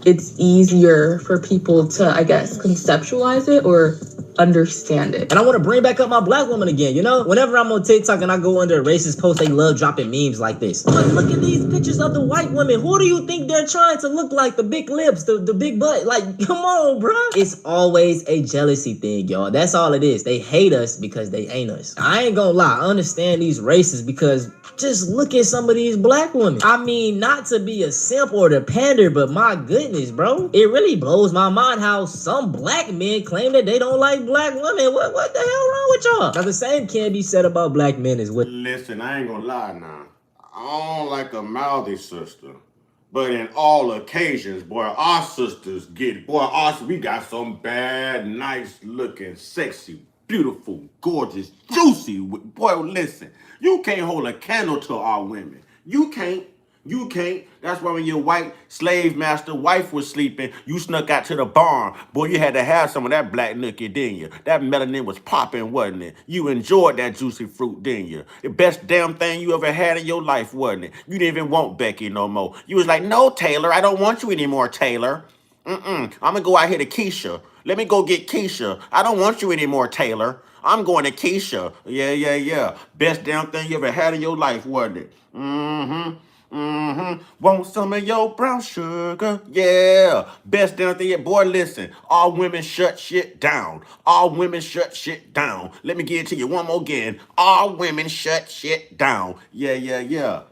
it's easier for people to, I guess, conceptualize it or understand it. And I want to bring back up my Black woman again. You know, whenever I'm on TikTok and I go under a racist post, they love dropping memes like this. But look at these pictures of the white women. Who do you think they're trying to look like? The big lips, the big butt. Like, come on, bro. It's always a jealousy thing, y'all. That's all it is. They hate us because they ain't us. I ain't gonna lie. I understand these racists because just look at some of these Black women. I mean, not to be a simp or to pander, but my goodness, bro. It really blows my mind how some Black men claim that they don't like Black women. What the hell wrong with y'all? Now, the same can be said about Black men as well. Listen, I ain't gonna lie now. I don't like a mouthy sister. But in all occasions, boy, our sisters get it. Boy, we got some bad, nice looking, sexy, beautiful, gorgeous, juicy. Boy, listen, you can't hold a candle to our women. You can't. You can't. That's why when your white slave master wife was sleeping, you snuck out to the barn. Boy, you had to have some of that black nookie, didn't you? That melanin was popping, wasn't it? You enjoyed that juicy fruit, didn't you? The best damn thing you ever had in your life, wasn't it? You didn't even want Becky no more. You was like, no, Taylor, I don't want you anymore, Taylor. I'm gonna go out here to Keisha. Let me go get Keisha. I don't want you anymore, Taylor. I'm going to Keisha. Yeah. Best damn thing you ever had in your life, wasn't it? Want some of your brown sugar? Yeah. Best damn thing. Boy, listen. All women shut shit down. All women shut shit down. Let me give it to you one more again. All women shut shit down. Yeah.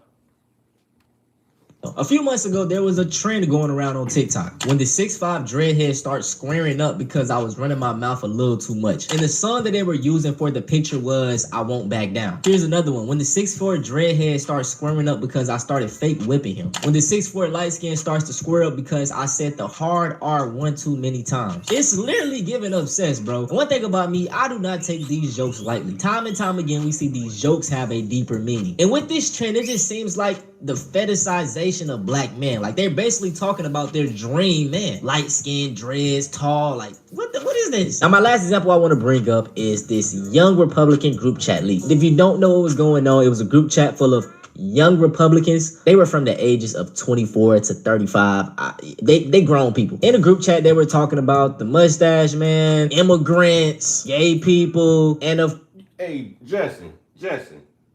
A few months ago, there was a trend going around on TikTok when the 6'5" dreadhead starts squaring up because I was running my mouth a little too much. And the song that they were using for the picture was I Won't Back Down. Here's another one. When the 6'4" dreadhead starts squaring up because I started fake whipping him. When the 6'4" light skin starts to square up because I said the hard R one too many times. It's literally giving up sense, bro. And one thing about me, I do not take these jokes lightly. Time and time again, we see these jokes have a deeper meaning. And with this trend, it just seems like the fetishization of black men. Like they're basically talking about their dream man. Light skin, dreads, tall, like what is this? Now my last example I want to bring up is this young Republican group chat leak. If you don't know what was going on, it was a group chat full of young Republicans. They were from the ages of 24 to 35. They grown people. In a group chat, they were talking about the mustache man, immigrants, gay people, and of... Hey, Justin,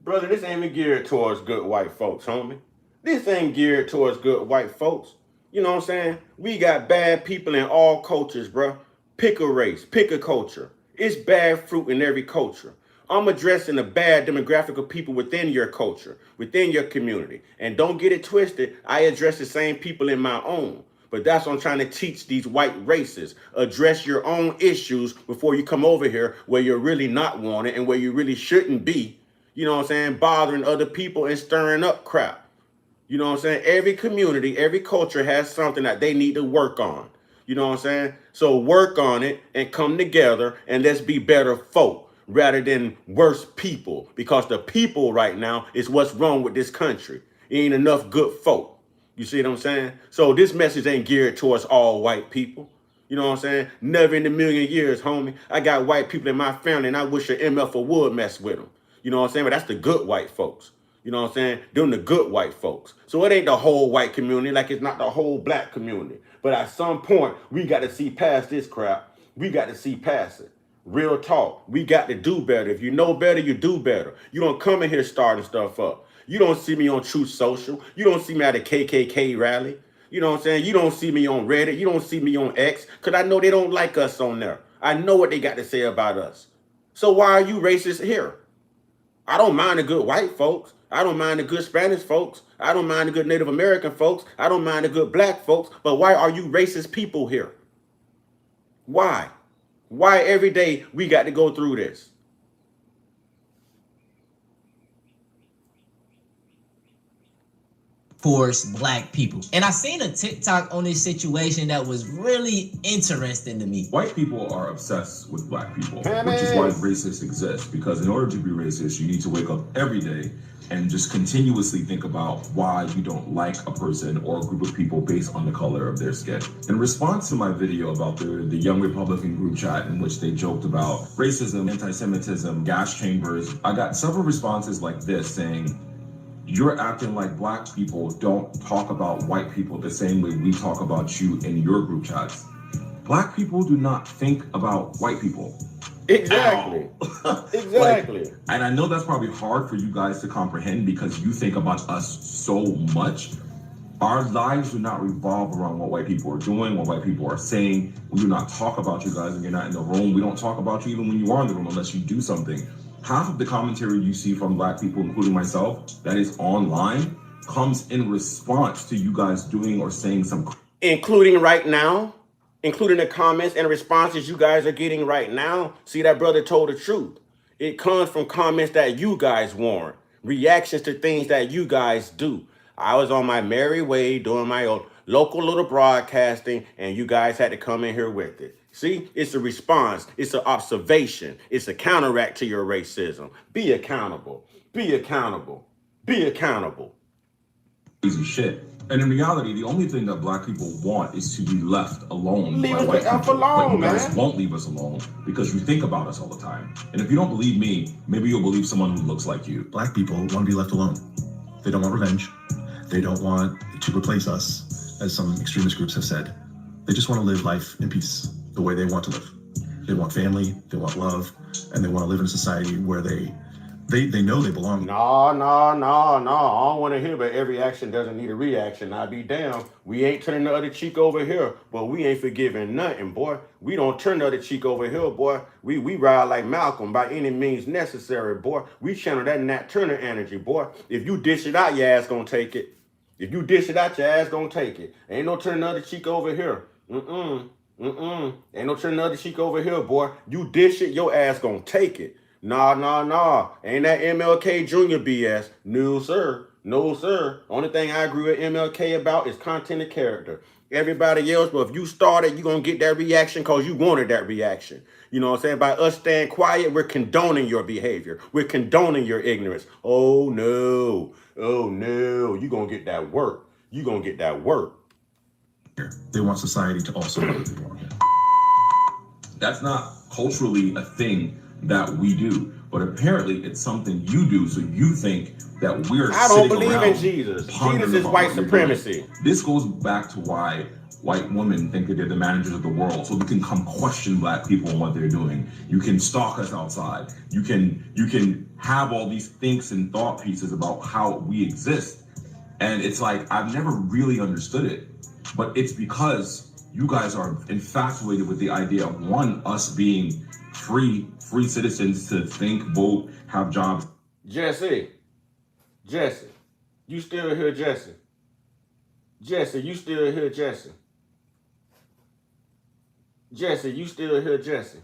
brother, this ain't even geared towards good white folks, homie. This ain't geared towards good white folks. You know what I'm saying? We got bad people in all cultures, bro. Pick a race, pick a culture. It's bad fruit in every culture. I'm addressing the bad demographic of people within your culture, within your community. And don't get it twisted, I address the same people in my own. But that's what I'm trying to teach these white races. Address your own issues before you come over here where you're really not wanted and where you really shouldn't be. You know what I'm saying? Bothering other people and stirring up crap. You know what I'm saying? Every community, every culture has something that they need to work on. You know what I'm saying? So work on it and come together and let's be better folk rather than worse people, because the people right now is what's wrong with this country. Ain't enough good folk. You see what I'm saying? So this message ain't geared towards all white people. You know what I'm saying? Never in a million years, homie. I got white people in my family and I wish an MF would mess with them. You know what I'm saying? But that's the good white folks. You know what I'm saying? Them the good white folks. So it ain't the whole white community, like it's not the whole black community. But at some point, we got to see past this crap. We got to see past it. Real talk. We got to do better. If you know better, you do better. You don't come in here starting stuff up. You don't see me on Truth Social. You don't see me at a KKK rally. You know what I'm saying? You don't see me on Reddit. You don't see me on X, because I know they don't like us on there. I know what they got to say about us. So why are you racist here? I don't mind the good white folks. I don't mind the good Spanish folks. I don't mind the good Native American folks. I don't mind the good black folks. But why are you racist people here? Why? Why every day we got to go through this? Force black people. And I seen a TikTok on this situation that was really interesting to me. White people are obsessed with black people, which is why racists exist. Because in order to be racist, you need to wake up every day and just continuously think about why you don't like a person or a group of people based on the color of their skin. In response to my video about the young Republican group chat in which they joked about racism, anti-Semitism, gas chambers, I got several responses like this saying, "You're acting like black people don't talk about white people the same way we talk about you in your group chats. Black people do not think about white people." Exactly. Exactly. And I know that's probably hard for you guys to comprehend because you think about us so much. Our lives do not revolve around what white people are doing, what white people are saying. We do not talk about you guys when you're not in the room. We don't talk about you even when you are in the room unless you do something. Half of the commentary you see from black people, including myself, that is online, comes in response to you guys doing or saying some... Including right now, including the comments and responses you guys are getting right now. See, that brother told the truth. It comes from comments that you guys warrant, reactions to things that you guys do. I was on my merry way doing my own local little broadcasting, and you guys had to come in here with it. See, it's a response. It's an observation. It's a counteract to your racism. Be accountable. Be accountable. Be accountable. Crazy shit. And in reality, the only thing that black people want is to be left alone Leave by us white the F people. alone, But you guys man. won't leave us alone because you think about us all the time. And if you don't believe me, maybe you'll believe someone who looks like you. Black people want to be left alone. They don't want revenge. They don't want to replace us, as some extremist groups have said. They just want to live life in peace, the way they want to live. They want family, they want love, and they want to live in a society where they know they belong. No. I don't want to hear, but every action doesn't need a reaction. I'll be damned. We ain't turning the other cheek over here, but we ain't forgiving nothing, boy. We don't turn the other cheek over here, boy. We ride like Malcolm by any means necessary, boy. We channel that Nat Turner energy, boy. If you dish it out, your ass gonna take it. If you dish it out, your ass gonna take it. Ain't no turn the other cheek over here. Ain't no turn the other cheek over here, boy. You dish it, your ass gonna take it. Nah. Ain't that MLK Jr. BS. No, sir. No, sir. Only thing I agree with MLK about is content and character. Everybody else, but if you started, you're going to get that reaction because you wanted that reaction. You know what I'm saying? By us staying quiet, we're condoning your behavior. We're condoning your ignorance. Oh, no. Oh, no. You're going to get that work. You're going to get that work. They want society to also know what they want. That's not culturally a thing that we do, but apparently it's something you do. So you think that we're I don't sitting believe around in Jesus. pondering Jesus is about white what you're supremacy. doing. This goes back to why white women think that they're the managers of the world, so we can come question black people and what they're doing. You can stalk us outside. You can have all these thinks and thought pieces about how we exist. And it's like, I've never really understood it, but it's because you guys are infatuated with the idea of us being free citizens to think, vote, have jobs. Jesse, you still here, Jesse? Jesse, you still here, Jesse? Jesse, you still here, Jesse?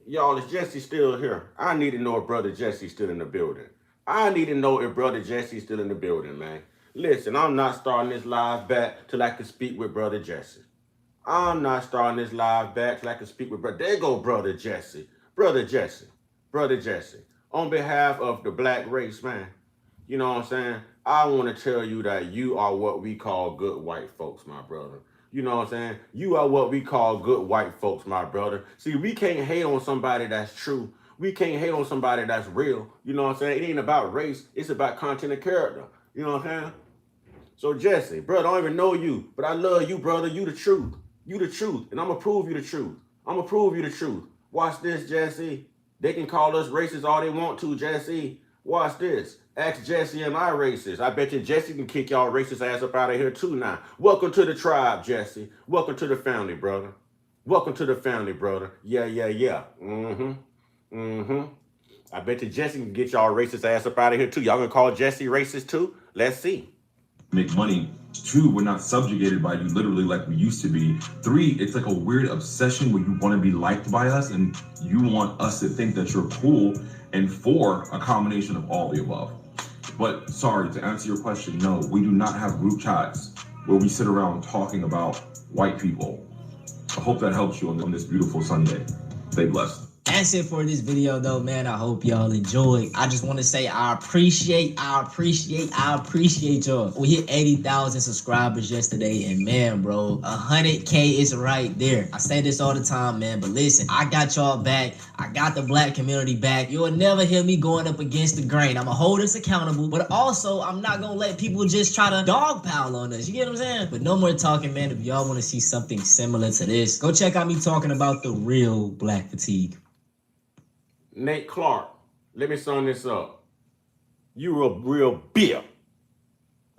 Y'all, is Jesse still here? I need to know if Brother Jesse's still in the building. I need to know if Brother Jesse's still in the building, man. Listen, I'm not starting this live back till I can speak with Brother Jesse. I'm not starting this live back till I can speak with Brother. There go Brother Jesse. Brother Jesse. Brother Jesse. On behalf of the black race, man, you know what I'm saying? I want to tell you that you are what we call good white folks, my brother. You know what I'm saying? You are what we call good white folks, my brother. See, we can't hate on somebody that's true. We can't hate on somebody that's real. You know what I'm saying? It ain't about race. It's about content and character. You know what I'm saying? So Jesse, brother, I don't even know you, but I love you, brother. You the truth. You the truth. And I'm going to prove you the truth. I'm going to prove you the truth. Watch this, Jesse. They can call us racist all they want to, Jesse. Watch this. Ask Jesse, am I racist? I bet you Jesse can kick y'all racist ass up out of here too now. Welcome to the tribe, Jesse. Welcome to the family, brother. Welcome to the family, brother. Yeah. I bet you Jesse can get y'all racist ass up out of here too. Y'all gonna call Jesse racist too? Let's see. Make money. 2, we're not subjugated by you literally like we used to be. 3, it's like a weird obsession where you want to be liked by us and you want us to think that you're cool. And 4, a combination of all the above. But sorry, to answer your question, no, we do not have group chats where we sit around talking about white people. I hope that helps you on this beautiful Sunday. Stay blessed. That's it for this video though, man. I hope y'all enjoyed. I just want to say I appreciate y'all. We hit 80,000 subscribers yesterday, and man, bro, 100K is right there. I say this all the time, man, but listen, I got y'all back. I got the black community back. You'll never hear me going up against the grain. I'ma hold us accountable, but also I'm not gonna let people just try to dogpile on us. You get what I'm saying? But no more talking, man. If y'all want to see something similar to this, go check out me talking about the real black fatigue. Nate Clark, let me sum this up. You a real bitch.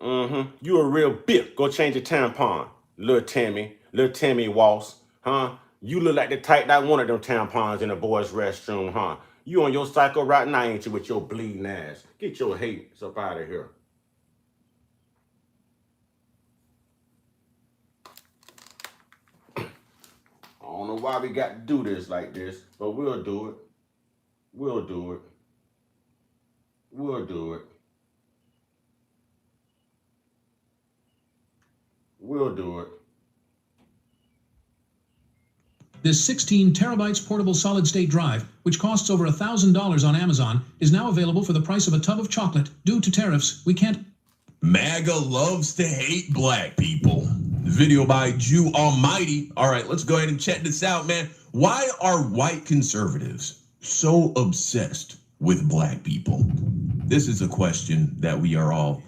You a real bitch. Go change your tampon, little Tammy Walls, huh? You look like the type that wanted them tampons in the boys' restroom, huh? You on your cycle right now, ain't you, with your bleeding ass? Get your hate up out of here. I don't know why we got to do this like this, but we'll do it. We'll do it. We'll do it. We'll do it. This 16 terabytes portable solid-state drive, which costs over $1,000 on Amazon, is now available for the price of a tub of chocolate. Due to tariffs, we can't... MAGA loves to hate black people. Video by Jew Almighty. All right, let's go ahead and check this out, man. Why are white conservatives so obsessed with black people? This is a question that we've all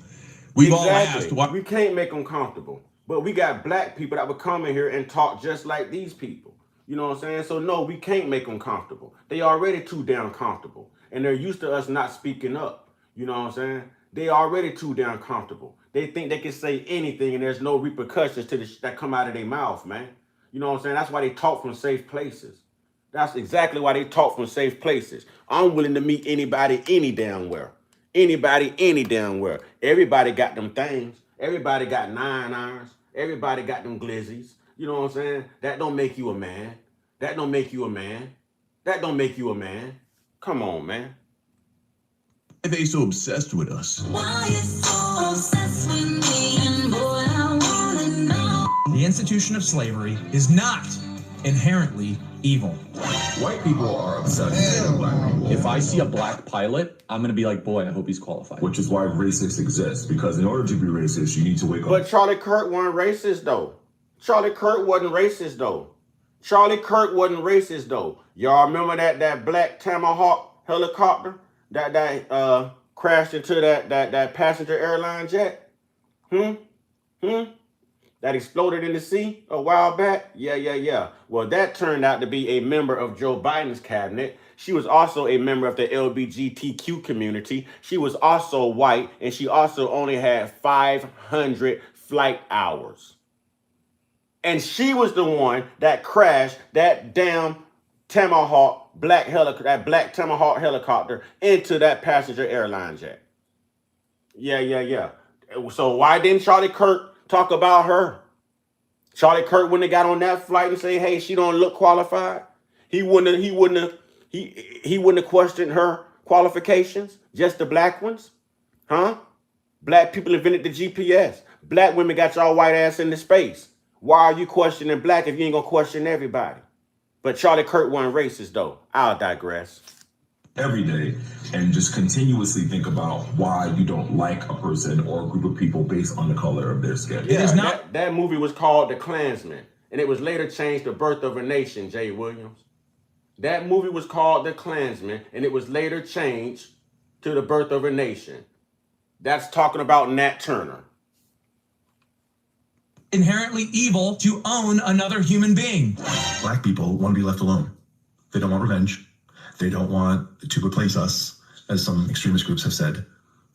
asked. Why we can't make them comfortable, but we got black people that would come in here and talk just like these people. You know what I'm saying? So no, we can't make them comfortable. They already too damn comfortable, and they're used to us not speaking up. You know what I'm saying? They already too damn comfortable. They think they can say anything and there's no repercussions to that come out of their mouth, man. You know what I'm saying? That's why they talk from safe places. That's exactly why they talk from safe places. I'm willing to meet anybody any damn where. Anybody, any damn where. Everybody got them things. Everybody got 9 irons. Everybody got them glizzies. You know what I'm saying? That don't make you a man. That don't make you a man. That don't make you a man. Come on, man. Why are they so obsessed with us? Why you so obsessed with me? And boy, I wanna know. The institution of slavery is not inherently evil. White people are obsessed with black people. If I see a black pilot, I'm gonna be like, boy, I hope he's qualified. Which is why racists exist, because in order to be racist, you need to wake up. But Charlie Kirk wasn't racist, though. Charlie Kirk wasn't racist, though. Charlie Kirk wasn't racist, though. Y'all remember that black Tomahawk helicopter that crashed into that passenger airline jet? That exploded in the sea a while back? Yeah. Well, that turned out to be a member of Joe Biden's cabinet. She was also a member of the LGBTQ community. She was also white, and she also only had 500 flight hours. And she was the one that crashed that damn black Tomahawk helicopter into that passenger airline jet. Yeah. So why didn't Charlie Kirk talk about her? Charlie Kirk wouldn't have got on that flight and say, hey, she don't look qualified. He wouldn't have questioned her qualifications, just the black ones. Huh? Black people invented the GPS. Black women got y'all white ass into space. Why are you questioning black if you ain't gonna question everybody? But Charlie Kirk wasn't racist, though. I'll digress. Every day and just continuously think about why you don't like a person or a group of people based on the color of their skin. Yeah, it is not. That movie was called The Klansman, and it was later changed to Birth of a Nation, Jay Williams. That movie was called The Klansman, and it was later changed to The Birth of a Nation. That's talking about Nat Turner. Inherently evil to own another human being. Black people want to be left alone. They don't want revenge. They don't want to replace us, as some extremist groups have said.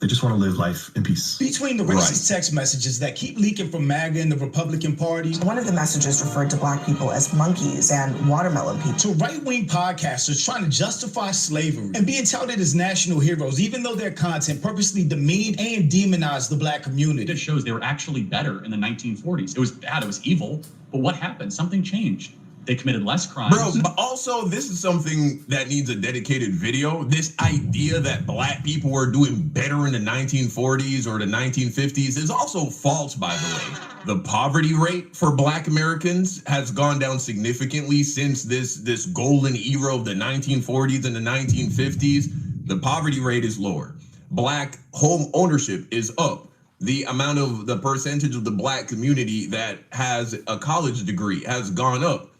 They just want to live life in peace. Between the racist text messages that keep leaking from MAGA and the Republican Party. One of the messages referred to black people as monkeys and watermelon people. To right-wing podcasters trying to justify slavery and being touted as national heroes, even though their content purposely demeaned and demonized the black community. It shows they were actually better in the 1940s. It was bad, it was evil, but what happened? Something changed. They committed less crimes. Bro, but also this is something that needs a dedicated video. This idea that black people were doing better in the 1940s or the 1950s is also false, by the way. The poverty rate for black Americans has gone down significantly since this golden era of the 1940s and the 1950s. The poverty rate is lower. Black home ownership is up. The percentage of the black community that has a college degree has gone up.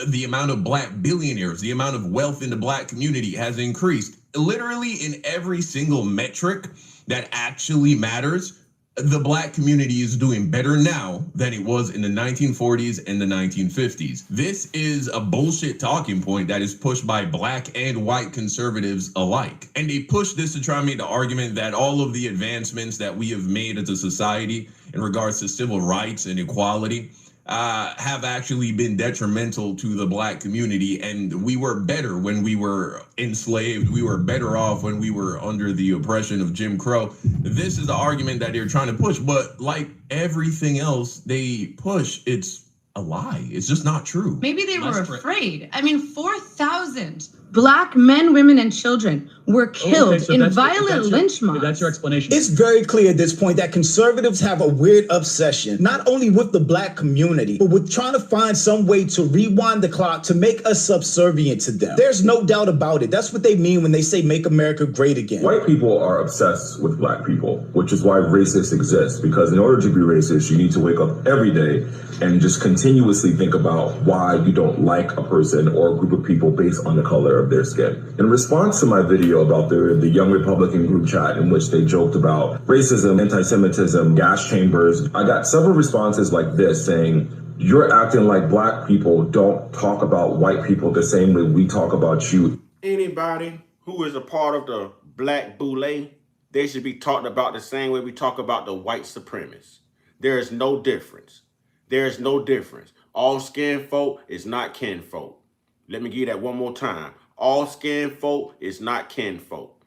The amount of black billionaires, the amount of wealth in the black community has increased. Literally in every single metric that actually matters, the black community is doing better now than it was in the 1940s and the 1950s. This is a bullshit talking point that is pushed by black and white conservatives alike. And they push this to try and make the argument that all of the advancements that we have made as a society in regards to civil rights and equality have actually been detrimental to the black community, and we were better when we were enslaved. We were better off when we were under the oppression of Jim Crow. This is the argument that they're trying to push, but like everything else they push, it's a lie. It's just not true. Maybe they were afraid. I mean, 4,000 black men, women, and children were killed in violent lynch mobs. That's your explanation. It's very clear at this point that conservatives have a weird obsession, not only with the black community, but with trying to find some way to rewind the clock to make us subservient to them. There's no doubt about it. That's what they mean when they say make America great again. White people are obsessed with black people, which is why racists exist, because in order to be racist, you need to wake up every day and just continuously think about why you don't like a person or a group of people based on the color of their skin. In response to my video about the young Republican group chat in which they joked about racism, anti-Semitism, gas chambers, I got several responses like this saying, you're acting like black people don't talk about white people the same way we talk about you. Anybody who is a part of the black boule, they should be talked about the same way we talk about the white supremacists. There is no difference. There is no difference. All skin folk is not kin folk. Let me give you that one more time. All skin folk is not kin folk.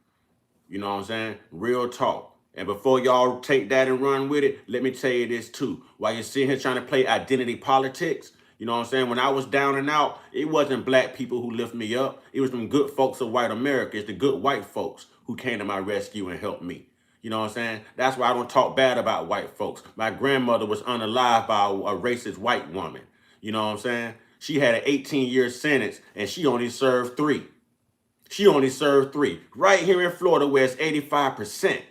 You know what I'm saying? Real talk. And before y'all take that and run with it, let me tell you this too. While you're sitting here trying to play identity politics, you know what I'm saying? When I was down and out, it wasn't black people who lifted me up. It was them good folks of white America. It's the good white folks who came to my rescue and helped me. You know what I'm saying? That's why I don't talk bad about white folks. My grandmother was unalived by a racist white woman. You know what I'm saying? She had an 18-year sentence and she only served 3. She only served 3. Right here in Florida where it's 85%.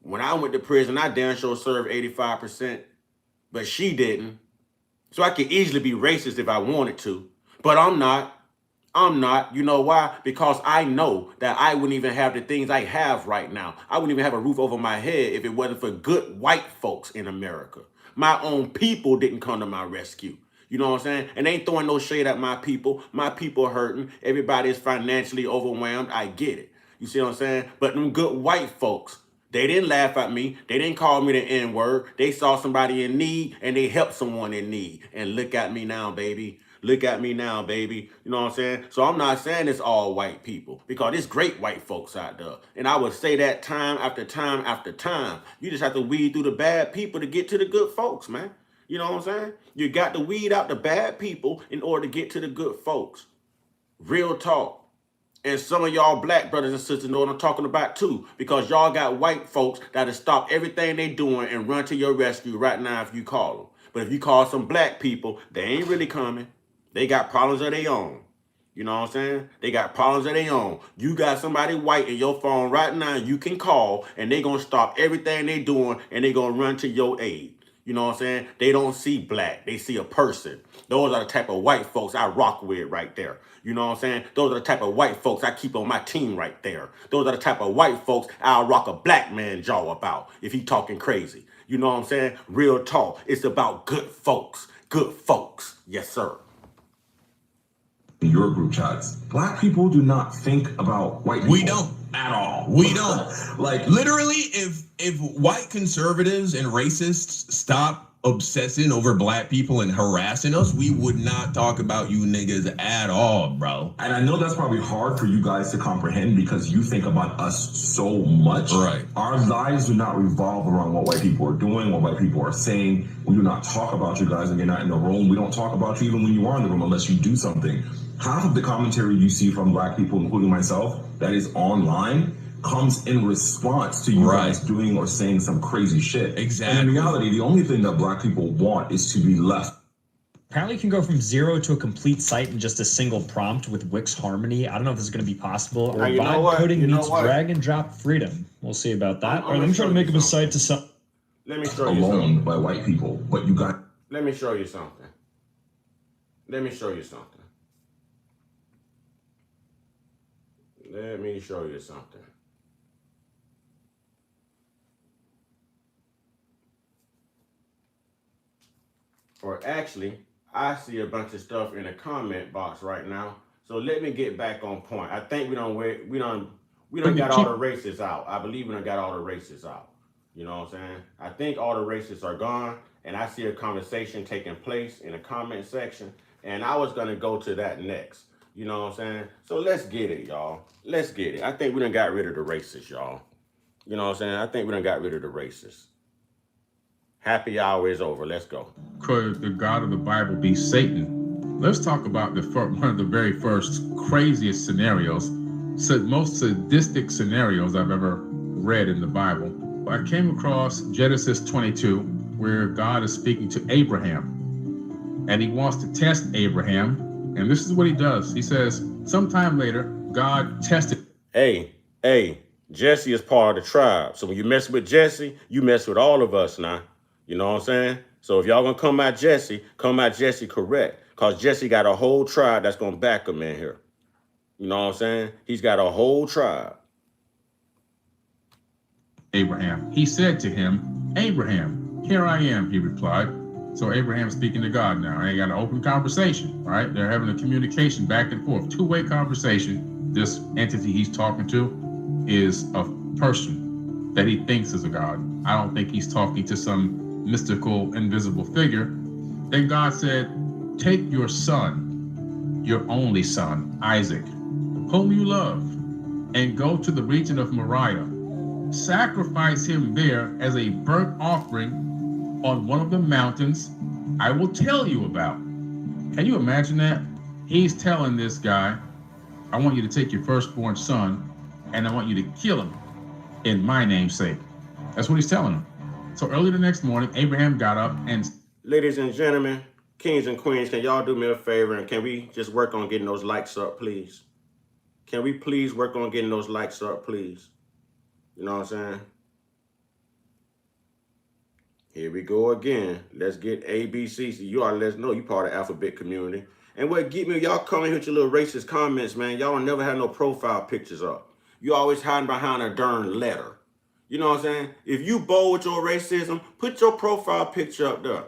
When I went to prison, I damn sure served 85%, but she didn't. So I could easily be racist if I wanted to, but I'm not. I'm not. You know why? Because I know that I wouldn't even have the things I have right now. I wouldn't even have a roof over my head if it wasn't for good white folks in America. My own people didn't come to my rescue. You know what I'm saying? And they ain't throwing no shade at my people. My people are hurting. Everybody is financially overwhelmed. I get it. You see what I'm saying? But them good white folks, they didn't laugh at me. They didn't call me the N-word. They saw somebody in need and they helped someone in need. And look at me now, baby. Look at me now, baby. You know what I'm saying? So I'm not saying it's all white people because there's great white folks out there. And I would say that time after time after time. You just have to weed through the bad people to get to the good folks, man. You know what I'm saying? You got to weed out the bad people in order to get to the good folks. Real talk. And some of y'all black brothers and sisters know what I'm talking about too, because y'all got white folks that'll stop everything they doing and run to your rescue right now if you call them. But if you call some black people, they ain't really coming. They got problems of their own. You know what I'm saying? They got problems of their own. You got somebody white in your phone right now you can call, and they going to stop everything they doing, and they going to run to your aid. You know what I'm saying? They don't see black. They see a person. Those are the type of white folks I rock with right there. You know what I'm saying? Those are the type of white folks I keep on my team right there. Those are the type of white folks I'll rock a black man jaw about if he talking crazy. You know what I'm saying? Real talk. It's about good folks. Good folks. Yes, sir. In your group chats, black people do not think about white people. We don't at all. We don't. Like literally, if white conservatives and racists stop obsessing over black people and harassing us, we would not talk about you niggas at all, bro. And I know that's probably hard for you guys to comprehend because you think about us so much. Right. Our lives do not revolve around what white people are doing, what white people are saying. We do not talk about you guys when you're not in the room. We don't talk about you even when you are in the room unless you do something. Half of the commentary you see from black people, including myself, that is online, comes in response to you guys doing or saying some crazy shit. Exactly. And in reality, the only thing that black people want is to be left. Apparently you can go from 0 to a complete site in just a single prompt with Wix Harmony. I don't know if this is going to be possible. Or vibe coding meets drag and drop freedom. We'll see about that. All right, let me try to make up a site to sell. Let me show you alone something. By white people, but you got. Let me show you something. Let me show you something. Let me show you something. Or actually, I see a bunch of stuff in the comment box right now. So let me get back on point. I think we done got all the racists out. I believe we done got all the racists out. You know what I'm saying? I think all the racists are gone, and I see a conversation taking place in the comment section, and I was gonna go to that next. You know what I'm saying? So let's get it, y'all. Let's get it. I think we done got rid of the racists, y'all. You know what I'm saying? I think we done got rid of the racists. Happy hour is over. Let's go. Could the God of the Bible be Satan? Let's talk about one of the very first craziest scenarios, most sadistic scenarios I've ever read in the Bible. I came across Genesis 22, where God is speaking to Abraham, and he wants to test Abraham. And this is what he does. He says, sometime later, God tested. Hey, Jesse is part of the tribe. So when you mess with Jesse, you mess with all of us now. You know what I'm saying? So if y'all gonna come at Jesse correct. Because Jesse got a whole tribe that's gonna back him in here. You know what I'm saying? He's got a whole tribe. Abraham. He said to him, Abraham, here I am, he replied. So Abraham's speaking to God now. They got an open conversation, right? They're having a communication back and forth, two-way conversation. This entity he's talking to is a person that he thinks is a God. I don't think he's talking to some mystical, invisible figure. Then God said, take your son, your only son, Isaac, whom you love, and go to the region of Moriah. Sacrifice him there as a burnt offering on one of the mountains I will tell you about. Can you imagine that? He's telling this guy, I want you to take your firstborn son and I want you to kill him in my name's sake. That's what he's telling him. So early the next morning, Abraham got up and... Ladies and gentlemen, kings and queens, can y'all do me a favor and can we just work on getting those likes up, please? Can we please work on getting those likes up, please? You know what I'm saying? Here we go again. Let's get ABC. So you already let us know you part of the alphabet community. And what get me, y'all coming here with your little racist comments, man. Y'all never had no profile pictures up. You always hiding behind a darn letter. You know what I'm saying? If you bold with your racism, put your profile picture up there.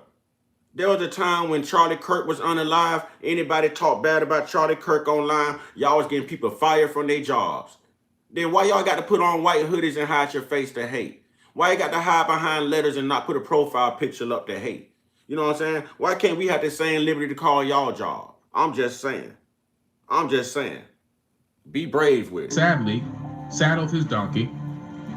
There was a time when Charlie Kirk was unalive. Anybody talk bad about Charlie Kirk online, y'all was getting people fired from their jobs. Then why y'all got to put on white hoodies and hide your face to hate? Why you got to hide behind letters and not put a profile picture up to hate? You know what I'm saying? Why can't we have the same liberty to call y'all job? I'm just saying. I'm just saying. Be brave with it. Sadly, saddled his donkey.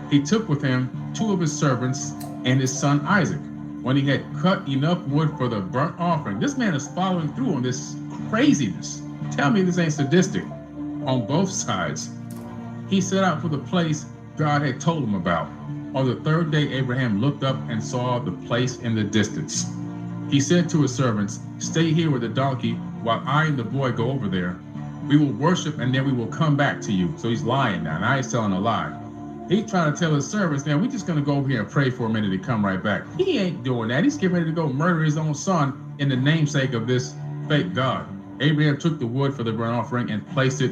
He took with him 2 of his servants and his son Isaac. When he had cut enough wood for the burnt offering, this man is following through on this craziness. Tell me this ain't sadistic on both sides. He set out for the place God had told him about. On the 3rd day, Abraham looked up and saw the place in the distance. He said to his servants, stay here with the donkey while I and the boy go over there. We will worship and then we will come back to you. So he's lying now. Now he's telling a lie. He's trying to tell his servants, man, we're just going to go over here and pray for a minute and come right back. He ain't doing that. He's getting ready to go murder his own son in the namesake of this fake God. Abraham took the wood for the burnt offering and placed it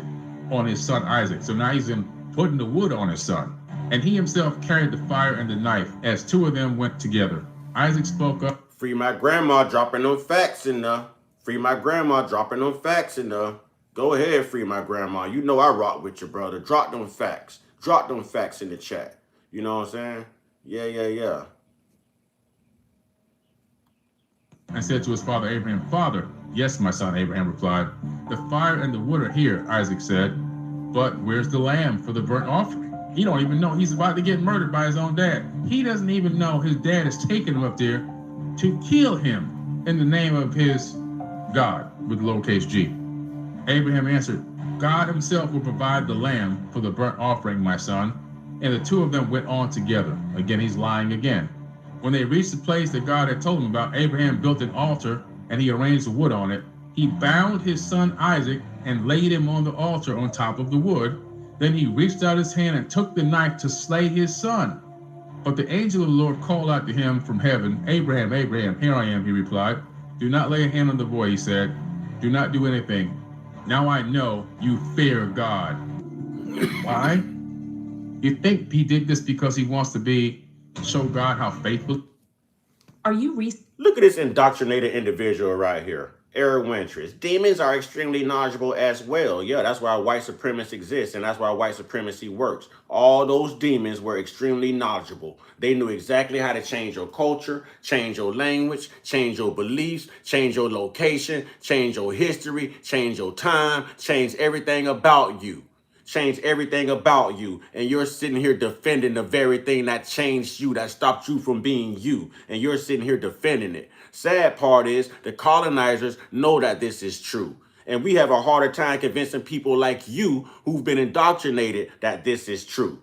on his son Isaac. So now he's putting the wood on his son. And he himself carried the fire and the knife as 2 of them went together. Isaac spoke up. Free my grandma dropping them facts in there. Free my grandma dropping them facts in there. Go ahead, free my grandma. You know I rock with your brother. Drop them facts. Drop them facts in the chat. You know what I'm saying? Yeah. And said to his father Abraham, Father, yes, my son, Abraham replied. The fire and the wood are here, Isaac said. But where's the lamb for the burnt offering? He don't even know he's about to get murdered by his own dad. He doesn't even know his dad is taking him up there to kill him in the name of his God, with lowercase g. Abraham answered, God himself will provide the lamb for the burnt offering, my son. And the 2 of them went on together. Again, he's lying again. When they reached the place that God had told him about, Abraham built an altar and he arranged the wood on it. He bound his son Isaac and laid him on the altar on top of the wood. Then he reached out his hand and took the knife to slay his son. But the angel of the Lord called out to him from heaven, Abraham, Abraham, here I am, he replied. Do not lay a hand on the boy, he said. Do not do anything. Now I know you fear God. Why? You think he did this because he wants to show God how faithful? Are you Look at this indoctrinated individual right here. Eric Wintress. Demons are extremely knowledgeable as well. Yeah, that's why white supremacy exists, and that's why white supremacy works. All those demons were extremely knowledgeable. They knew exactly how to change your culture, change your language, change your beliefs, change your location, change your history, change your time, change everything about you. Change everything about you. And you're sitting here defending the very thing that changed you, that stopped you from being you. And you're sitting here defending it. Sad part is the colonizers know that this is true. And we have a harder time convincing people like you who've been indoctrinated that this is true.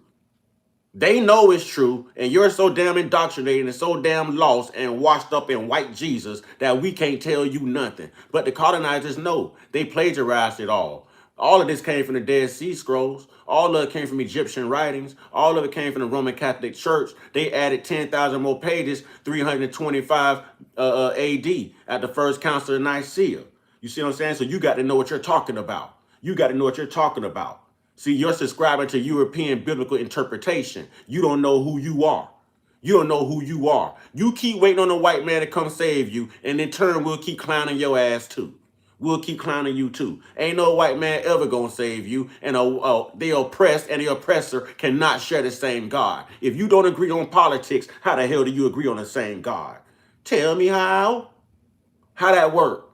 They know it's true, and you're so damn indoctrinated and so damn lost and washed up in white Jesus that we can't tell you nothing. But the colonizers know. They plagiarized it all. All of this came from the Dead Sea Scrolls. All of it came from Egyptian writings. All of it came from the Roman Catholic Church. They added 10,000 more pages, 325 AD at the First Council of Nicaea. You see what I'm saying? So you got to know what you're talking about. You got to know what you're talking about. See, you're subscribing to European biblical interpretation. You don't know who you are. You don't know who you are. You keep waiting on a white man to come save you, and in turn, we'll keep clowning your ass too. We'll keep clowning you too. Ain't no white man ever gonna save you, and the oppressed and the oppressor cannot share the same God. If you don't agree on politics, how the hell do you agree on the same God? Tell me how. How that work?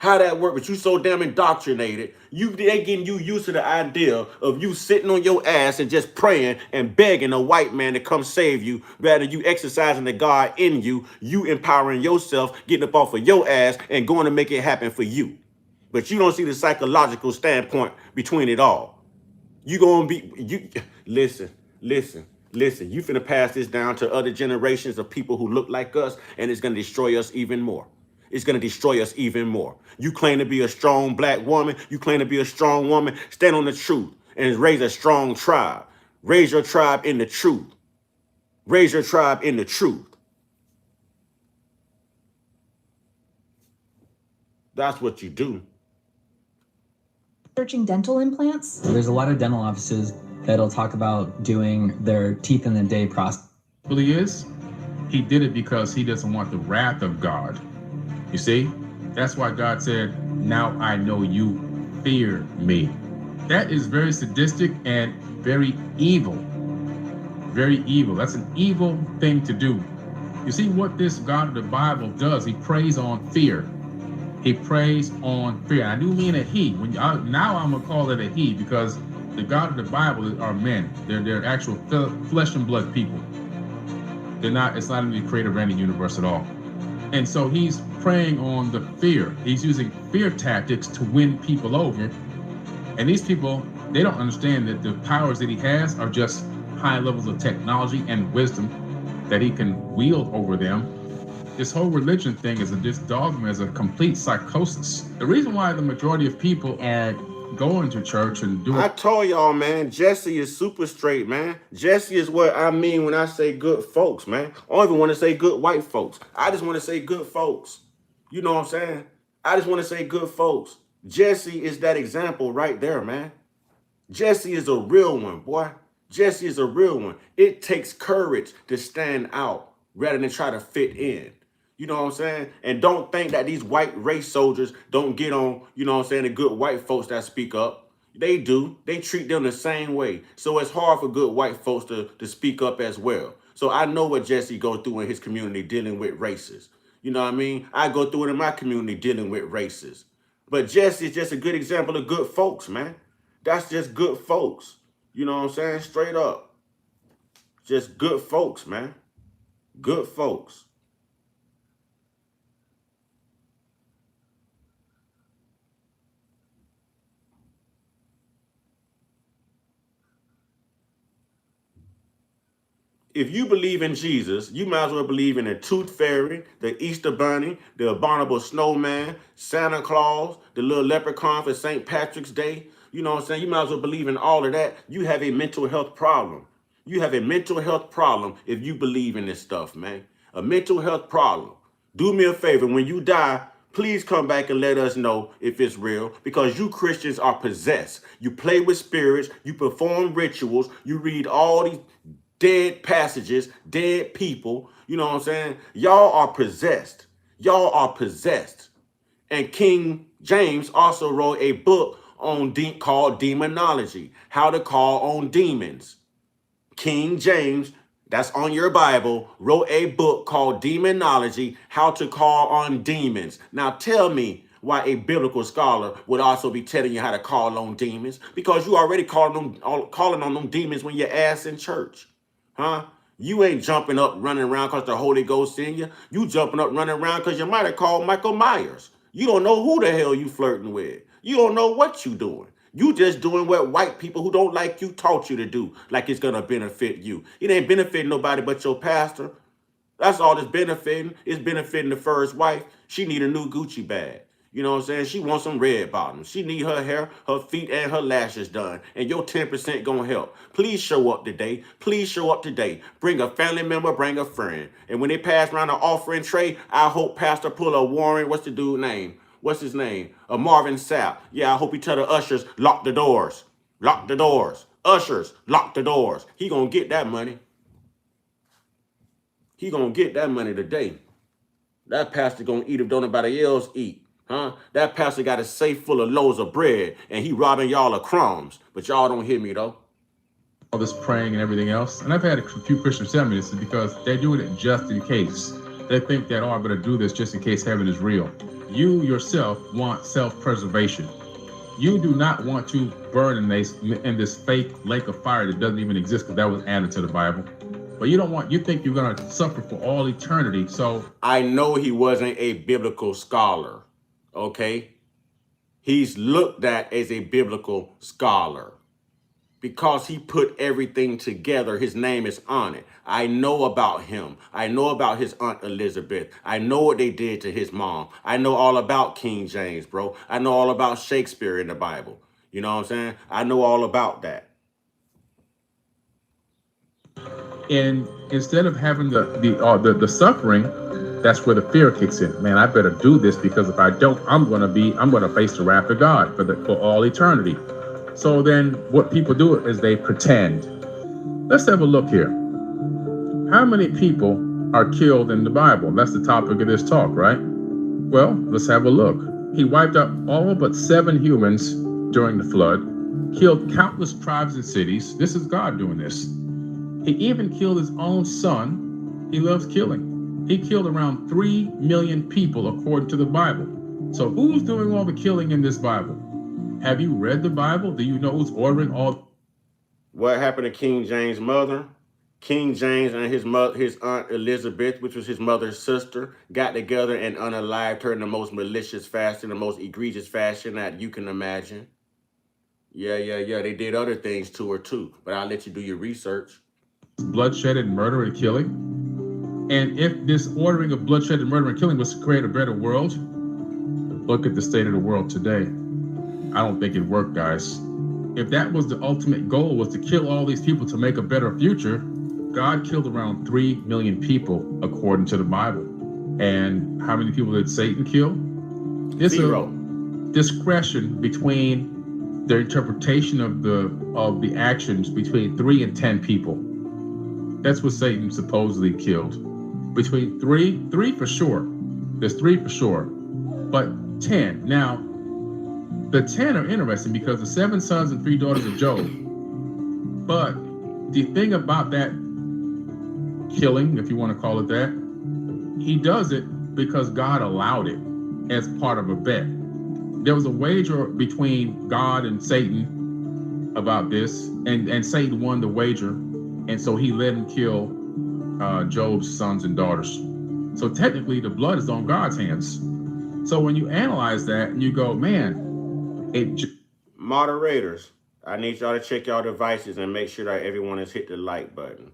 how that work, but you so damn indoctrinated. They getting you used to the idea of you sitting on your ass and just praying and begging a white man to come save you, rather you exercising the God in you, you empowering yourself, getting up off of your ass and going to make it happen for you. But you don't see the psychological standpoint between it all. You gonna be, listen. You finna pass this down to other generations of people who look like us, and it's gonna destroy us even more. It's going to destroy us even more. You claim to be a strong black woman. You claim to be a strong woman. Stand on the truth and raise a strong tribe. Raise your tribe in the truth. Raise your tribe in the truth. That's what you do. Searching dental implants? There's a lot of dental offices that'll talk about doing their teeth in the day process. Well, he is. He did it because he doesn't want the wrath of God. You see, that's why God said, now I know you fear me. That is very sadistic and very evil. Very evil. That's an evil thing to do. You see what this God of the Bible does? He preys on fear. He preys on fear. I do mean a he. Now I'm going to call it a he, because the God of the Bible are men. They're actual flesh and blood people. They're not. It's not in the creator of any universe at all. And so he's preying on the fear. He's using fear tactics to win people over. And these people, they don't understand that the powers that he has are just high levels of technology and wisdom that he can wield over them. This whole religion thing this dogma is a complete psychosis. The reason why the majority of people go into church and do it. I told y'all, man, Jesse is super straight, man. Jesse is what I mean when I say good folks, man. I don't even want to say good white folks. I just want to say good folks. You know what I'm saying? I just want to say good folks. Jesse is that example right there, man. Jesse is a real one, boy. Jesse is a real one. It takes courage to stand out rather than try to fit in. You know what I'm saying? And don't think that these white race soldiers don't get on, you know what I'm saying, the good white folks that speak up. They do. They treat them the same way. So it's hard for good white folks to speak up as well. So I know what Jesse goes through in his community dealing with races. You know what I mean? I go through it in my community dealing with races. But Jesse is just a good example of good folks, man. That's just good folks. You know what I'm saying? Straight up. Just good folks, man. Good folks. If you believe in Jesus, you might as well believe in the Tooth Fairy, the Easter Bunny, the abominable snowman, Santa Claus, the little leprechaun for St. Patrick's Day. You know what I'm saying? You might as well believe in all of that. You have a mental health problem. You have a mental health problem if you believe in this stuff, man. A mental health problem. Do me a favor. When you die, please come back and let us know if it's real, because you Christians are possessed. You play with spirits. You perform rituals. You read all these dead passages, dead people. You know what I'm saying? Y'all are possessed. Y'all are possessed. And King James also wrote a book called Demonology, how to call on demons. King James, that's on your Bible, wrote a book called Demonology, how to call on demons. Now tell me why a biblical scholar would also be telling you how to call on demons, because you already calling on them demons when your ass in church. Huh? You ain't jumping up, running around because the Holy Ghost in you. You jumping up, running around because you might have called Michael Myers. You don't know who the hell you flirting with. You don't know what you doing. You just doing what white people who don't like you taught you to do, like it's going to benefit you. It ain't benefiting nobody but your pastor. That's all it's benefiting. It's benefiting the first wife. She need a new Gucci bag. You know what I'm saying? She wants some red bottoms. She need her hair, her feet, and her lashes done. And your 10% gonna help. Please show up today. Please show up today. Bring a family member, bring a friend. And when they pass around the offering tray, I hope Pastor pull a Warren, what's the dude's name? What's his name? A Marvin Sapp. Yeah, I hope he tell the ushers, lock the doors. Lock the doors. Ushers, lock the doors. He gonna get that money. He gonna get that money today. That pastor gonna eat if don't nobody else eat. Huh? That pastor got a safe full of loaves of bread and he robbing y'all of crumbs. But y'all don't hear me though. All this praying and everything else. And I've had a few Christians tell me this is because they're doing it just in case. They think that, oh, I'm going to do this just in case heaven is real. You yourself want self-preservation. You do not want to burn in this fake lake of fire that doesn't even exist, because that was added to the Bible. But you think you're going to suffer for all eternity. So I know he wasn't a biblical scholar, okay? He's looked at as a biblical scholar because he put everything together. His name is on it. I know about him. I know about his Aunt Elizabeth. I know what they did to his mom. I know all about King James, bro. I know all about Shakespeare in the Bible. You know what I'm saying? I know all about that. And instead of having the suffering, that's where the fear kicks in. Man, I better do this, because if I don't, I'm gonna face the wrath of God for all eternity. So then what people do is they pretend. Let's have a look here. How many people are killed in the Bible? That's the topic of this talk, right? Well, let's have a look. He wiped out all but 7 humans during the flood, killed countless tribes and cities. This is God doing this. He even killed his own son. He loves killing. He killed around 3 million people according to the Bible. So who's doing all the killing in this Bible? Have you read the Bible? Do you know who's ordering all? What happened to King James' mother? King James and his Aunt Elizabeth, which was his mother's sister, got together and unalived her in the most malicious fashion, the most egregious fashion that you can imagine. Yeah. They did other things to her too, but I'll let you do your research. Bloodshed and murder and killing. And if this ordering of bloodshed and murder and killing was to create a better world, look at the state of the world today. I don't think it worked, guys. If that was the ultimate goal, was to kill all these people to make a better future, God killed around 3 million people according to the Bible. And how many people did Satan kill? There's 0. a discretion between the interpretation of the actions between 3 and 10 people. That's what Satan supposedly killed. Between three for sure. There's 3 for sure, but 10. Now, the 10 are interesting because the 7 sons and 3 daughters of Job. But the thing about that killing, if you want to call it that, he does it because God allowed it as part of a bet. There was a wager between God and Satan about this, and Satan won the wager, and so he let him kill Job's sons and daughters. So technically the blood is on God's hands. So when you analyze that and you go, man, Moderators, I need y'all to check y'all devices and make sure that everyone has hit the like button.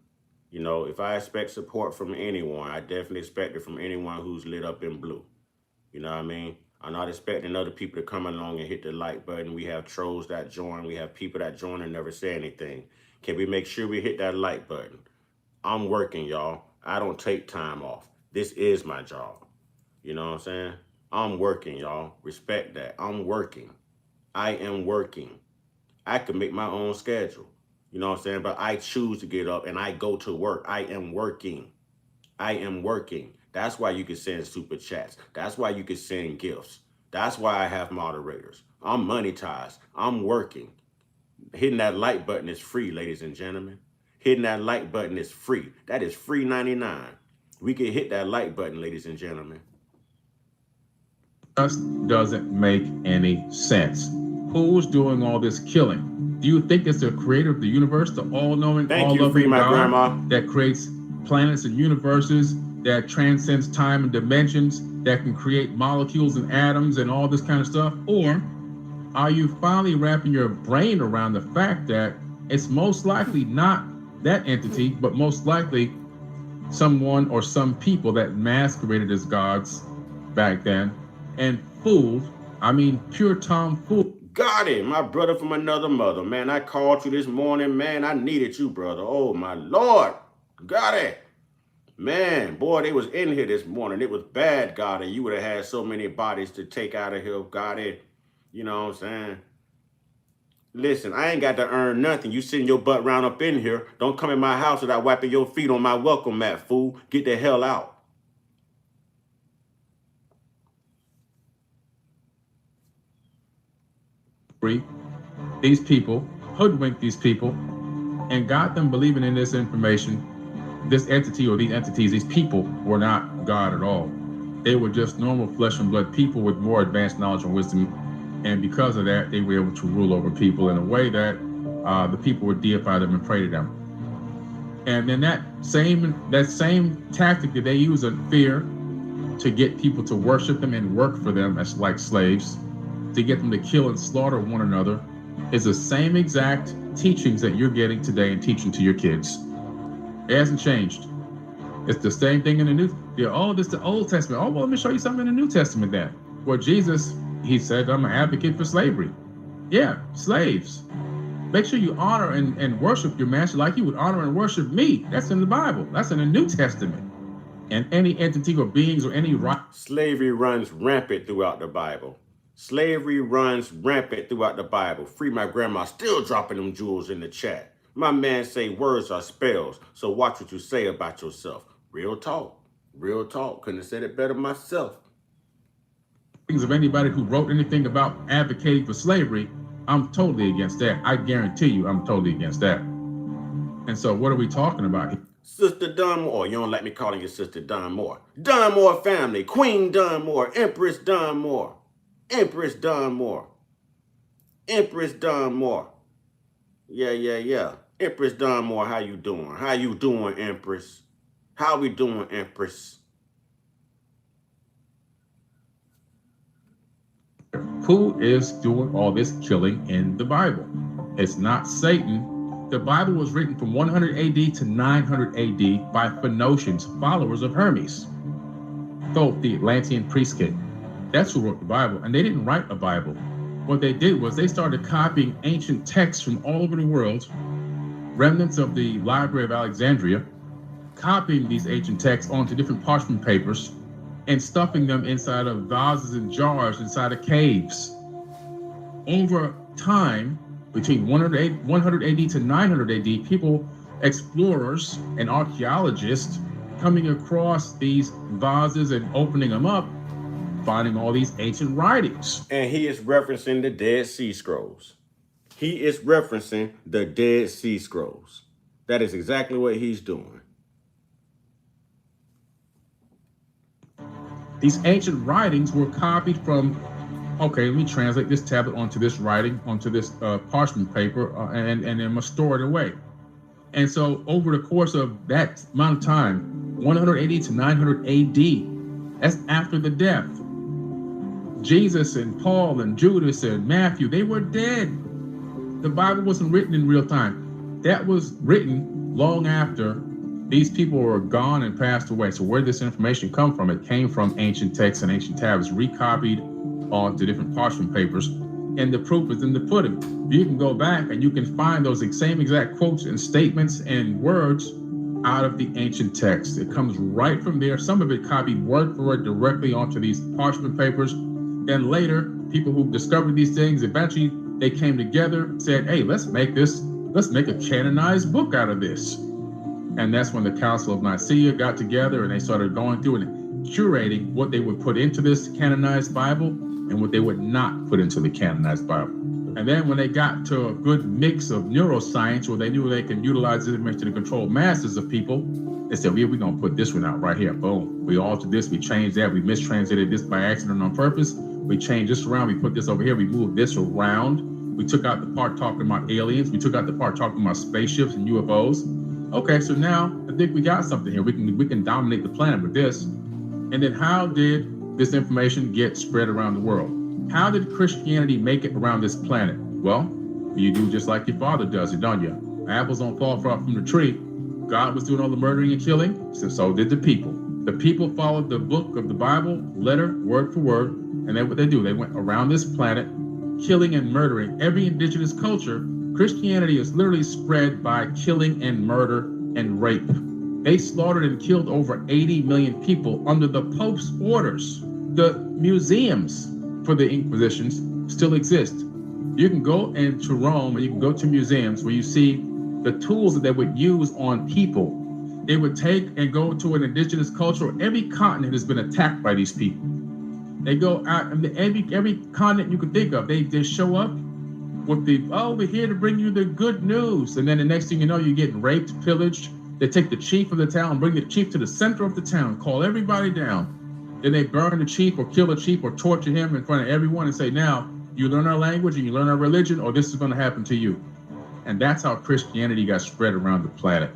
You know, if I expect support from anyone, I definitely expect it from anyone who's lit up in blue. You know what I mean? I'm not expecting other people to come along and hit the like button. We have trolls that join. We have people that join and never say anything. Can we make sure we hit that like button? I'm working, y'all. I don't take time off. This is my job. You know what I'm saying? I'm working, y'all. Respect that. I'm working. I am working. I can make my own schedule. You know what I'm saying? But I choose to get up and I go to work. I am working. I am working. That's why you can send super chats. That's why you can send gifts. That's why I have moderators. I'm monetized. I'm working. Hitting that like button is free, ladies and gentlemen. Hitting that like button is free. That is free 99. We can hit that like button, ladies and gentlemen. Just doesn't make any sense. Who's doing all this killing? Do you think it's the creator of the universe, the all-knowing, all-loving God that creates planets and universes, that transcends time and dimensions, that can create molecules and atoms and all this kind of stuff? Or are you finally wrapping your brain around the fact that it's most likely not that entity, but most likely someone or some people that masqueraded as gods back then and fooled, I mean pure tomfool. Got it, my brother from another mother. Man, I called you this morning. Man, I needed you, brother. Oh, my Lord. Got it. Man, boy, they was in here this morning. It was bad, God, and you would have had so many bodies to take out of here. Got it. You know what I'm saying? Listen, I ain't got to earn nothing. You sitting your butt round up in here. Don't come in my house without wiping your feet on my welcome mat, fool. Get the hell out. These people, hoodwinked these people, and got them believing in this information. This entity or these entities, these people were not God at all. They were just normal flesh and blood people with more advanced knowledge and wisdom. And because of that, they were able to rule over people in a way that the people would deify them and pray to them. And then that same tactic that they use of fear to get people to worship them and work for them as like slaves, to get them to kill and slaughter one another, is the same exact teachings that you're getting today and teaching to your kids. It hasn't changed. It's the same thing in the New. This is the Old Testament. Oh, well, let me show you something in the New Testament then. Well, Jesus, he said, I'm an advocate for slavery. Yeah, slaves. Make sure you honor and worship your master like you would honor and worship me. That's in the Bible. That's in the New Testament. And any entity or beings or any right. Slavery runs rampant throughout the Bible. Slavery runs rampant throughout the Bible. Free my grandma, still dropping them jewels in the chat. My man say words are spells, so watch what you say about yourself. Real talk. Real talk. Couldn't have said it better myself. Things of anybody who wrote anything about advocating for slavery, I'm totally against that. I guarantee you I'm totally against that. And so what are we talking about here? Sister Dunmore. You don't like me calling you Sister Dunmore. Dunmore family. Queen Dunmore. Empress Dunmore. Empress Dunmore. Empress Dunmore. Yeah. Empress Dunmore, how you doing? How you doing, Empress? How we doing, Empress? Who is doing all this killing in the Bible? It's not Satan. The Bible was written from 100 AD to 900 AD by Phoenicians, followers of Hermes, Thoth, the Atlantean priest king. That's who wrote the Bible, and they didn't write a Bible. What they did was they started copying ancient texts from all over the world, remnants of the Library of Alexandria, copying these ancient texts onto different parchment papers and stuffing them inside of vases and jars inside of caves. Over time, between 100 AD to 900 AD, people, explorers and archaeologists, coming across these vases and opening them up, finding all these ancient writings. And he is referencing the Dead Sea Scrolls. He is referencing the Dead Sea Scrolls. That is exactly what he's doing. These ancient writings were copied from, okay, let me translate this tablet onto this writing, onto this parchment paper, and then must store it away. And so over the course of that amount of time, 180 to 900 AD, that's after the death. Jesus and Paul and Judas and Matthew, they were dead. The Bible wasn't written in real time. That was written long after these people were gone and passed away. So where did this information come from? It came from ancient texts and ancient tablets, recopied onto different parchment papers. And the proof is in the pudding. You can go back and you can find those same exact quotes and statements and words out of the ancient text. It comes right from there. Some of it copied word for word directly onto these parchment papers. Then later, people who discovered these things, eventually they came together, said, hey, let's make a canonized book out of this. And that's when the Council of Nicaea got together and they started going through and curating what they would put into this canonized Bible and what they would not put into the canonized Bible. And then when they got to a good mix of neuroscience where they knew they could utilize this information to control masses of people, they said, we're going to put this one out right here. Boom. We altered this, we changed that, we mistranslated this by accident on purpose. We changed this around, we put this over here, we moved this around. We took out the part talking about aliens, we took out the part talking about spaceships and UFOs. Okay, so now I think we got something here. We can dominate the planet with this. And then how did this information get spread around the world? How did Christianity make it around this planet? Well, you do just like your father does it, don't you? Apples don't fall far from the tree. God was doing all the murdering and killing, so did the people. The people followed the book of the Bible, letter, word for word, and then what they do, they went around this planet, killing and murdering every indigenous culture. Christianity is literally spread by killing and murder and rape. They slaughtered and killed over 80 million people under the Pope's orders. The museums for the Inquisitions still exist. You can go into Rome and you can go to museums where you see the tools that they would use on people. They would take and go to an indigenous culture. Every continent has been attacked by these people. They go out and every continent you can think of, they show up with we're here to bring you the good news. And then the next thing you know, you're getting raped, pillaged, They take the chief of the town, bring the chief to the center of the town, call everybody down. Then they burn the chief or kill the chief or torture him in front of everyone and say, now, you learn our language and you learn our religion or this is going to happen to you. And that's how Christianity got spread around the planet.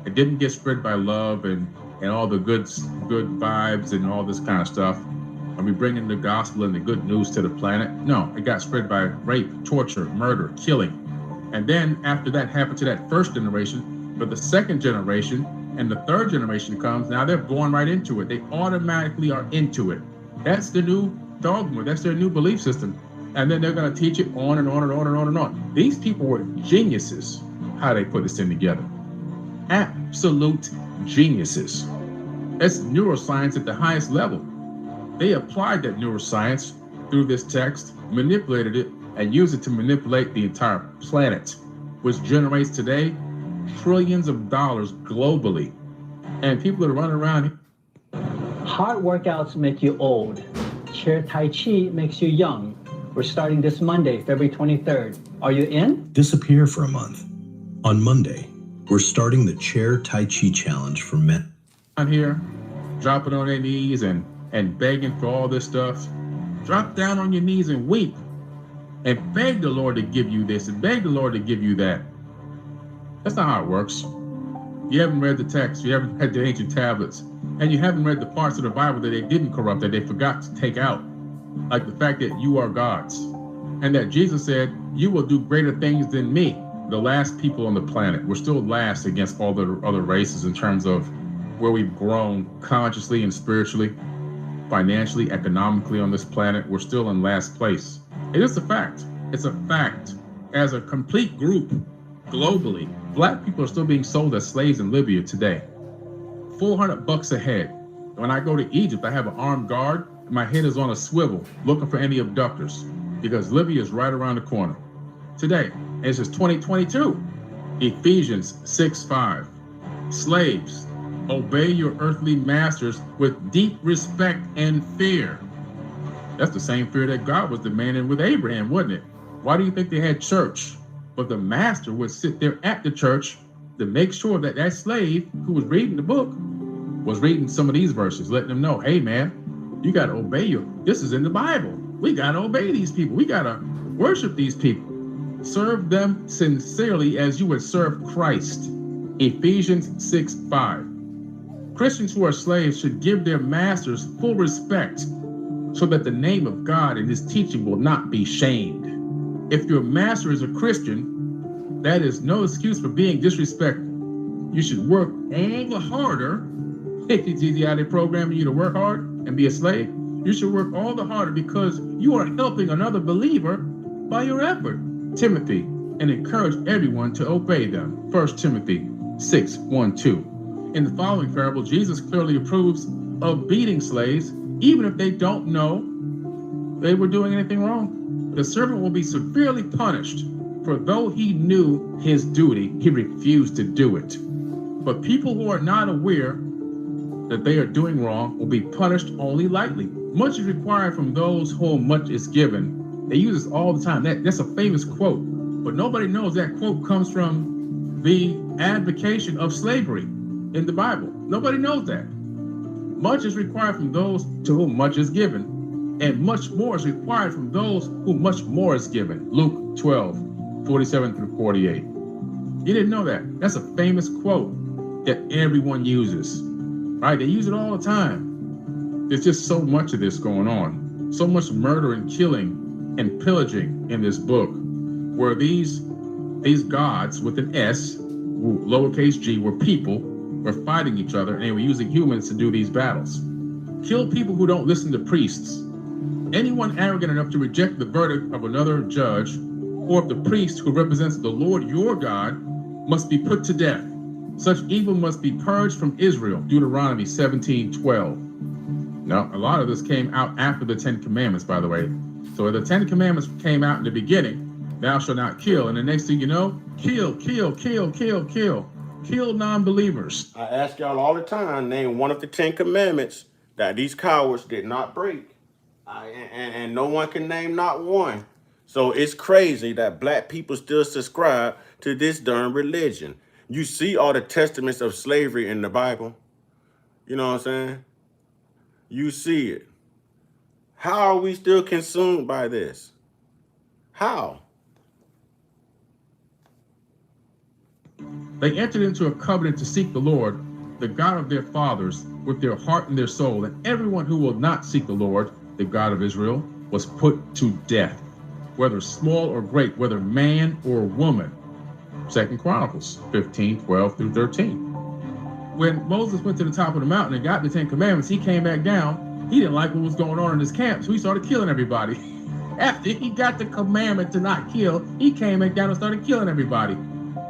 It didn't get spread by love and all the good vibes and all this kind of stuff. And we bring in the gospel and the good news to the planet. No, it got spread by rape, torture, murder, killing. And then after that happened to that first generation, but the second generation and the third generation comes, now they're born right into it. They automatically are into it. That's the new dogma. That's their new belief system. And then they're going to teach it on and on and on and on and on. These people were geniuses, how they put this thing together. Absolute geniuses. That's neuroscience at the highest level. They applied that neuroscience through this text, manipulated it, and used it to manipulate the entire planet, which generates today trillions of dollars globally. And people are running around. Hard workouts make you old. Chair Tai Chi makes you young. We're starting this Monday, February 23rd. Are you in? Disappear for a month. On Monday, we're starting the Chair Tai Chi Challenge for men. On here, dropping on their knees and begging for all this stuff. Drop down on your knees and weep and beg the Lord to give you this and beg the Lord to give you that. That's not how it works. You haven't read the text, you haven't read the ancient tablets, and you haven't read the parts of the Bible that they didn't corrupt, that they forgot to take out. Like the fact that you are God's. And that Jesus said, you will do greater things than me. The last people on the planet. We're still last against all the other races in terms of where we've grown consciously and spiritually, financially, economically on this planet. We're still in last place. It is a fact. It's a fact. As a complete group, globally, black people are still being sold as slaves in Libya today. $400 a head. When I go to Egypt, I have an armed guard. My head is on a swivel looking for any abductors because Libya is right around the corner. Today, this is 2022. Ephesians 6:5. Slaves, obey your earthly masters with deep respect and fear. That's the same fear that God was demanding with Abraham, wasn't it? Why do you think they had church? But the master would sit there at the church to make sure that that slave who was reading the book was reading some of these verses, letting them know, hey man, you got to obey you. This is in the Bible. We got to obey these people. We got to worship these people. Serve them sincerely as you would serve Christ. Ephesians 6:5. Christians who are slaves should give their masters full respect so that the name of God and his teaching will not be shamed. If your master is a Christian, that is no excuse for being disrespectful. You should work all the harder. If it's easy how they programming you to work hard and be a slave, you should work all the harder because you are helping another believer by your effort. Timothy, and encourage everyone to obey them. 1 Timothy 6:1-2. In the following parable, Jesus clearly approves of beating slaves, even if they don't know they were doing anything wrong. The servant will be severely punished, for though he knew his duty, he refused to do it. But people who are not aware that they are doing wrong will be punished only lightly. Much is required from those whom much is given. They use this all the time. That's a famous quote, but nobody knows that quote comes from the advocation of slavery in the Bible. Nobody knows that. Much is required from those to whom much is given, and much more is required from those whom much more is given. Luke 12:47-48. You didn't know that? That's a famous quote that everyone uses, right? They use it all the time. There's just so much of this going on. So much murder and killing and pillaging in this book, where these gods with an S, lowercase g, were people, were fighting each other, and they were using humans to do these battles. Kill people who don't listen to priests. Anyone arrogant enough to reject the verdict of another judge, or of the priest who represents the Lord your God, must be put to death. Such evil must be purged from Israel. Deuteronomy 17:12. Now, a lot of this came out after the 10 Commandments, by the way. So the 10 Commandments came out in the beginning, thou shalt not kill. And the next thing you know, kill non-believers. I ask y'all all the time, name one of the 10 Commandments that these cowards did not break. And no one can name not one. So it's crazy that black people still subscribe to this darn religion. You see all the testaments of slavery in the Bible. You know what I'm saying? You see it. How are we still consumed by this? How? They entered into a covenant to seek the Lord, the God of their fathers, with their heart and their soul. And everyone who will not seek the Lord, the God of Israel, was put to death, whether small or great, whether man or woman. 2 Chronicles 15:12-13. When Moses went to the top of the mountain and got the 10 Commandments, he came back down. He didn't like what was going on in his camp, so he started killing everybody. After he got the commandment to not kill, he came back down and started killing everybody.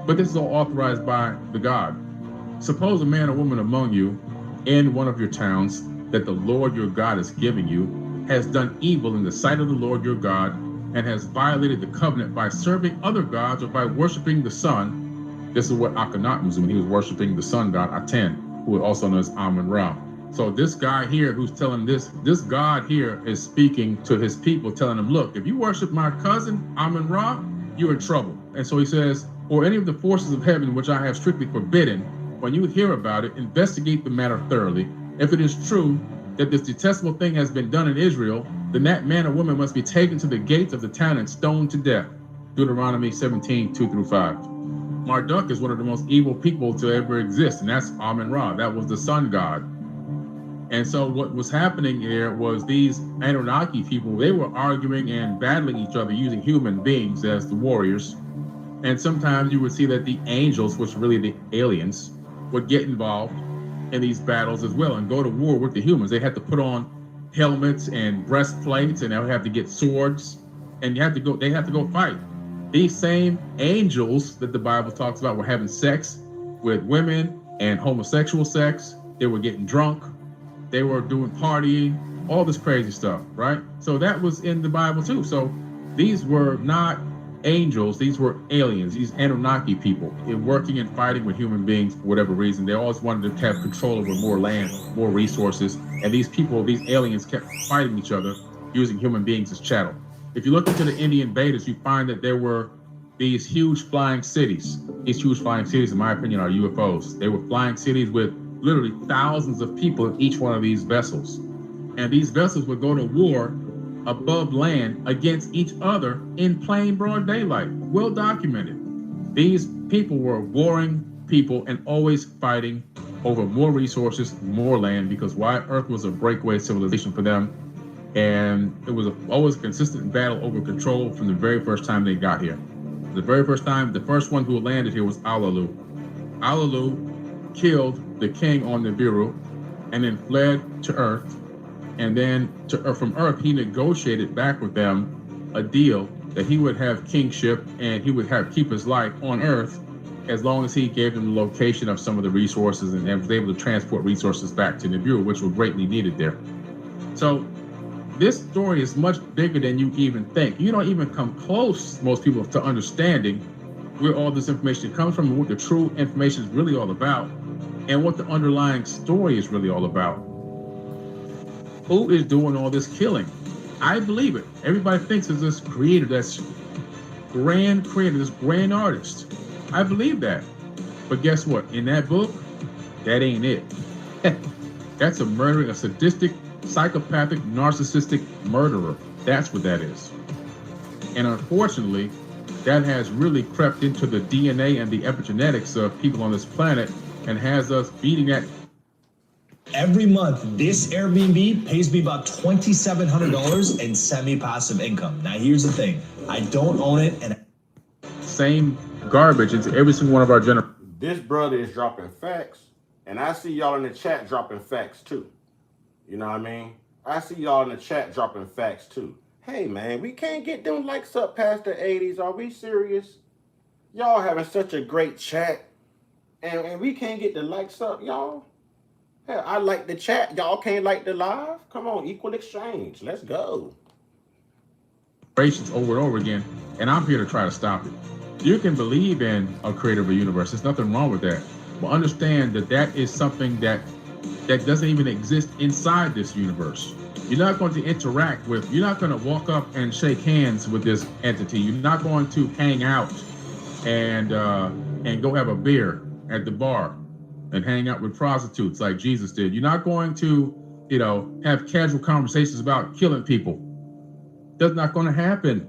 But this is all authorized by the God. Suppose a man or woman among you in one of your towns that the Lord your God is giving you has done evil in the sight of the Lord your God and has violated the covenant by serving other gods or by worshiping the sun. This is what Akhenaten was doing. He was worshiping the sun god Aten, who was also known as Amun-Ra. So this guy here who's telling this God here is speaking to his people, telling them, look, if you worship my cousin Amun-Ra, you're in trouble. And so he says, or any of the forces of heaven which I have strictly forbidden, when you hear about it, investigate the matter thoroughly. If it is true that this detestable thing has been done in Israel, then that man or woman must be taken to the gates of the town and stoned to death. Deuteronomy 17:2-5. Marduk is one of the most evil people to ever exist, and that's Amun-Ra. That was the sun god. And so what was happening here was these Anunnaki people, they were arguing and battling each other using human beings as the warriors. And sometimes you would see that the angels, which are really the aliens, would get involved in these battles as well and go to war with the humans. They had to put on helmets and breastplates, and they would have to get swords, and they had to go fight. These same angels that the Bible talks about were having sex with women and homosexual sex. They were getting drunk. They were doing partying, all this crazy stuff, right? So that was in the Bible too. So these were not angels, these were aliens, these Anunnaki people working and fighting with human beings for whatever reason. They always wanted to have control over more land, more resources. And these people, these aliens, kept fighting each other using human beings as chattel. If you look into the Indian Vedas, you find that there were these huge flying cities. These huge flying cities, in my opinion, are UFOs. They were flying cities with literally thousands of people in each one of these vessels. And these vessels would go to war above land against each other in plain broad daylight, well documented. These people were warring people and always fighting over more resources, more land, because why? Earth was a breakaway civilization for them. And it was always a consistent battle over control from the very first time they got here. The very first time, the first one who landed here was Alalu. Alalu killed the king on Nibiru and then fled to Earth. And then from Earth, he negotiated back with them a deal that he would have kingship and he would keep his life on Earth as long as he gave them the location of some of the resources and was able to transport resources back to Nibiru, which were greatly needed there. So this story is much bigger than you even think. You don't even come close, most people, to understanding where all this information comes from and what the true information is really all about and what the underlying story is really all about. Who is doing all this killing? I believe it. Everybody thinks it's this creator, this grand creator, this grand artist. I believe that. But guess what? In that book, that ain't it. That's a murdering, a sadistic, psychopathic, narcissistic murderer. That's what that is. And unfortunately, that has really crept into the DNA and the epigenetics of people on this planet and has us beating that. Every month, this Airbnb pays me about $2,700 in semi-passive income. Now, here's the thing. I don't own it, and same garbage into every single one of our generations. This brother is dropping facts, and I see y'all in the chat dropping facts too. You know what I mean? I see y'all in the chat dropping facts too. Hey, man, we can't get them likes up past the 80s. Are we serious? Y'all having such a great chat, and we can't get the likes up, y'all. Hell, I like the chat. Y'all can't like the live? Come on, equal exchange. Let's go. Over and over again, and I'm here to try to stop it. You can believe in a creator of a universe. There's nothing wrong with that. But understand that that is something that doesn't even exist inside this universe. You're not going to interact with, you're not going to walk up and shake hands with this entity. You're not going to hang out and and go have a beer at the bar and hang out with prostitutes like Jesus did. You're not going to, have casual conversations about killing people. That's not going to happen.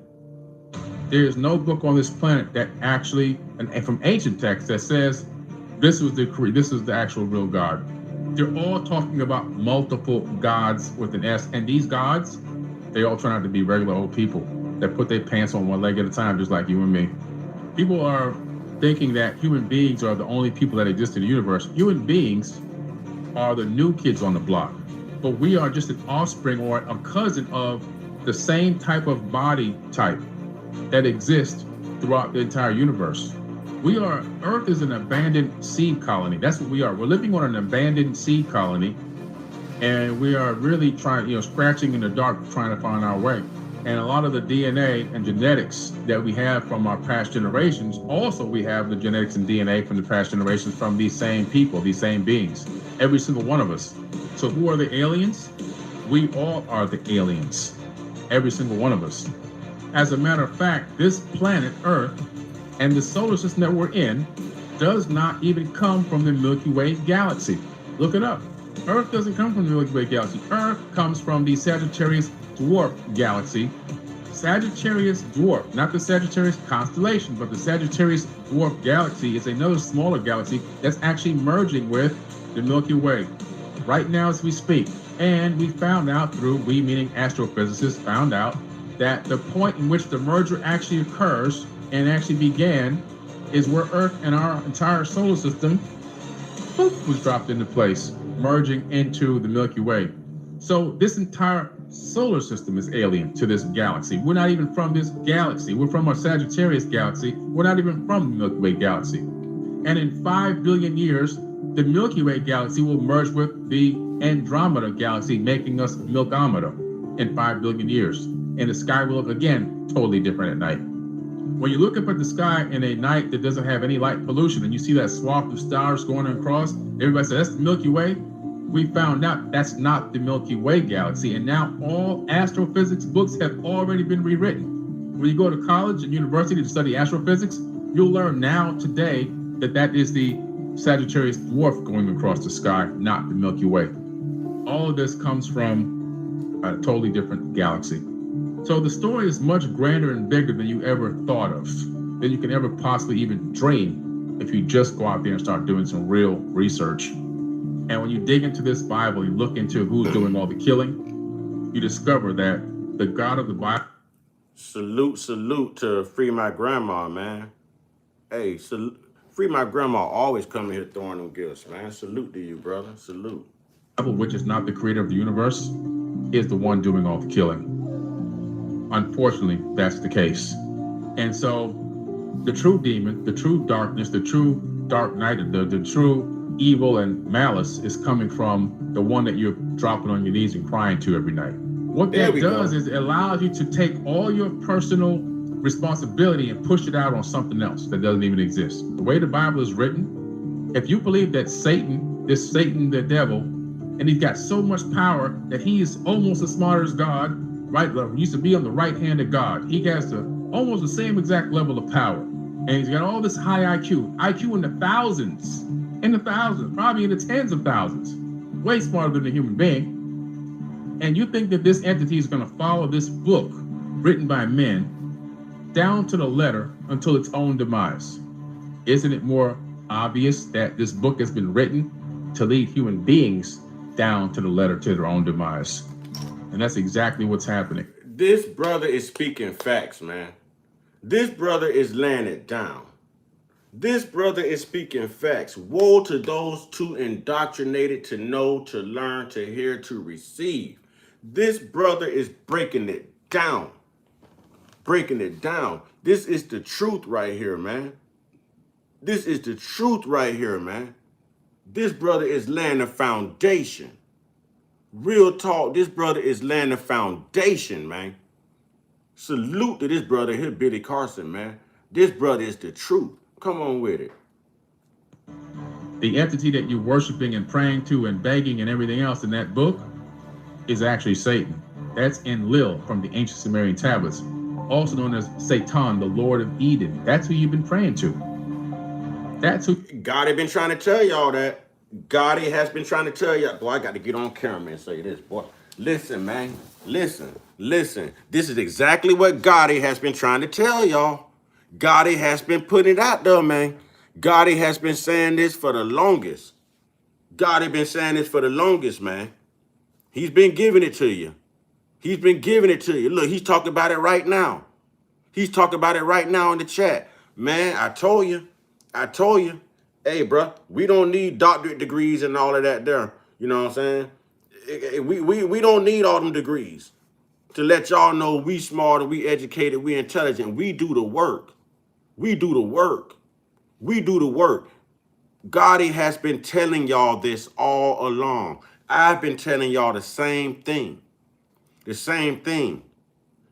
There's no book on this planet that actually, and from ancient texts, that says this is the actual real God. They're all talking about multiple gods with an S, and these gods, they all turn out to be regular old people that put their pants on one leg at a time, just like you and me. People are thinking that human beings are the only people that exist in the universe. Human beings are the new kids on the block, but we are just an offspring or a cousin of the same type of body type that exists throughout the entire universe. Earth is an abandoned seed colony. That's what we are. We're living on an abandoned seed colony, and we are really trying, scratching in the dark, trying to find our way. And a lot of the DNA and genetics that we have from our past generations, also we have the genetics and DNA from the past generations from these same people, these same beings, every single one of us. So who are the aliens? We all are the aliens, every single one of us. As a matter of fact, this planet Earth and the solar system that we're in does not even come from the Milky Way galaxy. Look it up. Earth doesn't come from the Milky Way galaxy. Earth comes from the Sagittarius Dwarf galaxy. Sagittarius Dwarf, not the Sagittarius constellation, but the Sagittarius Dwarf galaxy is another smaller galaxy that's actually merging with the Milky Way right now as we speak. And we found out we meaning astrophysicists, found out that the point in which the merger actually occurs and actually began is where Earth and our entire solar system was dropped into place, merging into the Milky Way. So this entire solar system is alien to this galaxy. We're not even from this galaxy. We're from our Sagittarius galaxy. We're not even from the Milky Way galaxy. And in 5 billion years, the Milky Way galaxy will merge with the Andromeda galaxy, making us Milkomeda in 5 billion years. And the sky will look, again, totally different at night. When you look up at the sky in a night that doesn't have any light pollution and you see that swath of stars going across, everybody says, that's the Milky Way. We found out that's not the Milky Way galaxy. And now all astrophysics books have already been rewritten. When you go to college and university to study astrophysics, you'll learn now today that is the Sagittarius Dwarf going across the sky, not the Milky Way. All of this comes from a totally different galaxy. So the story is much grander and bigger than you ever thought of, than you can ever possibly even dream if you just go out there and start doing some real research. And when you dig into this Bible, you look into who's doing all the killing, you discover that the God of the Bible. Salute to Free My Grandma, man. Hey, Free My Grandma always coming here throwing them gifts, man. Salute to you, brother. Salute. Which is not the creator of the universe, is the one doing all the killing. Unfortunately, that's the case. And so the true demon, the true darkness, the true dark night, the true evil and malice is coming from the one that you're dropping on your knees and crying to every night. What that does is it allows you to take all your personal responsibility and push it out on something else that doesn't even exist. The way the Bible is written, if you believe that Satan, the devil, and he's got so much power that he is almost as smart as God, right? He used to be on the right hand of God. He has almost the same exact level of power. And he's got all this high IQ in the thousands, probably in the tens of thousands, way smarter than a human being. And you think that this entity is going to follow this book written by men down to the letter until its own demise? Isn't it more obvious that this book has been written to lead human beings down to the letter to their own demise? And that's exactly what's happening. This brother is speaking facts, man. This brother is laying it down. This brother is speaking facts. Woe to those too indoctrinated to know, to learn, to hear, to receive. This brother is breaking it down. Breaking it down. This is the truth right here, man. This is the truth right here, man. This brother is laying the foundation. Real talk, this brother is laying the foundation, man. Salute to this brother here, Billy Carson, man. This brother is the truth. Come on with it. The entity that you're worshiping and praying to and begging and everything else in that book is actually Satan. That's Enlil from the ancient Sumerian tablets, also known as Satan, the Lord of Eden. That's who you've been praying to. That's who Gotti been trying to tell y'all that. Gotti has been trying to tell y'all. Boy, I got to get on camera and say this, boy. Listen, man. Listen. This is exactly what Gotti has been trying to tell y'all. Gotti has been putting it out there, man. Gotti has been saying this for the longest. Gotti been saying this for the longest, man. He's been giving it to you. He's been giving it to you. Look, he's talking about it right now. He's talking about it right now in the chat. Man, I told you. Hey, bro, we don't need doctorate degrees and all of that there. You know what I'm saying? We don't need all them degrees to let y'all know we smart and we educated, we intelligent. We do the work. We do the work. Gotti has been telling y'all this all along. I've been telling y'all the same thing.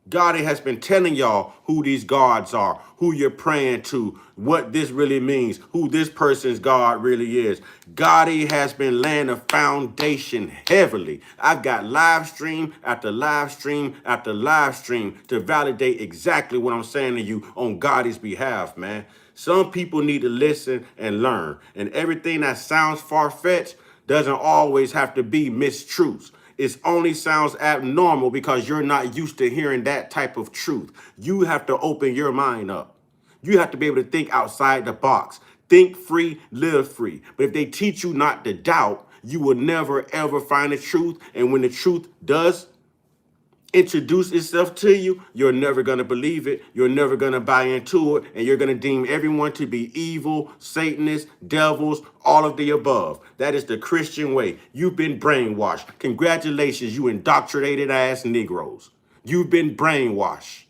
Gotti has been telling y'all who these gods are, who you're praying to, what this really means, who this person's God really is. Gotti has been laying a foundation heavily. I've got live stream after live stream after live stream to validate exactly what I'm saying to you on Gotti's behalf, man. Some people need to listen and learn. And everything that sounds far-fetched doesn't always have to be mistruths. It only sounds abnormal because you're not used to hearing that type of truth. You have to open your mind up. You have to be able to think outside the box. Think free, live free. But if they teach you not to doubt, you will never, ever find the truth. And when the truth does introduce itself to you, you're never going to believe it. You're never going to buy into it. And you're going to deem everyone to be evil, Satanists, devils, all of the above. That is the Christian way. You've been brainwashed. Congratulations, you indoctrinated ass Negroes. You've been brainwashed.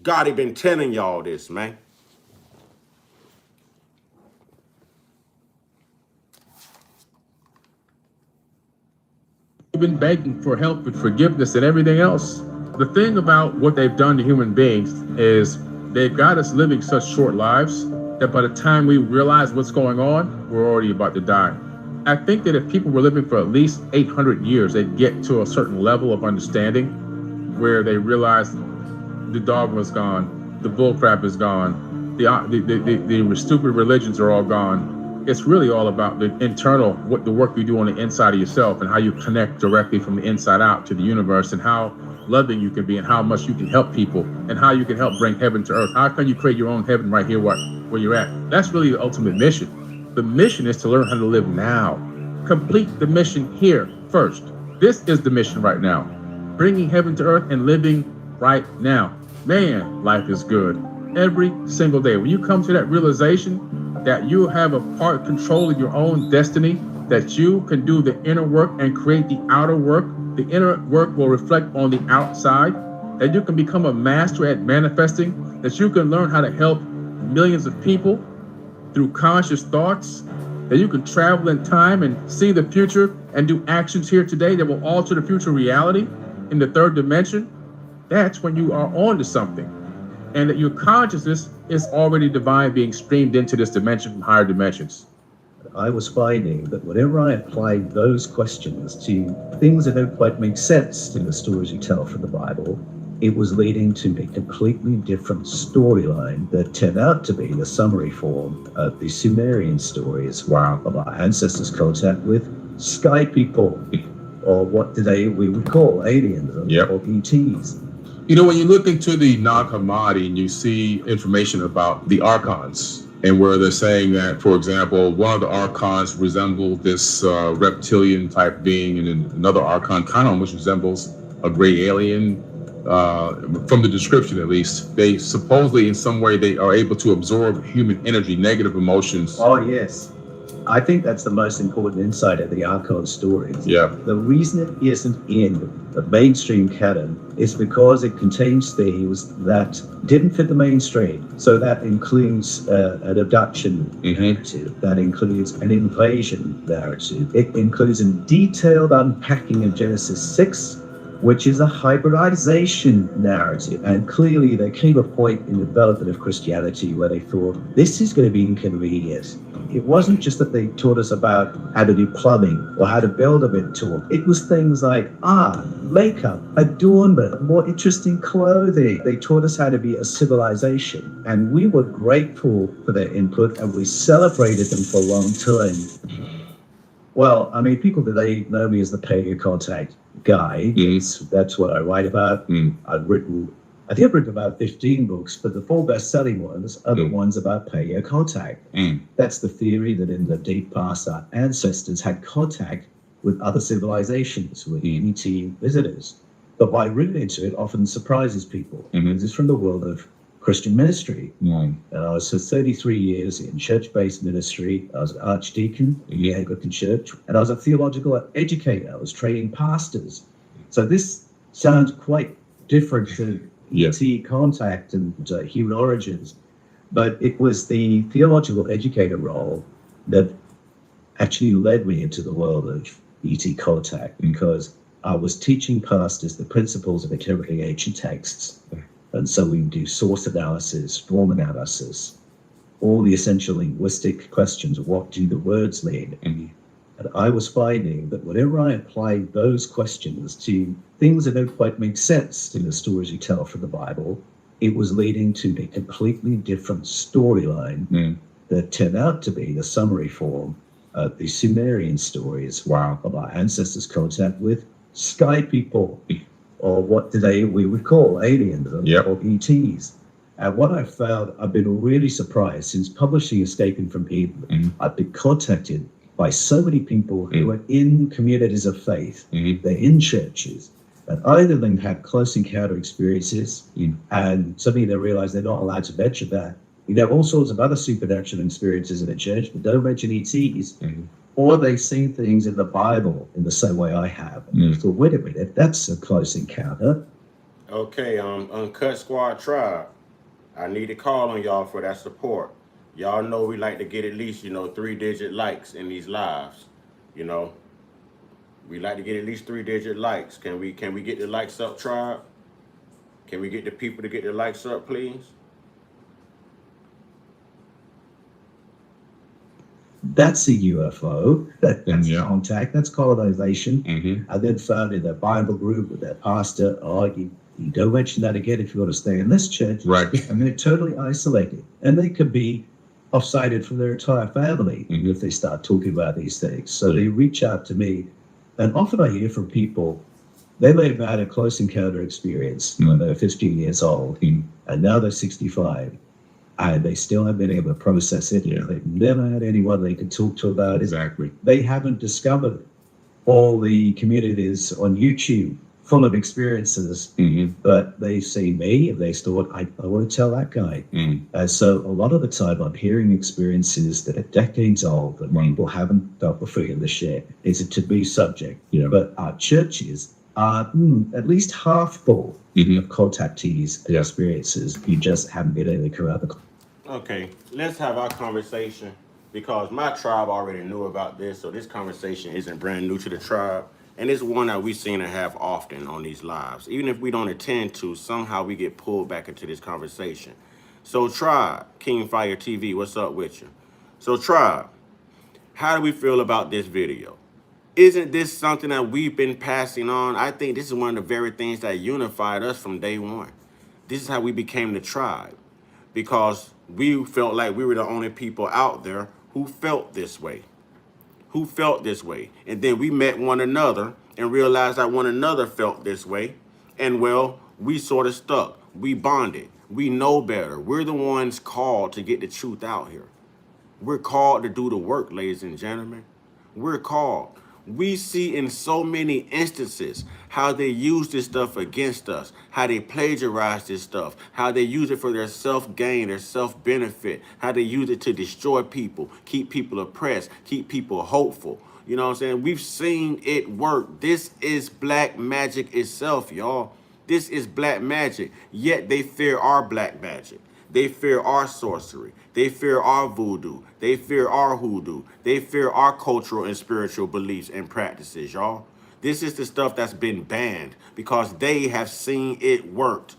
Gotti been telling y'all this, man. been begging for help and forgiveness and everything else. The thing about what they've done to human beings is they've got us living such short lives that by the time we realize what's going on, we're already about to die. I think that if people were living for at least 800 years, they'd get to a certain level of understanding where they realize the dogma's gone, the bullcrap is gone, the stupid religions are all gone. It's really all about the internal, the work you do on the inside of yourself and how you connect directly from the inside out to the universe and how loving you can be and how much you can help people and how you can help bring heaven to earth. How can you create your own heaven right here where you're at? That's really the ultimate mission. The mission is to learn how to live now. Complete the mission here first. This is the mission right now. Bringing heaven to earth and living right now. Man, life is good. Every single day. When you come to that realization that you have a part control of your own destiny, that you can do the inner work and create the outer work. The inner work will reflect on the outside, that you can become a master at manifesting, that you can learn how to help millions of people through conscious thoughts, that you can travel in time and see the future and do actions here today that will alter the future reality in the third dimension. That's when you are on to something. And that your consciousness is already divine being streamed into this dimension from higher dimensions. I was finding that whenever I applied those questions to things that don't quite make sense in the stories you tell from the Bible, it was leading to a completely different storyline that turned out to be the summary form of the Sumerian stories of our ancestors' contact with sky people, or what today we would call aliens or ETs. You know, when you look into the Nag Hammadi and you see information about the archons, and where they're saying that, for example, one of the archons resembled this reptilian type being, and another archon kind of almost resembles a gray alien, from the description at least. They supposedly in some way they are able to absorb human energy, negative emotions. Oh yes. I think that's the most important insight of the Archon stories. Yeah. The reason it isn't in the mainstream canon is because it contains themes that didn't fit the mainstream. So that includes an abduction narrative, that includes an invasion narrative. It includes a detailed unpacking of Genesis 6, which is a hybridization narrative. And clearly there came a point in the development of Christianity where they thought, this is going to be inconvenient. It wasn't just that they taught us about how to do plumbing or how to build a wind tool. It was things like art, makeup, adornment, more interesting clothing. They taught us how to be a civilization, and we were grateful for their input, and we celebrated them for a long time. Well, I mean, people today know me as the Pay Your Contact guy. That's what I write about. I've written about 15 books, but the 4 best-selling ones are the ones about Pay Your Contact. That's the theory that in the deep past, our ancestors had contact with other civilizations, with ET visitors. But by reading into it, often surprises people. This is from the world of Christian ministry. And I was for 33 years in church-based ministry. I was an archdeacon in the Anglican Church, and I was a theological educator. I was training pastors. So this sounds quite different to ET contact and human origins, but it was the theological educator role that actually led me into the world of ET contact, because I was teaching pastors the principles of interpreting ancient texts. And so we do source analysis, form analysis, all the essential linguistic questions. What do the words mean? And I was finding that whenever I applied those questions to things that don't quite make sense in the stories you tell from the Bible, it was leading to a completely different storyline that turned out to be the summary form of the Sumerian stories of our ancestors' contact with sky people, or what today we would call aliens or ETs. And what I've found, I've been really surprised since publishing Escaping from Eden. I've been contacted by so many people who are in communities of faith. They're in churches, and either of them have close encounter experiences, and suddenly they realize they're not allowed to mention that. You have all sorts of other supernatural experiences in a church, but don't mention ETs. Or they've seen things in the Bible in the same way I have. And I thought, wait a minute, that's a close encounter. Okay, Uncut Squad Tribe, I need to call on y'all for that support. Y'all know we like to get at least, 3-digit likes in these lives. We like to get at least 3-digit likes. Can we get the likes up, Tribe? Can we get the people to get the likes up, please? That's a UFO. That's contact. That's colonization. I then found in their Bible group with their pastor, you don't mention that again if you want to stay in this church. Right. And they're totally isolated. And they could be off-sided from their entire family if they start talking about these things. So they reach out to me. And often I hear from people, they may have had a close encounter experience when they were 15 years old, and now they're 65. And they still haven't been able to process it. They've never had anyone they can talk to about it. Exactly. They haven't discovered all the communities on YouTube full of experiences, but they've seen me and they thought, I want to tell that guy. And so a lot of the time I'm hearing experiences that are decades old that people haven't felt before in the share. It's a taboo subject. But our churches are at least half full of contactees and experiences. You just haven't been able to come out of the. Okay, let's have our conversation, because my tribe already knew about this, so this conversation isn't brand new to the tribe, and it's one that we seem to have often on these lives. Even if we don't intend to, somehow we get pulled back into this conversation. So tribe, King Fire TV, what's up with you? So tribe, how do we feel about this video? Isn't this something that we've been passing on? I think this is one of the very things that unified us from day one. This is how we became the tribe, because we felt like we were the only people out there who felt this way. And then we met one another and realized that one another felt this way. And well, we sort of stuck. We bonded. We know better. We're the ones called to get the truth out here. We're called to do the work, ladies and gentlemen. We're called. We see in so many instances how they use this stuff against us, how they plagiarize this stuff, how they use it for their self-gain, their self-benefit, how they use it to destroy people, keep people oppressed, keep people hopeful. You know what I'm saying? We've seen it work. This is black magic itself, y'all. This is black magic, yet they fear our black magic. They fear our sorcery. They fear our voodoo. They fear our hoodoo. They fear our cultural and spiritual beliefs and practices, y'all. This is the stuff that's been banned because they have seen it worked.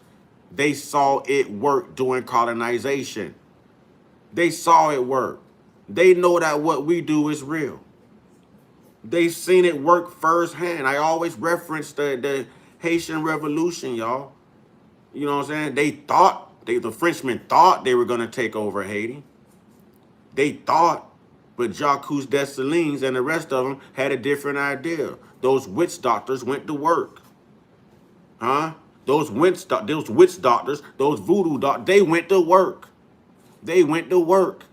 They saw it work during colonization. They saw it work. They know that what we do is real. They've seen it work firsthand. I always reference the Haitian Revolution, y'all. You know what I'm saying? The Frenchmen thought they were going to take over Haiti. They thought, but Jacques Dessalines and the rest of them had a different idea. Those witch doctors went to work. Huh? Those witch doctors, those voodoo doctors, they went to work. They went to work.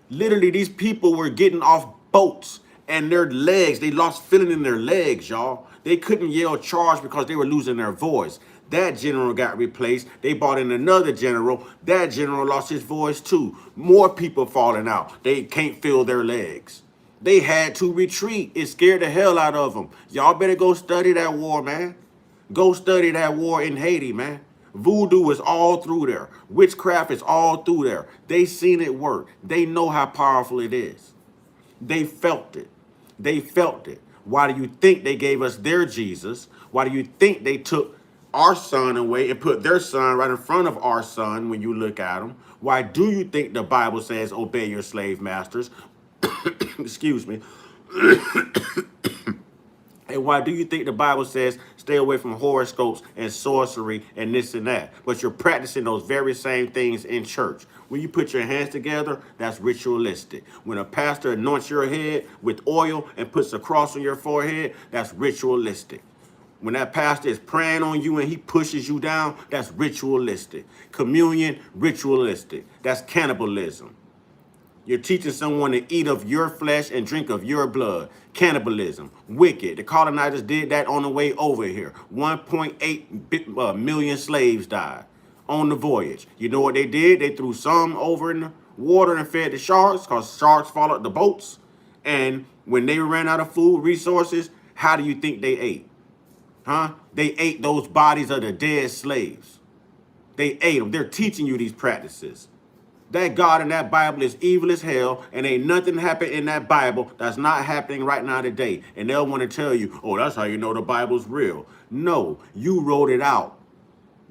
Literally, these people were getting off boats and their legs, they lost feeling in their legs, y'all. They couldn't yell charge because they were losing their voice. That general got replaced. They brought in another general. That general lost his voice too. More people falling out. They can't feel their legs. They had to retreat. It scared the hell out of them. Y'all better go study that war, man. Go study that war in Haiti, man. Voodoo is all through there. Witchcraft is all through there. They seen it work. They know how powerful it is. They felt it. They felt it. Why do you think they gave us their Jesus? Why do you think they took our son away and put their son right in front of our son when you look at them? Why do you think the Bible says obey your slave masters? Excuse me. And why do you think the Bible says stay away from horoscopes and sorcery and this and that? But you're practicing those very same things in church. When you put your hands together, that's ritualistic. When a pastor anoints your head with oil and puts a cross on your forehead, that's ritualistic. When that pastor is praying on you and he pushes you down, that's ritualistic. Communion, ritualistic. That's cannibalism. You're teaching someone to eat of your flesh and drink of your blood. Cannibalism. Wicked. The colonizers did that on the way over here. 1.8 million slaves died on the voyage. You know what they did? They threw some over in the water and fed the sharks because sharks followed the boats. And when they ran out of food resources, how do you think they ate? Huh? They ate those bodies of the dead slaves. They ate them. They're teaching you these practices. That God in that Bible is evil as hell, and ain't nothing happened in that Bible that's not happening right now today. And they'll want to tell you, oh, that's how you know the Bible's real. No, you wrote it out.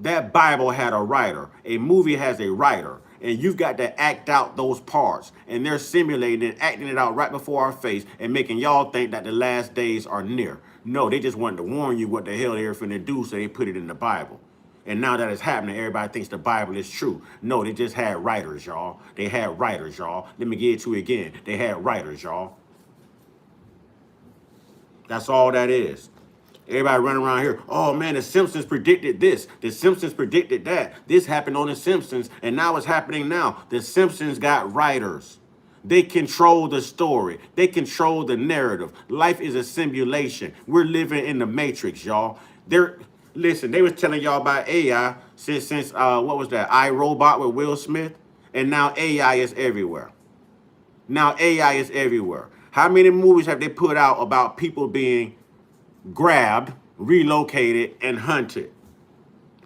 That Bible had a writer. A movie has a writer. And you've got to act out those parts. And they're simulating and acting it out right before our face and making y'all think that the last days are near. No, they just wanted to warn you what the hell they're finna do, so they put it in the Bible. And now that it's happening, everybody thinks the Bible is true. No, they just had writers, y'all. They had writers, y'all. Let me get it to you again. They had writers, y'all. That's all that is. Everybody running around here, oh man, the Simpsons predicted this. The Simpsons predicted that. This happened on the Simpsons, and now it's happening now. The Simpsons got writers. They control the story. They control the narrative. Life is a simulation. We're living in the Matrix, y'all. Listen, they was telling y'all about AI since what was that, iRobot with Will Smith? And now AI is everywhere. Now AI is everywhere. How many movies have they put out about people being grabbed, relocated, and hunted?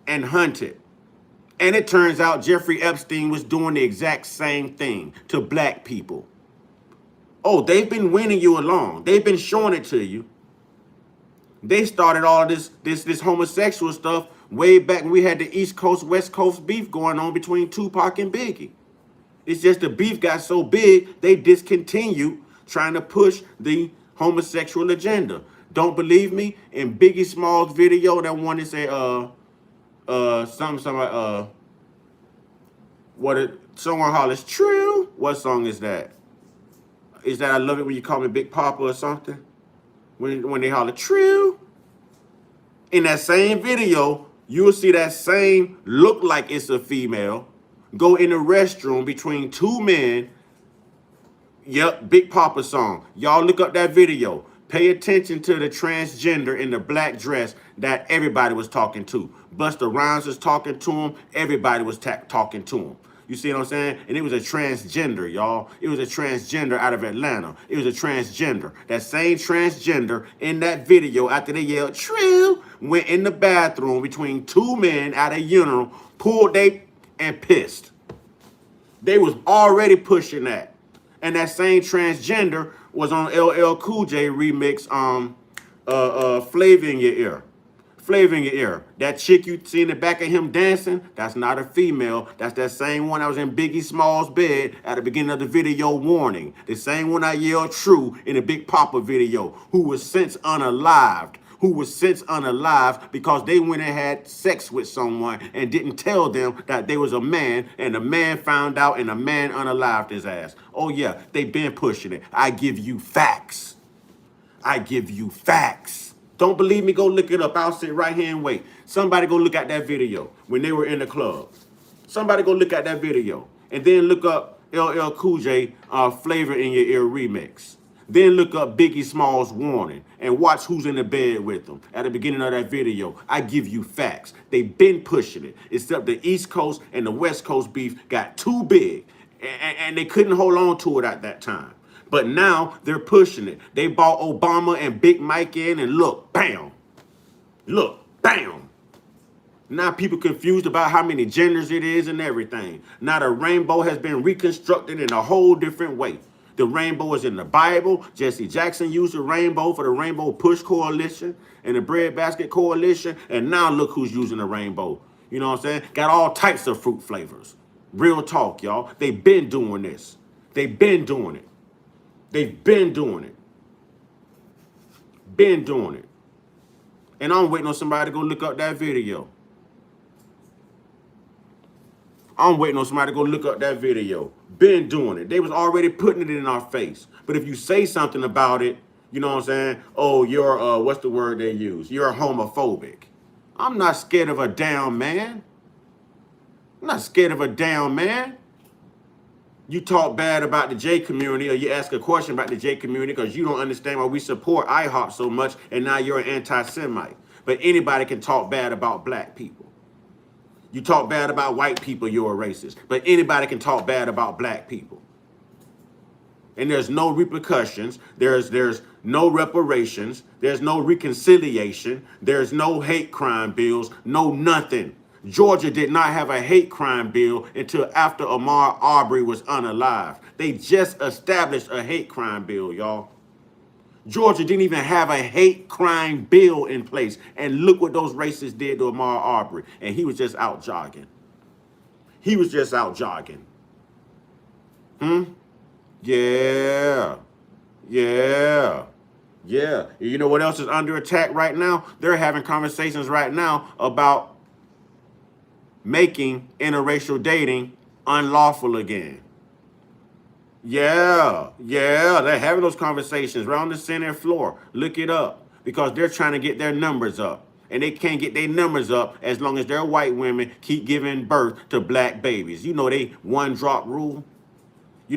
And hunted. And it turns out Jeffrey Epstein was doing the exact same thing to black people. Oh, they've been winning you along. They've been showing it to you. They started all this homosexual stuff way back when we had the East Coast, West Coast beef going on between Tupac and Biggie. It's just the beef got so big, they discontinued trying to push the homosexual agenda. Don't believe me? In Biggie Smalls' video, that one that say, someone hollers, true? What song is that? Is that I Love It When You Call Me Big Papa or something? When they holler, true. In that same video, you'll see that same look like it's a female go in the restroom between two men. Yep, Big Papa song. Y'all look up that video. Pay attention to the transgender in the black dress that everybody was talking to. Busta Rhymes was talking to him. Everybody was talking to him. You see what I'm saying? And it was a transgender, y'all. It was a transgender out of Atlanta. It was a transgender. That same transgender in that video, after they yelled, true, went in the bathroom between two men at a funeral, pulled they and pissed. They was already pushing that. And that same transgender was on LL Cool J remix, Flavor in Your Ear. Flavor in your ear. That chick you see in the back of him dancing, that's not a female. That's that same one that was in Biggie Small's bed at the beginning of the video warning. The same one I yelled true in the Big Papa video, who was since unalived. Because they went and had sex with someone and didn't tell them that they was a man, and the man found out and the man unalived his ass. Oh yeah, they been pushing it. I give you facts. Don't believe me? Go look it up. I'll sit right here and wait. Somebody go look at that video when they were in the club. Somebody go look at that video. And then look up LL Cool J Flavor in Your Ear remix. Then look up Biggie Small's Warning and watch who's in the bed with them at the beginning of that video. I give you facts. They've been pushing it. Except the East Coast and the West Coast beef got too big and they couldn't hold on to it at that time. But now they're pushing it. They bought Obama and Big Mike in and look, bam. Look, bam. Now people confused about how many genders it is and everything. Now the rainbow has been reconstructed in a whole different way. The rainbow is in the Bible. Jesse Jackson used the rainbow for the Rainbow Push Coalition and the Breadbasket Coalition. And now look who's using the rainbow. You know what I'm saying? Got all types of fruit flavors. Real talk, y'all. They've been doing this. They've been doing it. Been doing it. And I'm waiting on somebody to go look up that video. Been doing it. They was already putting it in our face. But if you say something about it, you know what I'm saying? Oh, you're, what's the word they use? You're homophobic. I'm not scared of a damn man. You talk bad about the J community or you ask a question about the J community because you don't understand why we support IHOP so much and now you're an anti-Semite. But anybody can talk bad about black people. You talk bad about white people, you're a racist. But anybody can talk bad about black people. And there's no repercussions. There's no reparations. There's no reconciliation. There's no hate crime bills. No nothing. Georgia did not have a hate crime bill until after Ahmaud Arbery was unalived. They just established a hate crime bill, y'all. Georgia didn't even have a hate crime bill in place. And look what those racists did to Ahmaud Arbery. And he was just out jogging. Yeah. You know what else is under attack right now? They're having conversations right now about making interracial dating unlawful again. Yeah, they're having those conversations right on the Senate floor. Look it up because they're trying to get their numbers up. And they can't get their numbers up as long as their white women keep giving birth to black babies. You know they one-drop rule? They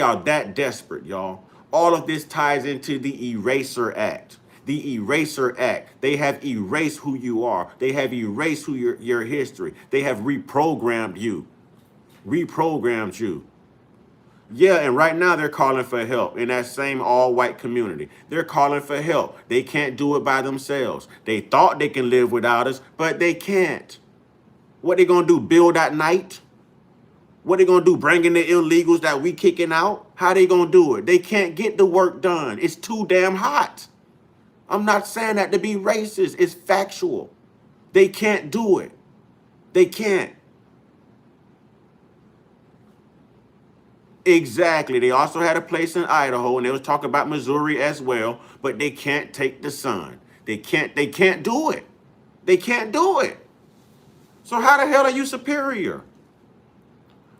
are that desperate, y'all. All of this ties into the Eraser Act. They have erased who you are. They have erased your history. They have reprogrammed you. Yeah, and right now they're calling for help in that same all-white community. They're calling for help. They can't do it by themselves. They thought they can live without us, but they can't. What they gonna do, build at night? What they gonna do, bring in the illegals that we kicking out? How they gonna do it? They can't get the work done. It's too damn hot. I'm not saying that to be racist. It's factual. They can't do it. They can't. Exactly. They also had a place in Idaho, and they was talking about Missouri as well, but they can't take the sun. They can't do it. They can't do it. So how the hell are you superior?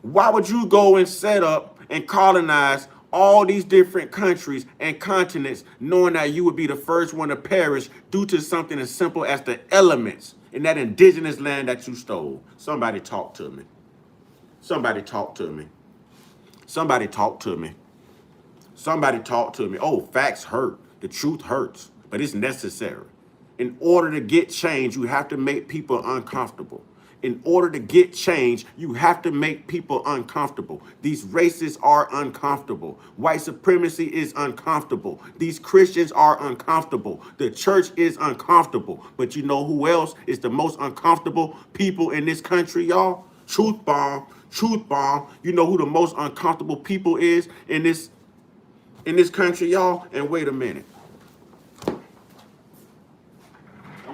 Why would you go and set up and colonize all these different countries and continents knowing that you would be the first one to perish due to something as simple as the elements in that indigenous land that you stole? Somebody talk to me. Somebody talk to me. Somebody talk to me. Somebody talk to me. Oh, facts hurt. The truth hurts, but it's necessary. In order to get change, you have to make people uncomfortable. In order to get change, you have to make people uncomfortable. These racists are uncomfortable. White supremacy is uncomfortable. These Christians are uncomfortable. The church is uncomfortable. But you know who else is the most uncomfortable people in this country, y'all? Truth bomb. Truth bomb. You know who the most uncomfortable people is in this country, y'all? And wait a minute.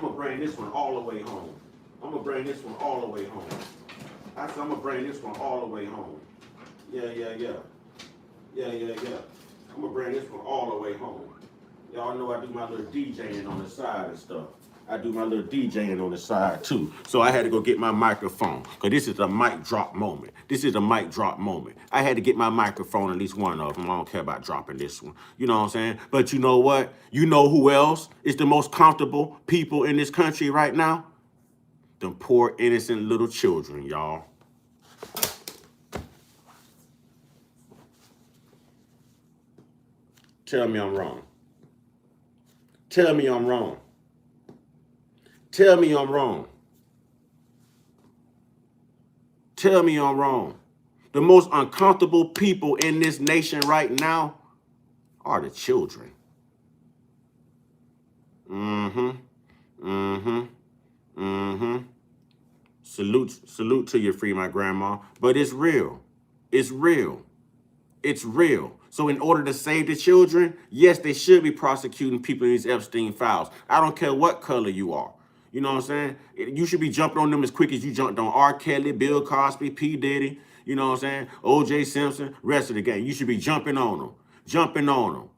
gonna bring this one all the way home. I'm gonna bring this one all the way home. I said I'm gonna bring this one all the way home. Yeah. I'm gonna bring this one all the way home. Y'all know I do my little DJing on the side and stuff. I do my little DJing on the side too. So I had to go get my microphone, because this is a mic drop moment. This is a mic drop moment. I had to get my microphone, at least one of them. I don't care about dropping this one. You know what I'm saying? But you know what? You know who else is the most comfortable people in this country right now? Them poor, innocent little children, y'all. Tell me I'm wrong. Tell me I'm wrong. Tell me I'm wrong. Tell me I'm wrong. The most uncomfortable people in this nation right now are the children. Salute to you, Free My Grandma. But it's real. It's real. It's real. So in order to save the children, yes, they should be prosecuting people in these Epstein files. I don't care what color you are. You know what I'm saying? You should be jumping on them as quick as you jumped on R. Kelly, Bill Cosby, P. Diddy, you know what I'm saying? O.J. Simpson, rest of the gang. You should be jumping on them. Jumping on them.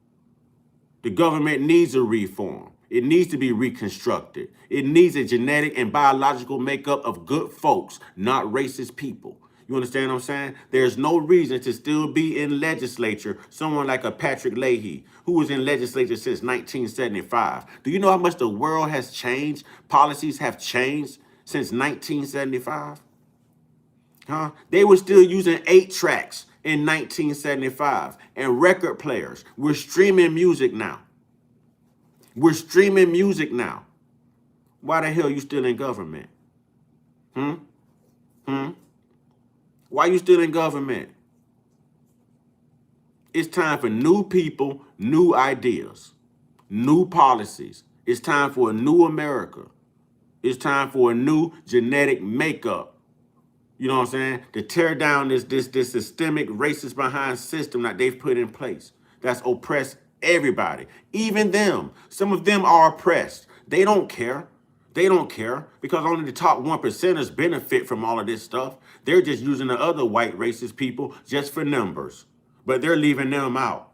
The government needs a reform. It needs to be reconstructed. It needs a genetic and biological makeup of good folks, not racist people. You understand what I'm saying? There's no reason to still be in legislature someone like a Patrick Leahy, who was in legislature since 1975. Do you know how much the world has changed? Policies have changed since 1975? Huh? They were still using 8 tracks in 1975 and record players. We're streaming music now. We're streaming music now. Why the hell are you still in government? Why you still in government? It's time for new people, new ideas, new policies. It's time for a new America. It's time for a new genetic makeup. You know what I'm saying? To tear down this systemic racist behind system that they've put in place that's oppressed everybody, even them. Some of them are oppressed. They don't care. They don't care because only the top 1%ers benefit from all of this stuff. They're just using the other white racist people just for numbers, but they're leaving them out.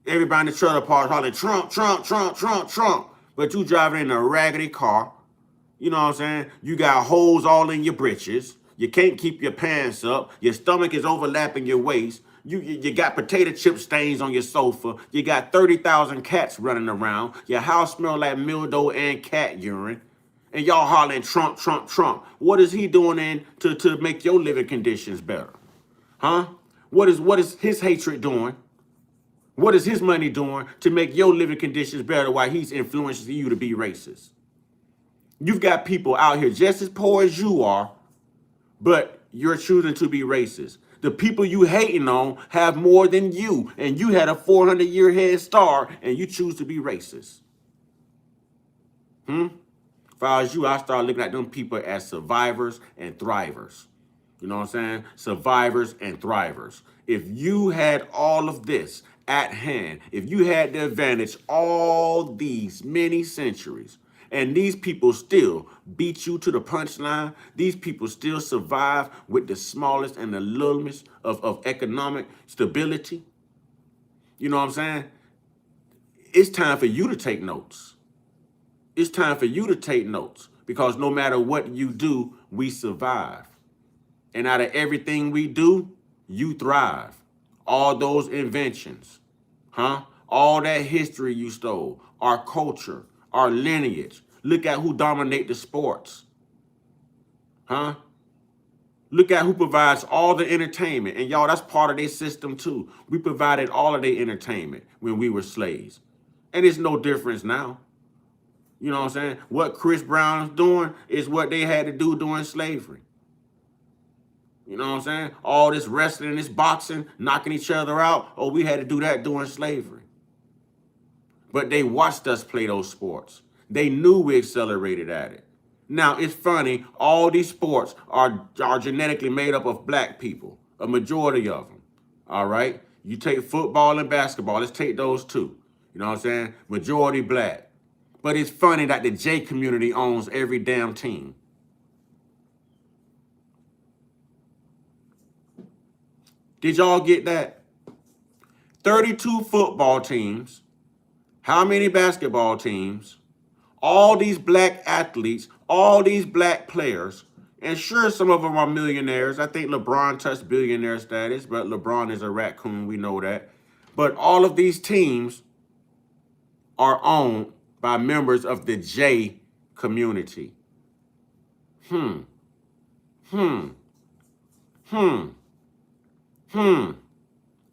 Everybody in the trailer park hollering Trump, Trump, Trump, Trump, Trump, but you driving in a raggedy car. You know what I'm saying? You got holes all in your britches. You can't keep your pants up. Your stomach is overlapping your waist. You got potato chip stains on your sofa. You got 30,000 cats running around. Your house smells like mildew and cat urine. And y'all hollering Trump, Trump, Trump. What is he doing to make your living conditions better? Huh? What is his hatred doing? What is his money doing to make your living conditions better while he's influencing you to be racist? You've got people out here just as poor as you are, but you're choosing to be racist. The people you hating on have more than you, and you had a 400-year head start, and you choose to be racist. If I was you, I start looking at them people as survivors and thrivers. You know what I'm saying? Survivors and thrivers. If you had all of this at hand, if you had the advantage all these many centuries, and these people still beat you to the punchline, these people still survive with the smallest and the littlest of economic stability, you know what I'm saying? It's time for you to take notes. It's time for you to take notes, because no matter what you do, we survive. And out of everything we do, you thrive. All those inventions, all that history you stole, our culture, our lineage. Look at who dominate the sports. Look at who provides all the entertainment. And y'all, that's part of their system too. We provided all of their entertainment when we were slaves. And it's no difference now. You know what I'm saying? What Chris Brown's doing is what they had to do during slavery. You know what I'm saying? All this wrestling, this boxing, knocking each other out. Oh, we had to do that during slavery. But they watched us play those sports. They knew we accelerated at it. Now, it's funny, all these sports are genetically made up of black people, a majority of them, all right? You take football and basketball, let's take those two. You know what I'm saying? Majority black. But it's funny that the J community owns every damn team. Did y'all get that? 32 football teams. How many basketball teams? All these black athletes, all these black players. And sure, some of them are millionaires. I think LeBron touched billionaire status, but LeBron is a raccoon. We know that. But all of these teams are owned by members of the J community.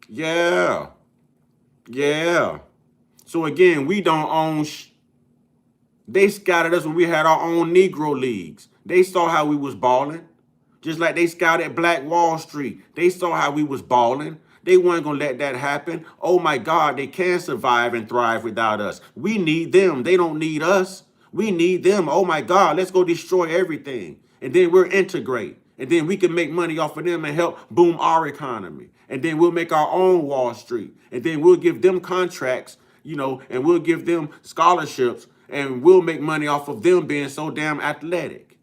Yeah. Yeah. So again, we don't own they scouted us when we had our own Negro leagues. They saw how we was balling. Just like they scouted Black Wall Street. They saw how we was balling. They weren't going to let that happen. Oh my God, they can survive and thrive without us. We need them. They don't need us. We need them. Oh my God, let's go destroy everything. And then we'll integrate. And then we can make money off of them and help boom our economy. And then we'll make our own Wall Street. And then we'll give them contracts, you know, and we'll give them scholarships. And we'll make money off of them being so damn athletic.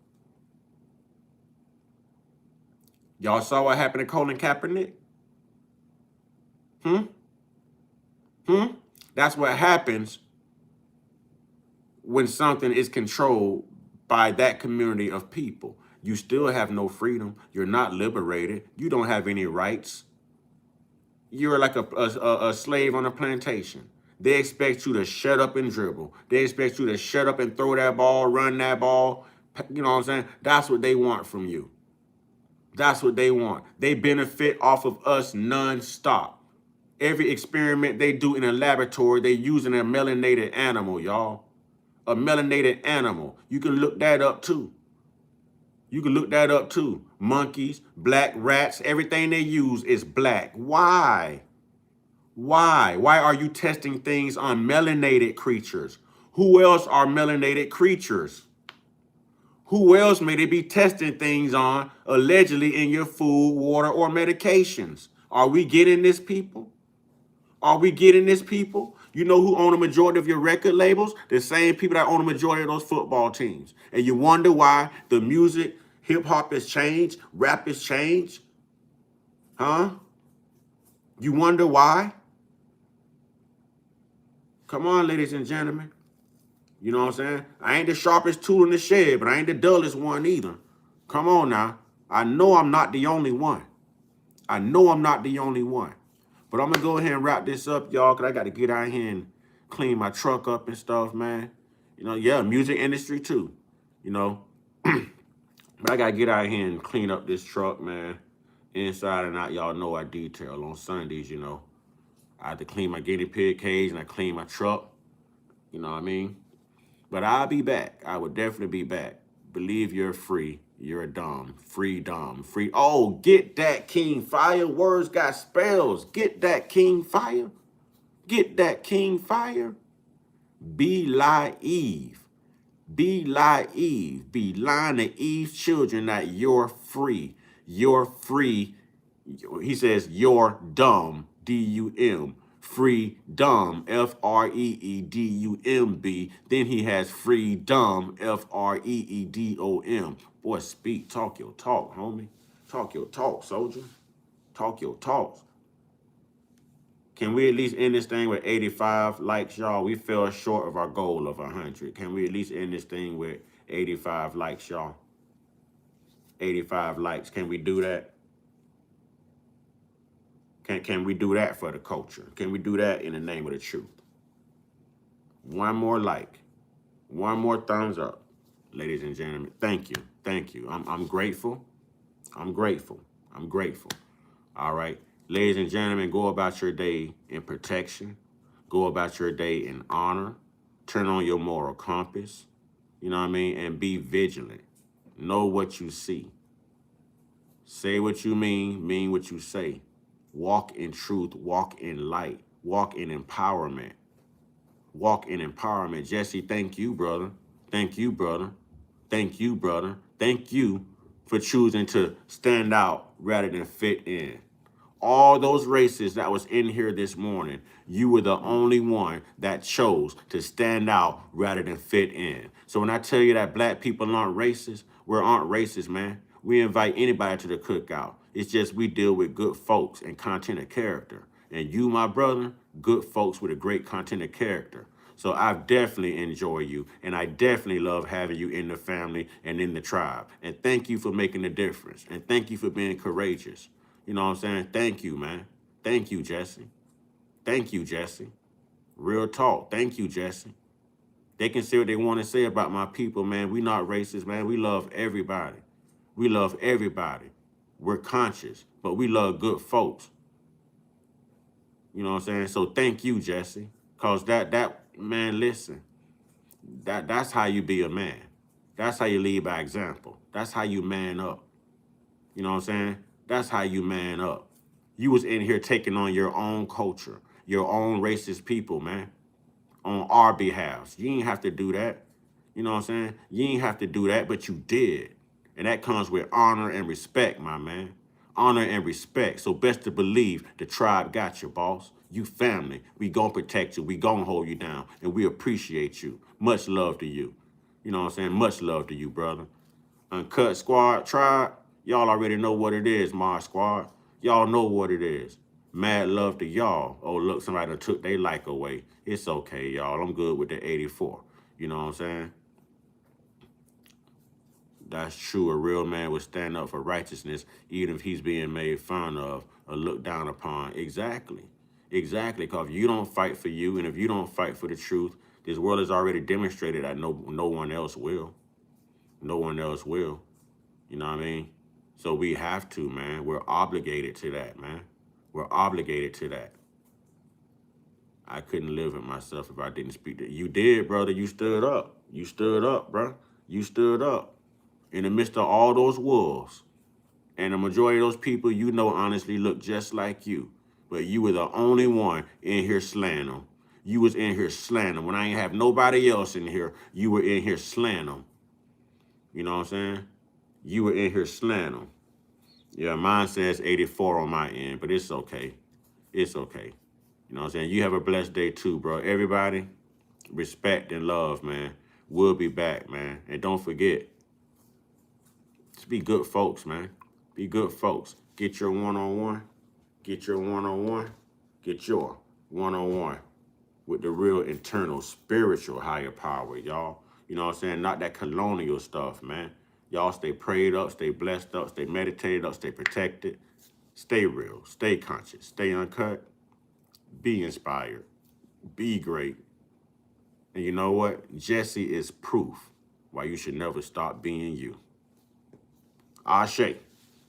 Y'all saw what happened to Colin Kaepernick? That's what happens when something is controlled by that community of people. You still have no freedom. You're not liberated. You don't have any rights. You're like a slave on a plantation. They expect you to shut up and dribble. They expect you to shut up and throw that ball, run that ball. You know what I'm saying? That's what they want from you. That's what they want. They benefit off of us nonstop. Every experiment they do in a laboratory, they using a melanated animal, y'all. A melanated animal. You can look that up too. You can look that up too. Monkeys, black rats, everything they use is black. Why? Why? Why are you testing things on melanated creatures? Who else are melanated creatures? Who else may they be testing things on, allegedly in your food, water, or medications? Are we getting this, people? Are we getting this, people? You know who own a majority of your record labels? The same people that own a majority of those football teams. And you wonder why the music, hip-hop has changed, rap has changed? Huh? You wonder why? Come on, ladies and gentlemen. You know what I'm saying? I ain't the sharpest tool in the shed, but I ain't the dullest one either. Come on now. I know I'm not the only one. I know I'm not the only one. But I'm going to go ahead and wrap this up, y'all, because I got to get out here and clean my truck up and stuff, man. You know, yeah, music industry too, you know. But I got to get out here and clean up this truck, man. Inside and out, y'all know I detail on Sundays, you know. I have to clean my guinea pig cage and I clean my truck. You know what I mean? But I'll be back. I will definitely be back. Believe you're free. You're a dumb. Freedom. Free. Oh, get that King Fire. Words got spells. Get that King Fire. Get that King Fire. Be like Eve. Be like Eve. Be lying to Eve's children that you're free. You're free. He says you're dumb. D-U-M. Freedom, F-R-E-E-D-U-M-B. Then he has freedom, F-R-E-E-D-O-M. Boy, speak, talk your talk, homie. Talk your talk, soldier. Talk your talk. Can we at least end this thing with 85 likes, y'all? We fell short of our goal of 100. Can we at least end this thing with 85 likes, y'all? 85 likes. Can we do that? Can we do that for the culture? Can we do that in the name of the truth? One more like. One more thumbs up, ladies and gentlemen. Thank you. Thank you. I'm grateful. I'm grateful. I'm grateful. All right. Ladies and gentlemen, go about your day in protection. Go about your day in honor. Turn on your moral compass. You know what I mean? And be vigilant. Know what you see. Say what you mean what you say. Walk in truth, walk in light, walk in empowerment. Walk in empowerment. Jesse, thank you, brother. Thank you, brother. Thank you, brother. Thank you for choosing to stand out rather than fit in. All those racists that was in here this morning, you were the only one that chose to stand out rather than fit in. So when I tell you that black people aren't racist, we aren't racist, man. We invite anybody to the cookout. It's just we deal with good folks and content of character. And you, my brother, good folks with a great content of character. So I definitely enjoy you, and I definitely love having you in the family and in the tribe. And thank you for making a difference. And thank you for being courageous. You know what I'm saying? Thank you, man. Thank you, Jesse. Thank you, Jesse. Real talk. Thank you, Jesse. They can say what they want to say about my people, man. We not racist, man. We love everybody. We love everybody. We're conscious, but we love good folks. You know what I'm saying? So thank you, Jesse. Cause that man, listen. That's how you be a man. That's how you lead by example. That's how you man up. You know what I'm saying? That's how you man up. You was in here taking on your own culture, your own racist people, man, on our behalf. You ain't have to do that. You know what I'm saying? You ain't have to do that, but you did. And that comes with honor and respect, my man. Honor and respect. So best to believe the tribe got you, boss. You family. We gonna protect you. We gonna hold you down. And we appreciate you. Much love to you. You know what I'm saying? Much love to you, brother. Uncut Squad tribe, y'all already know what it is, Mod Squad. Y'all know what it is. Mad love to y'all. Oh, look, somebody done took their like away. It's okay, y'all. I'm good with the 84. You know what I'm saying? That's true. A real man would stand up for righteousness, even if he's being made fun of or looked down upon. Exactly. Exactly. Because if you don't fight for you, and if you don't fight for the truth, this world has already demonstrated that no one else will. No one else will. You know what I mean? So we have to, man. We're obligated to that, man. We're obligated to that. I couldn't live with myself if I didn't speak to you. You did, brother. You stood up. You stood up, bro. You stood up. In the midst of all those wolves, and the majority of those people you know honestly look just like you, but you were the only one in here slaying them. You was in here slaying them. When I ain't have nobody else in here, you were in here slaying them. You know what I'm saying? You were in here slaying them. Yeah, mine says 84 on my end, but it's okay. It's okay. You know what I'm saying? You have a blessed day too, bro. Everybody, respect and love, man. We'll be back, man. And don't forget, just be good folks, man. Be good folks. Get your one-on-one. Get your one-on-one. Get your one-on-one with the real internal spiritual higher power, y'all. You know what I'm saying? Not that colonial stuff, man. Y'all stay prayed up, stay blessed up, stay meditated up, stay protected. Stay real, stay conscious, stay uncut. Be inspired. Be great. And you know what? Jesse is proof why you should never stop being you. Ashe.